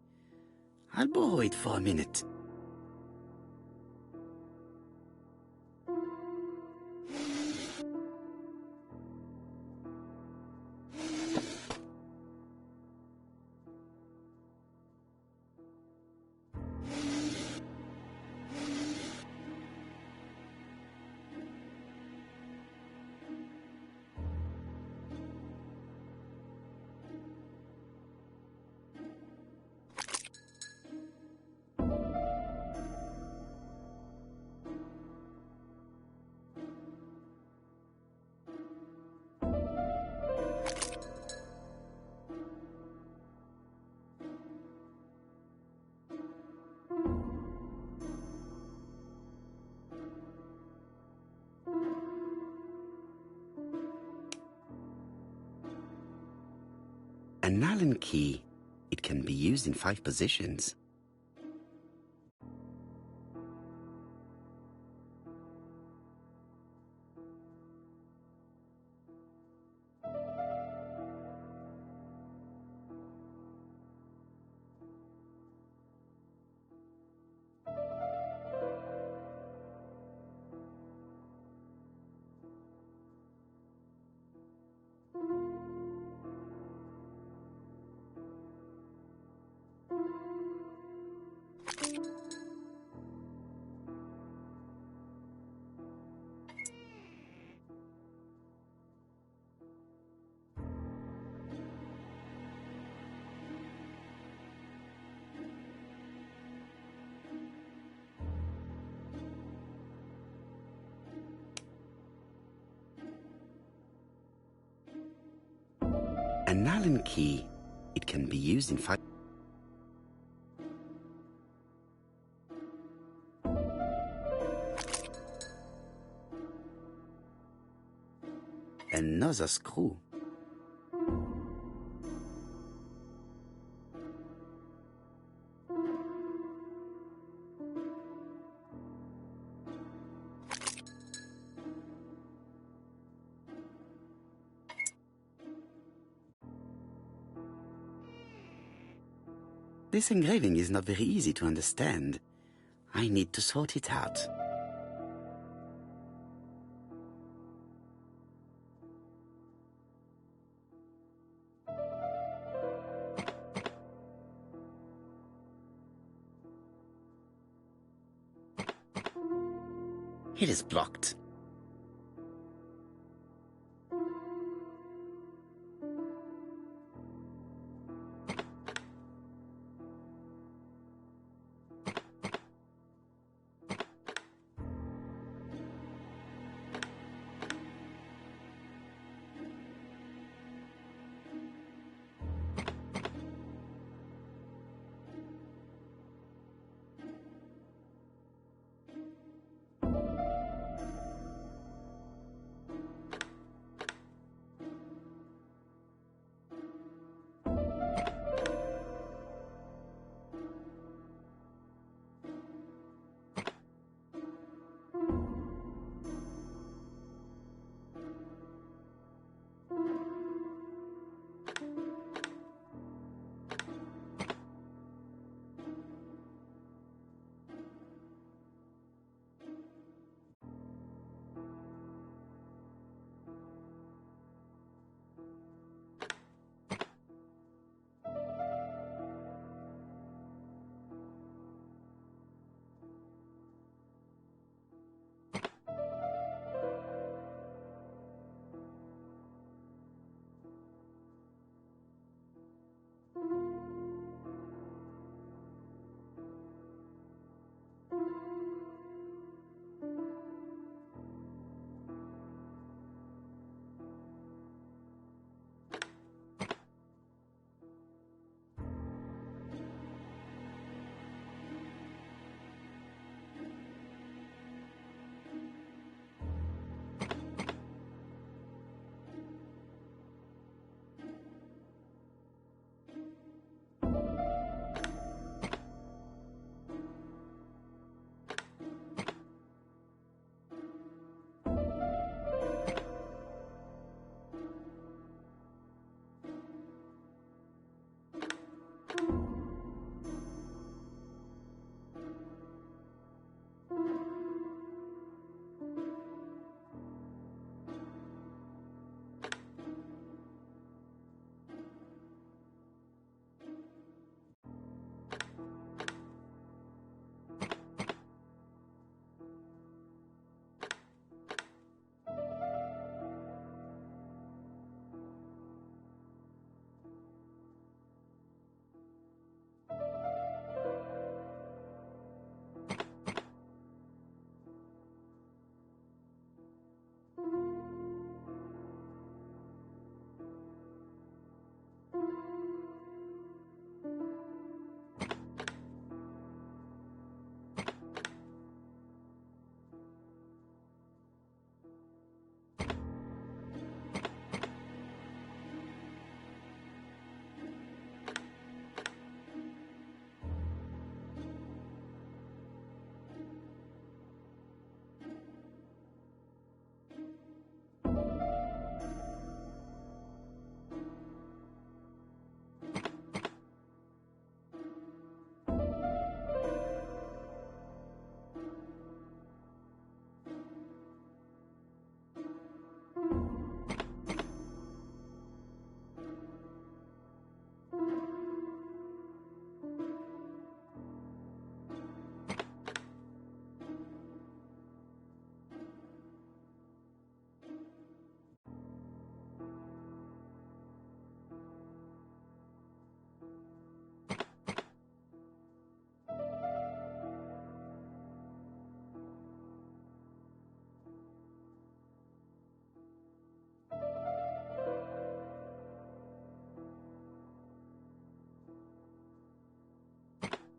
I'll borrow it for a minute. An Allen key. It can be used in 5 positions. An Allen key. It can be used in 5... Another screw. This engraving is not very easy to understand. I need to sort it out. It is blocked.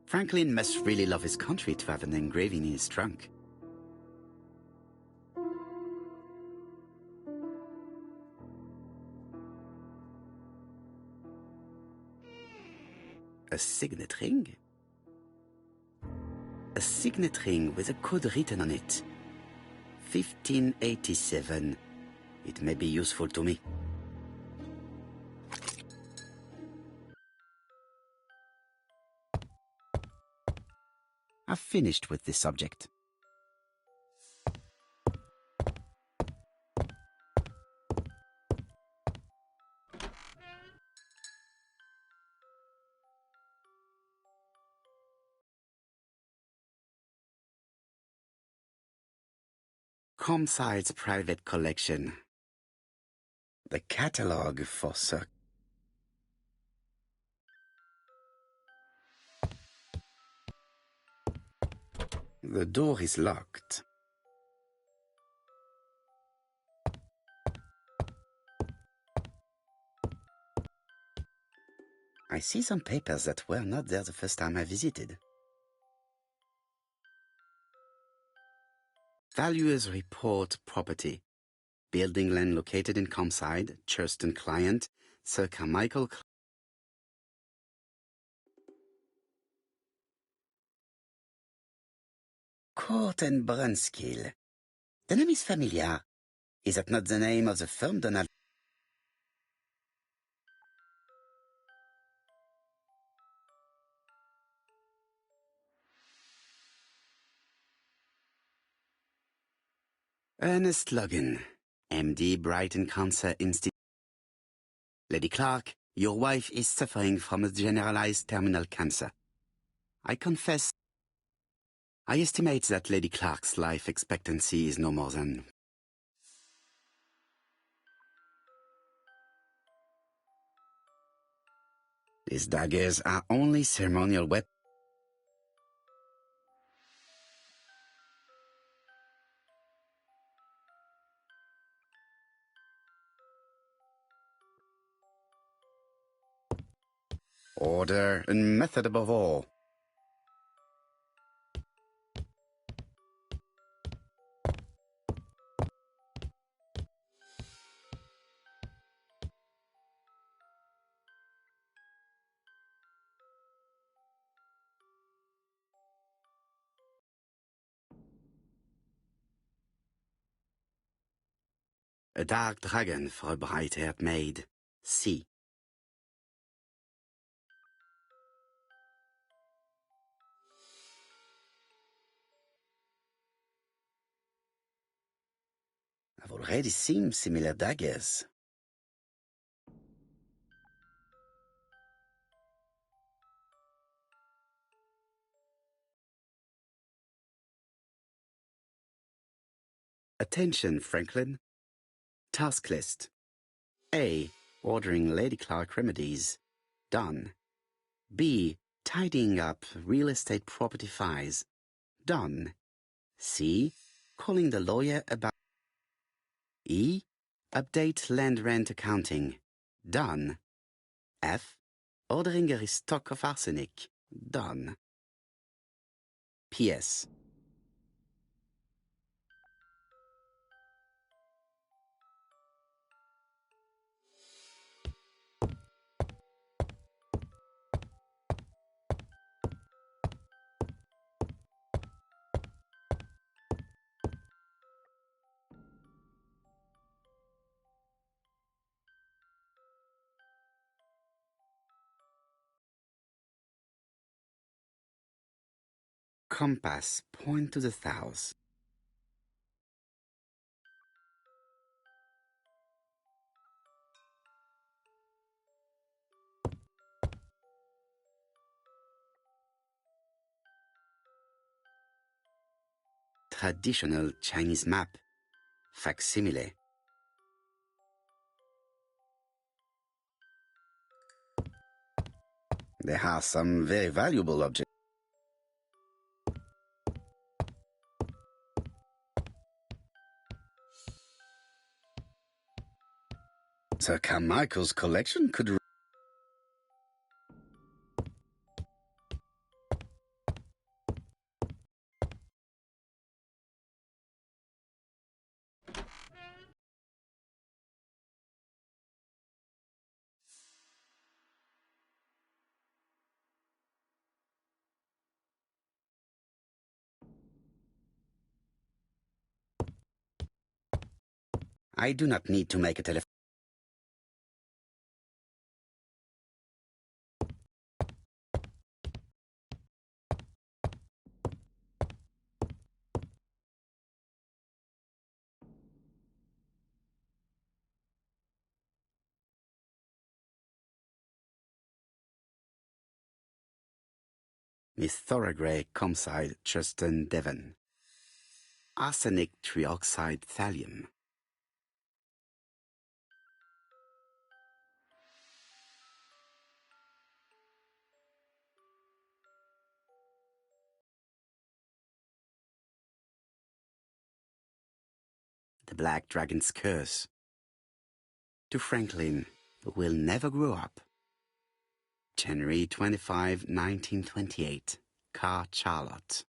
Franklin must really love his country to have an engraving in his trunk. A signet ring? A signet ring with a code written on it. 1587. It may be useful to me. I've finished with this subject. Comside's private collection. The catalogue for Sir. The door is locked. I see some papers that were not there the first time I visited. Valuers report property. Building land located in Comside, Churston client, Sir Carmichael. Court and Brunskill. The name is familiar. Is that not the name of the firm Donald? Ernest Logan, MD, Brighton Cancer Institute. Lady Clark, your wife is suffering from a generalized terminal cancer. I confess, I estimate that Lady Clark's life expectancy is no more than... These daggers are only ceremonial weapons. Order and method above all. A dark dragon for a bright-haired maid. C. I've already seen similar daggers. Attention, Franklin. Task list. A. Ordering Lady Clark remedies. Done. B. Tidying up real estate property files. Done. C. Calling the lawyer about... E. Update land rent accounting. Done. F. Ordering a restock of arsenic. Done. P.S. Compass, point to the south. Traditional Chinese map. Facsimile. There are some very valuable objects. Sir Carmichael's collection could... I do not need to make a telephone. Miss Thorogray, Comside, Chuston, Devon. Arsenic trioxide thallium. The Black Dragon's Curse. To Franklin, who will never grow up. January 25, 1928. Car Charlotte.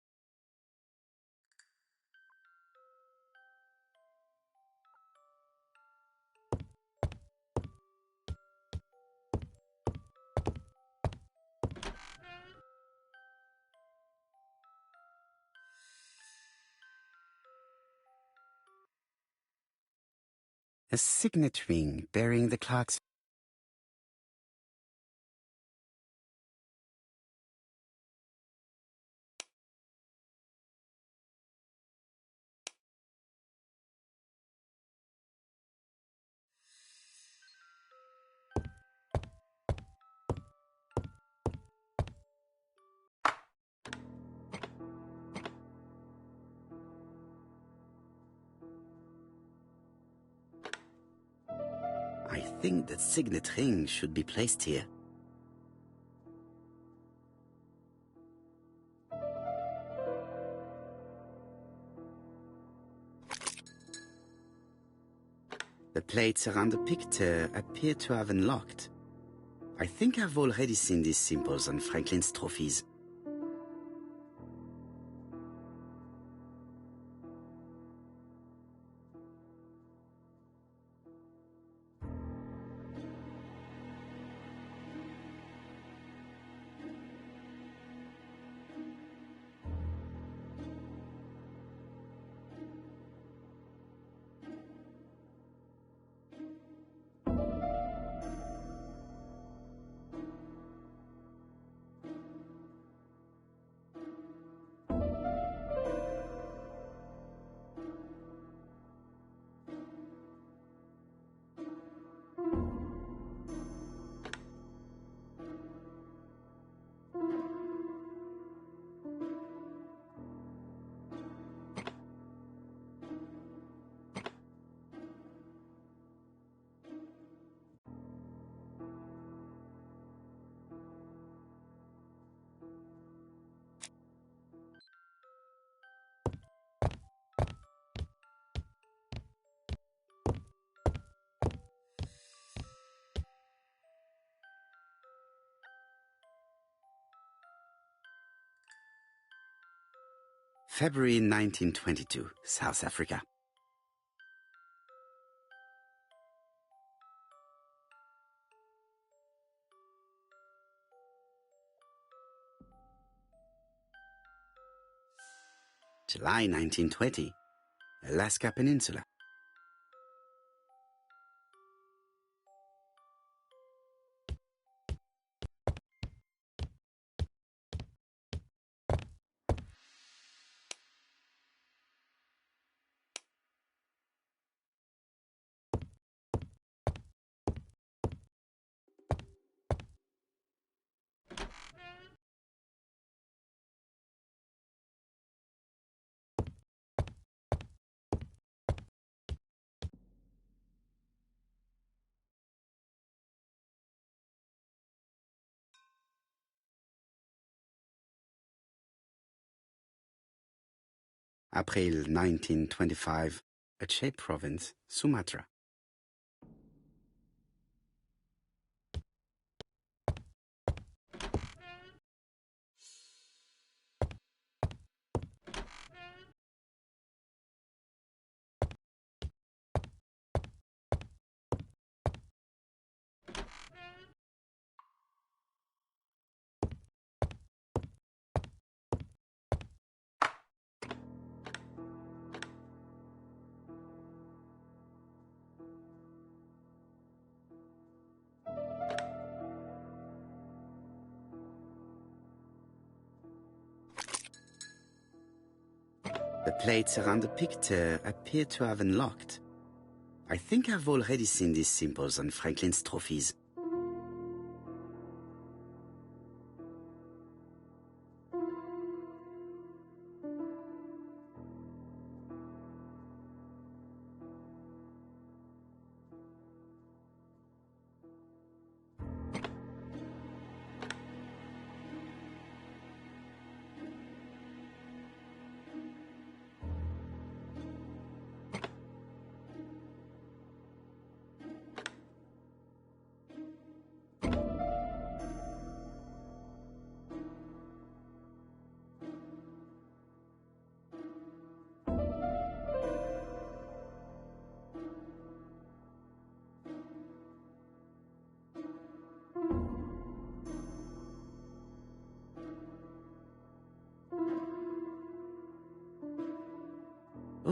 A signet ring bearing the clerk's. I think that signet ring should be placed here. The plates around the picture appear to have unlocked. I think I've already seen these symbols on Franklin's trophies. February 1922, South Africa. July 1920, Alaska Peninsula. April 1925, Aceh Province, Sumatra. The plates around the picture appear to have unlocked. I think I've already seen these symbols on Franklin's trophies.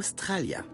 Australia.